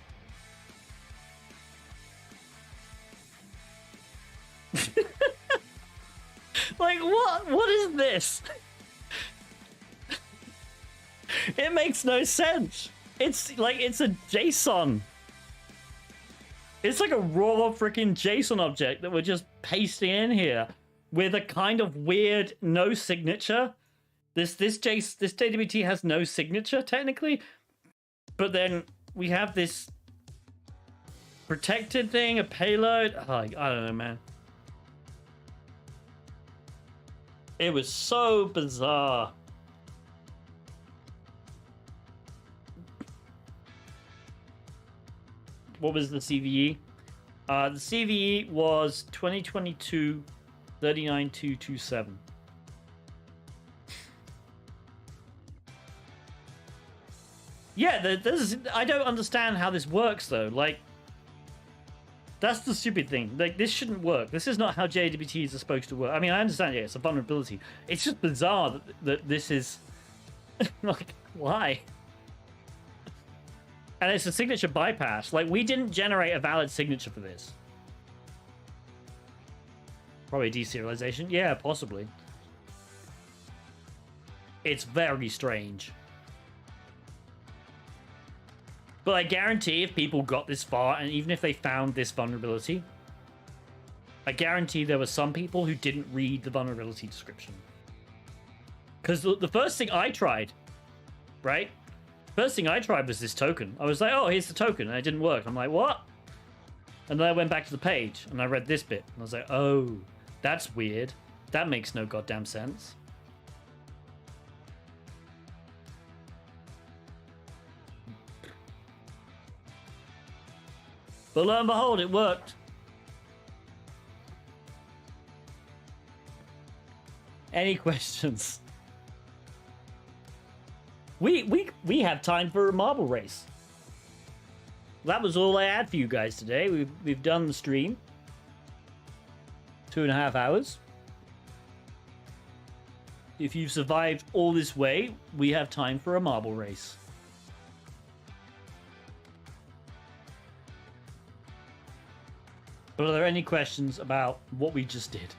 Like, what is this? It makes no sense. It's like, it's a JSON. It's like a raw freaking JSON object that we're just pasting in here with a kind of weird no signature. This JWT has no signature technically, but then we have this protected thing, a payload. Oh, I don't know, man. It was so bizarre. What was the CVE? The CVE was 2022 39227. Yeah, I don't understand how this works though. Like, that's the stupid thing. Like, this shouldn't work. This is not how JWTs are supposed to work. I mean, I understand, yeah, it's a vulnerability. It's just bizarre that this is... like, why? And it's a signature bypass. Like, we didn't generate a valid signature for this. Probably deserialization. Yeah, possibly. It's very strange. But I guarantee if people got this far, and even if they found this vulnerability, I guarantee there were some people who didn't read the vulnerability description. Because the first thing I tried, right? First thing I tried was this token. I was like, oh, here's the token, and it didn't work. I'm like, what? And then I went back to the page, and I read this bit. And I was like, oh, that's weird. That makes no goddamn sense. But lo and behold, it worked. Any questions? We have time for a marble race. That was all I had for you guys today. We've done the stream. 2.5 hours. If you've survived all this way, we have time for a marble race. But are there any questions about what we just did?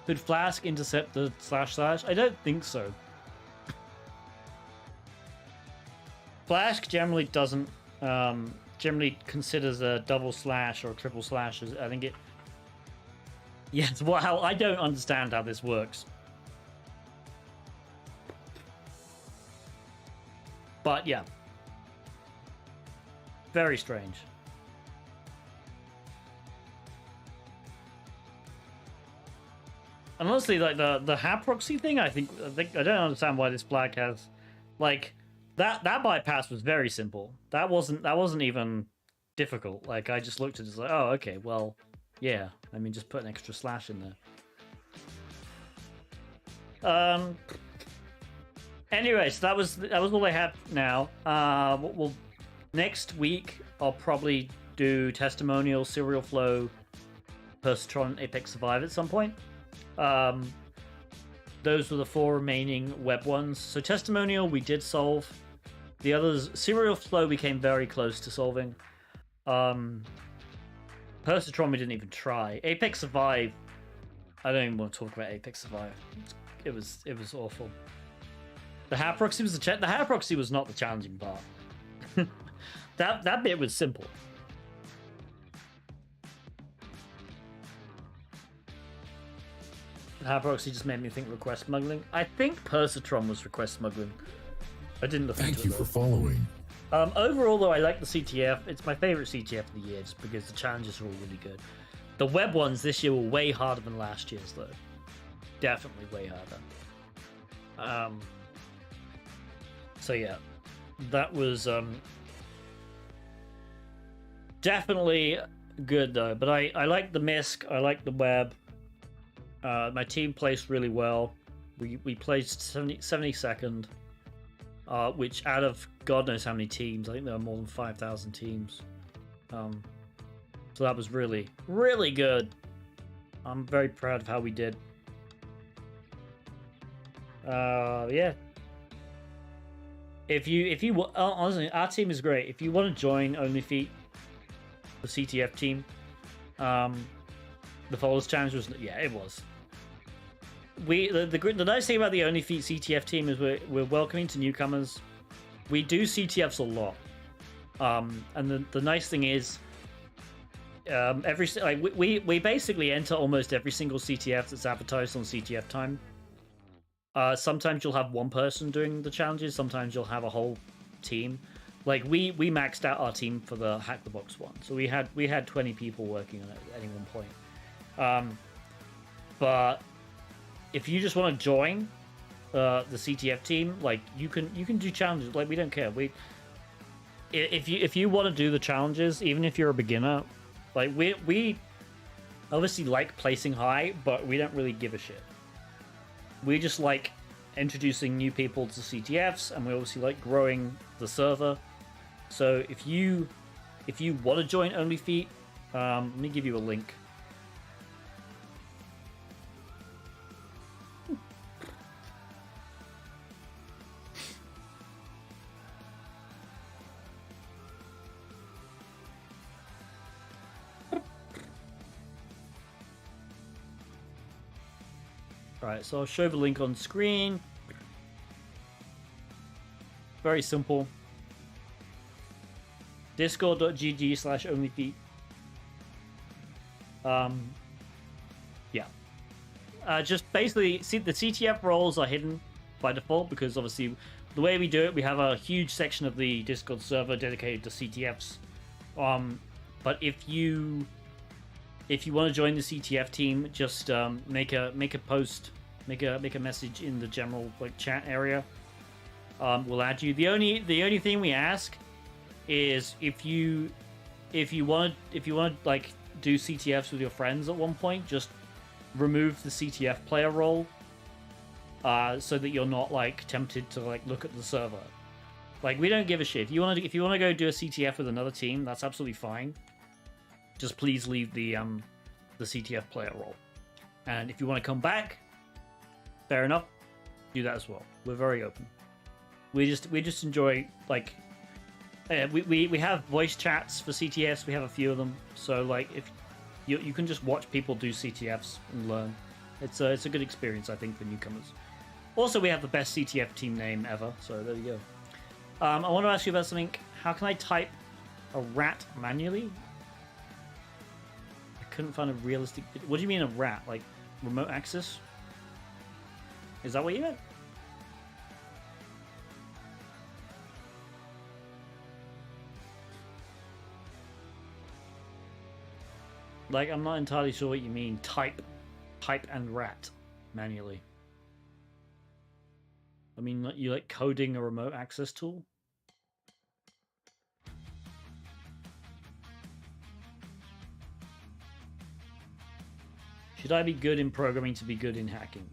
Could Flask intercept the // I don't think so. Flask generally doesn't, generally considers a double slash or a triple slash as, I think it... Yes, well, how I don't understand how this works. But yeah. Very strange. And honestly, like the HAP proxy thing, I don't understand why this flag has, like, that bypass was very simple. That wasn't even difficult. Like, I just looked at it as like, oh, okay, well, yeah. I mean, just put an extra slash in there. Anyways, that was all I have now. Well, next week I'll probably do testimonial, serial flow, Persitron, Apex Survive at some point. Those were the 4 remaining web ones. So testimonial we did solve. The others, serial flow, we came very close to solving. Persitron we didn't even try. Apex Survive, I don't even want to talk about Apex Survive. It was awful. The HAP proxy was the HAP proxy was not the challenging part. that bit was simple. The HAP proxy just made me think request smuggling. I think Persitron was request smuggling. I didn't look into it. Thank you for following. Overall, though, I like the CTF. It's my favorite CTF of the year just because the challenges are all really good. The web ones this year were way harder than last year's, though. Definitely way harder. So yeah, that was definitely good though. But I like the misc, I like the web. My team placed really well. We placed 72nd, which out of God knows how many teams. I think there are more than 5,000 teams. So that was really, really good. I'm very proud of how we did. Yeah. If you honestly, our team is great. If you want to join OnlyFeet, the CTF team, the Followers Challenge was, yeah, it was. The nice thing about the OnlyFeet CTF team is we're welcoming to newcomers. We do CTFs a lot, and the nice thing is, we basically enter almost every single CTF that's advertised on CTF Time. Sometimes you'll have one person doing the challenges. Sometimes you'll have a whole team. Like we maxed out our team for the Hack the Box one, so we had 20 people working on it at any one point. But if you just want to join the CTF team, like you can do challenges. Like we don't care. If you want to do the challenges, even if you're a beginner, like we obviously like placing high, but we don't really give a shit. We just like introducing new people to CTFs, and we obviously like growing the server. So if you want to join Only Feet, let me give you a link. Alright, so I'll show the link on screen. Very simple. Discord.gg/onlyfeet. Yeah. Just basically, see, the CTF roles are hidden by default because obviously the way we do it, we have a huge section of the Discord server dedicated to CTFs. But if you want to join the CTF team, just make a post, make a message in the general like chat area. We'll add you. The only thing we ask is if you want to like do CTFs with your friends at one point, just remove the CTF player role, so that you're not like tempted to like look at the server. Like we don't give a shit. If you want to go do a CTF with another team, that's absolutely fine. Just please leave the CTF player role. And if you want to come back, fair enough, do that as well. We're very open. We just enjoy like we have voice chats for CTFs. We have a few of them. So like if you can just watch people do CTFs and learn. It's a good experience, I think, for newcomers. Also, we have the best CTF team name ever. So there you go. I want to ask you about something. How can I type a rat manually? I couldn't find a realistic... What do you mean a rat? Like remote access? Is that what you meant? Like, I'm not entirely sure what you mean. Type and rat manually. I mean, you like coding a remote access tool? Should I be good in programming to be good in hacking?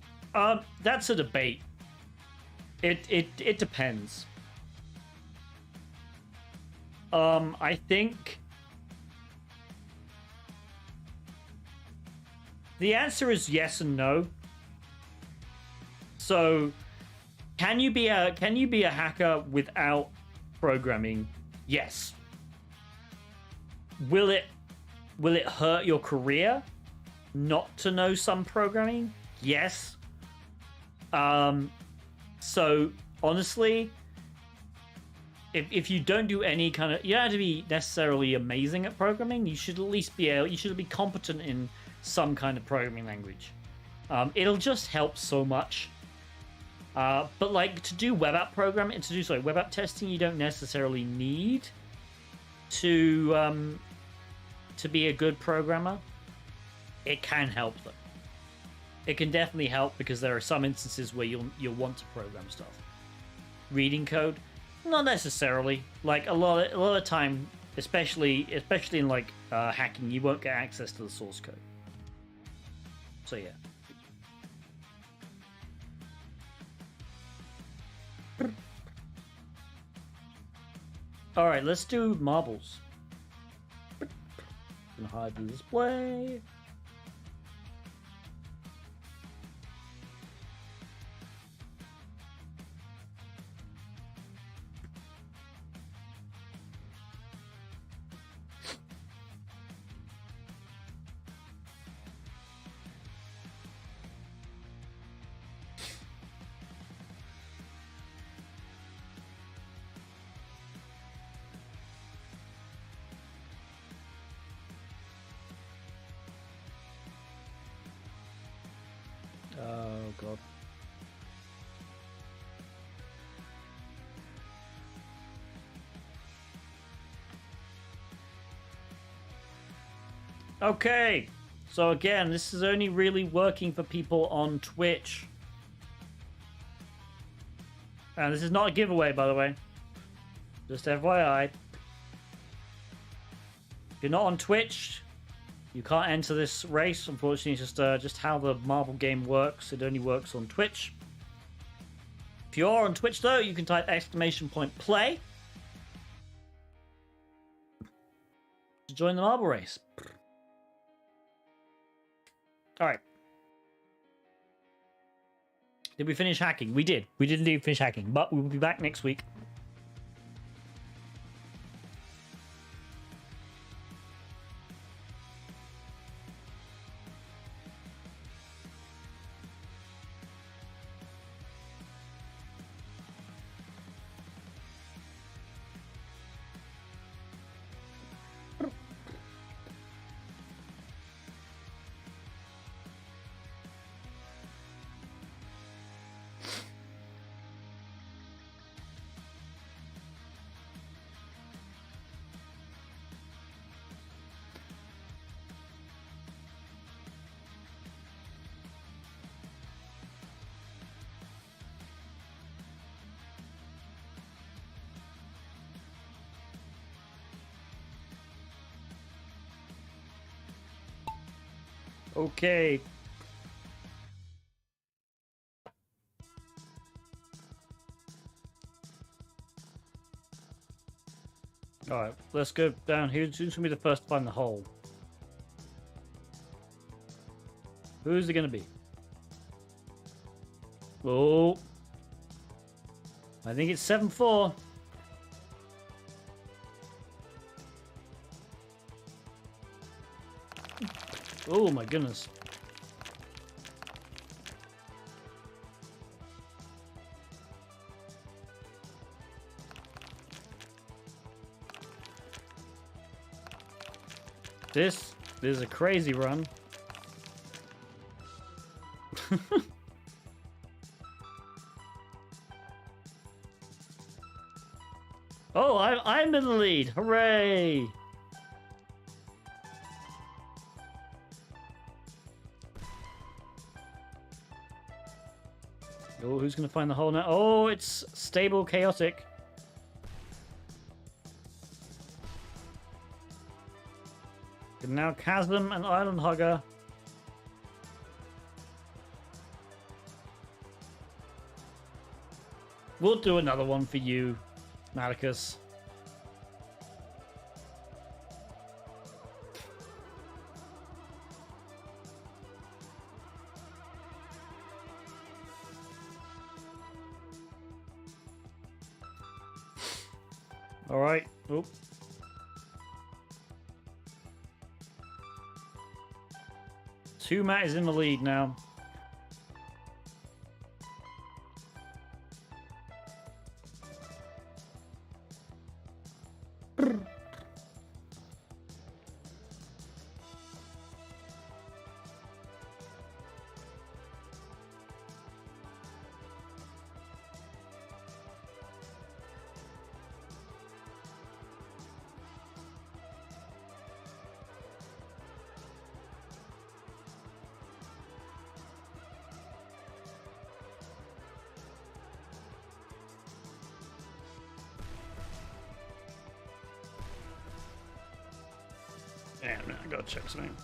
That's a debate. It depends. I think the answer is yes and no. So, can you be a hacker without programming? Yes. Will it hurt your career not to know some programming? Yes. So honestly, if you don't do any kind of, you don't have to be necessarily amazing at programming. You should at least you should be competent in some kind of programming language. It'll just help so much. But like to do web app programming, web app testing, you don't necessarily need to be a good programmer. It can help them. It can definitely help because there are some instances where you'll want to program stuff. Reading code, not necessarily. Like a lot of time, especially in like hacking, you won't get access to the source code. So yeah. All right, let's do marbles. Gonna hide the display. Oh god. Okay. So again, this is only really working for people on Twitch. And this is not a giveaway, by the way. Just FYI. If you're not on Twitch, you can't enter this race. Unfortunately, it's just how the marble game works. It only works on Twitch. If you're on Twitch, though, you can type !play to join the marble race. All right. Did we finish hacking? We did. We did indeed finish hacking, but we will be back next week. Okay. Alright, let's go down here. Who's going to be the first to find the hole? Who's it going to be? Oh. I think it's 7-4. Oh my goodness. This is a crazy run. Oh, I'm in the lead. Hooray! Oh, who's going to find the hole now? Oh, it's stable chaotic. And now Chasm and Island Hugger. We'll do another one for you, Malicus. All right. Oop. Matt is in the lead now. Damn, I gotta check something.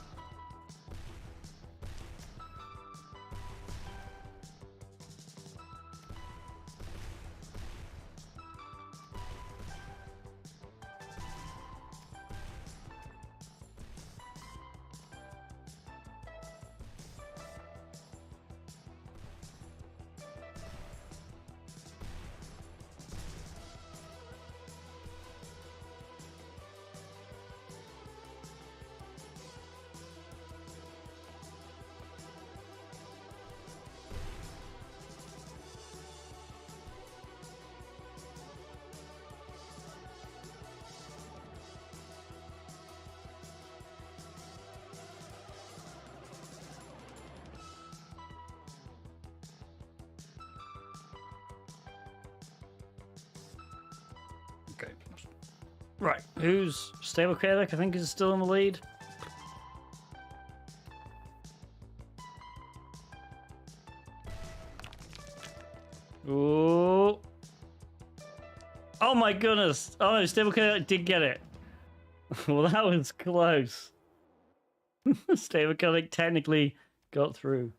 Okay. Right. Who's Stable Chaotic? I think is still in the lead. Oh my goodness! Oh no, Stable Conic did get it. Well, that was close. Stable Conic technically got through.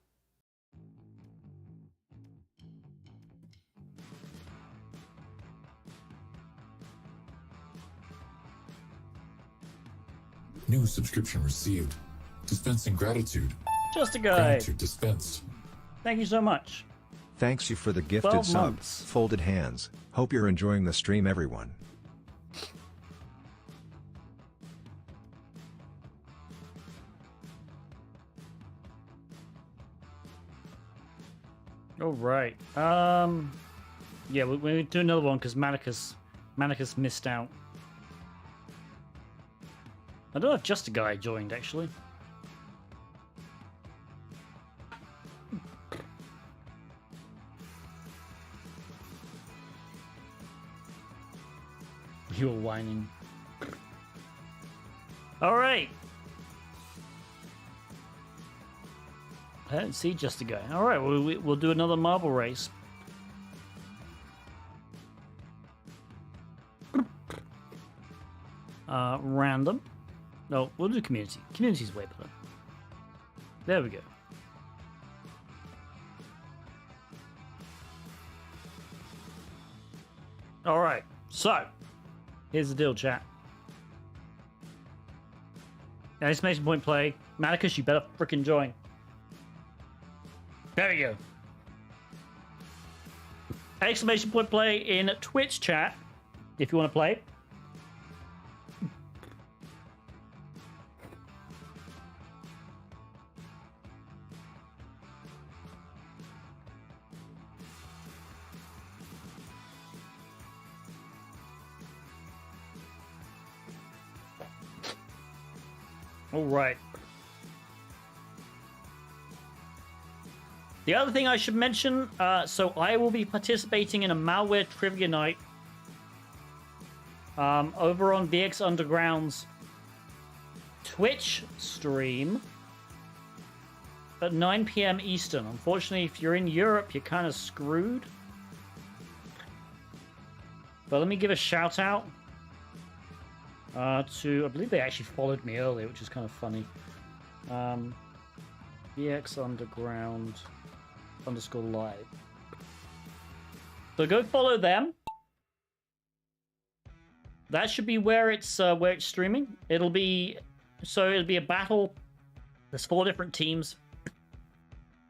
New subscription received. Dispensing gratitude. Just a guy. Gratitude dispensed. Thank you so much. Thanks you for the gifted 12 sub. months. Folded hands. Hope you're enjoying the stream, everyone. All right. Yeah, we'll do another one because Manicus missed out. I don't know if Just a Guy joined actually. You were whining. All right. I don't see Just a Guy. All right, we'll do another marble race. Random. No, we'll do community. Community's way better. There we go. All right. So, here's the deal, chat. Exclamation point play. Manicus, you better freaking join. There we go. Exclamation point play in Twitch chat if you want to play. All right. The other thing I should mention, so I will be participating in a malware trivia night over on VX Underground's Twitch stream at 9 p.m. Eastern. Unfortunately, if you're in Europe, you're kind of screwed. But let me give a shout out to, I believe they actually followed me earlier, which is kind of funny. VX Underground _live. So go follow them. That should be where it's streaming. It'll be a battle. There's 4 different teams.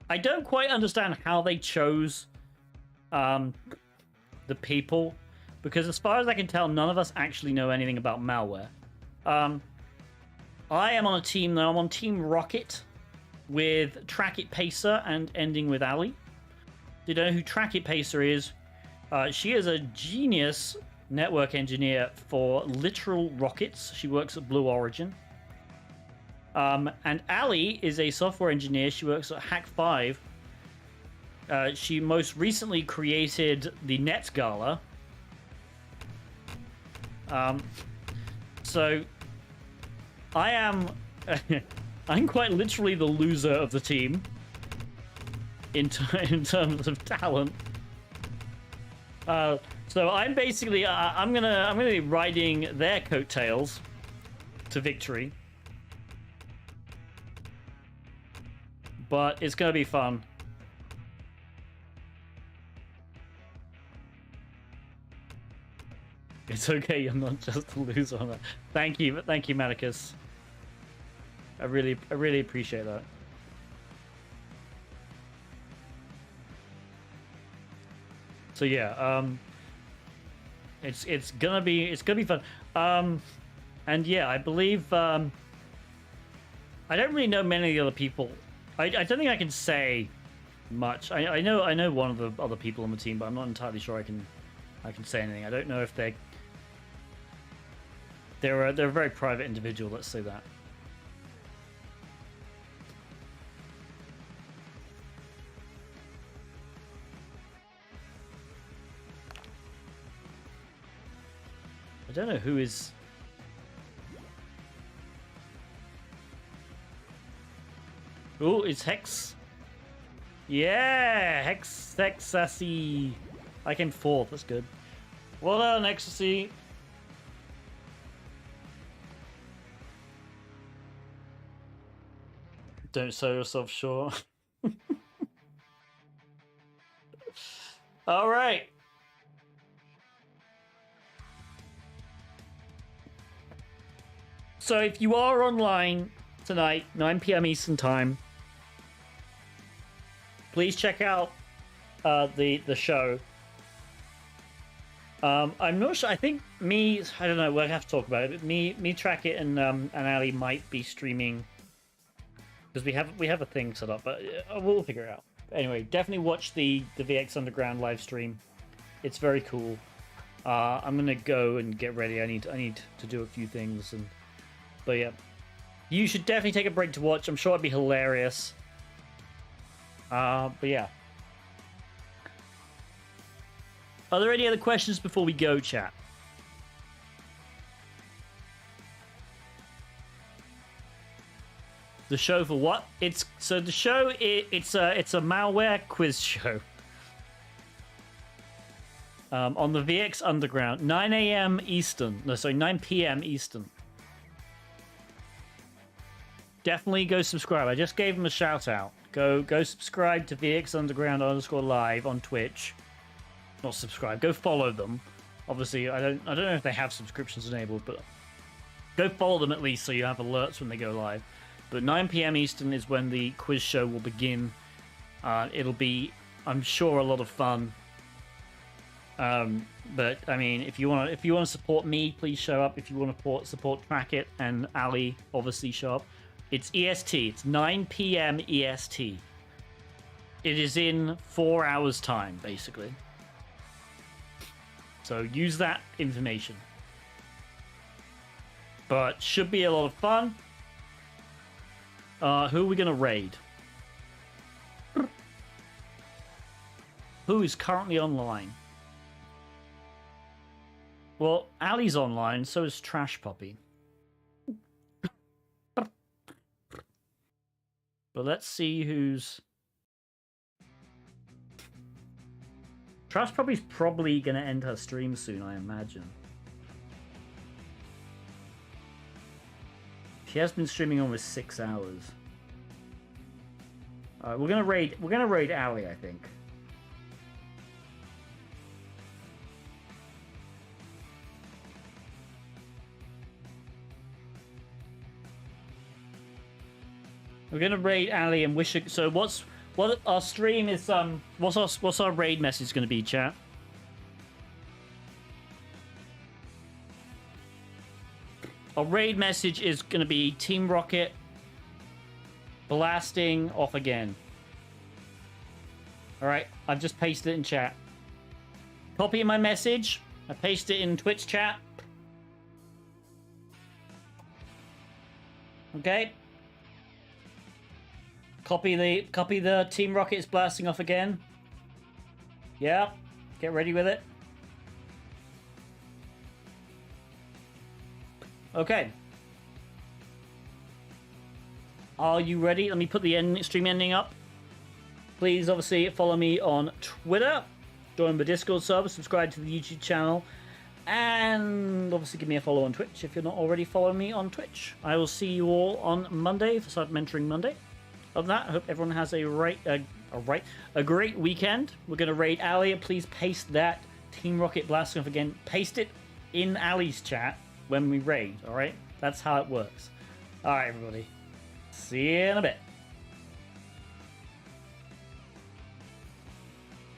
I don't quite understand how they chose the people, because as far as I can tell, none of us actually know anything about malware. I am on a team though. I'm on Team Rocket with Track It Pacer and ending with Ali. Do you know who Track It Pacer is? She is a genius network engineer for literal rockets. She works at Blue Origin. And Ali is a software engineer. She works at Hack5. She most recently created the Net Gala. So I am I'm quite literally the loser of the team in terms of talent. So I'm basically I'm gonna be riding their coattails to victory, but it's gonna be fun. It's okay, you're not just a loser on that. Thank you, Manicus. I really appreciate that. So yeah, it's gonna be fun. And yeah, I believe I don't really know many of the other people. I don't think I can say much. I know one of the other people on the team, but I'm not entirely sure I can say anything. I don't know if they're a very private individual. Let's say that. I don't know who is. Oh, it's Hex. Yeah, Hex Sassy. I came 4th. That's good. Well done, Ecstasy. Don't sell yourself short. All right. So if you are online tonight, 9 p.m. Eastern Time, please check out the show. I'm not sure. I think I don't know. We'll have to talk about it. But me, Track It, and Ali might be streaming because we have a thing set up, but we'll figure it out. Anyway, definitely watch the VX Underground live stream. It's very cool. I'm gonna go and get ready. I need to do a few things, but yeah, you should definitely take a break to watch. I'm sure it'd be hilarious. But yeah. Are there any other questions before we go, chat? The show for what? It's a malware quiz show. On the VX Underground, 9 a.m. Eastern. No, sorry, 9 p.m. Eastern. Definitely go subscribe. I just gave them a shout out. Go subscribe to VX Underground _live on Twitch. Not subscribe. Go follow them. Obviously, I don't know if they have subscriptions enabled, but go follow them at least so you have alerts when they go live. But 9 p.m. Eastern is when the quiz show will begin. It'll be, I'm sure, a lot of fun. But I mean, if you want to support me, please show up. If you want to support Track It and Ali, obviously show up. It's EST. It's 9 p.m. EST. It is in 4 hours' time, basically. So use that information. But should be a lot of fun. Who are we going to raid? Who is currently online? Well, Ali's online, so is Trash Puppy. But let's see who's... Trash Puppy's probably going to end her stream soon, I imagine. She has been streaming almost 6 hours. We're gonna raid Ali, I think. We're gonna raid Ali and wish her. So what our stream is? What's our raid message gonna be, chat? Our raid message is going to be Team Rocket blasting off again. Alright, I've just pasted it in chat. Copy my message. I paste it in Twitch chat. Okay. Copy the Team Rocket's blasting off again. Yeah. Get ready with it. Okay. Are you ready? Let me put the stream ending up. Please, obviously, follow me on Twitter. Join the Discord server. Subscribe to the YouTube channel. And obviously give me a follow on Twitch if you're not already following me on Twitch. I will see you all on Monday for Start Mentoring Monday. Other than that, I hope everyone has a great weekend. We're going to raid Ali. Please paste that Team Rocket blasting off again. Paste it in Ali's chat when we raid, alright? That's how it works. Alright, everybody. See you in a bit.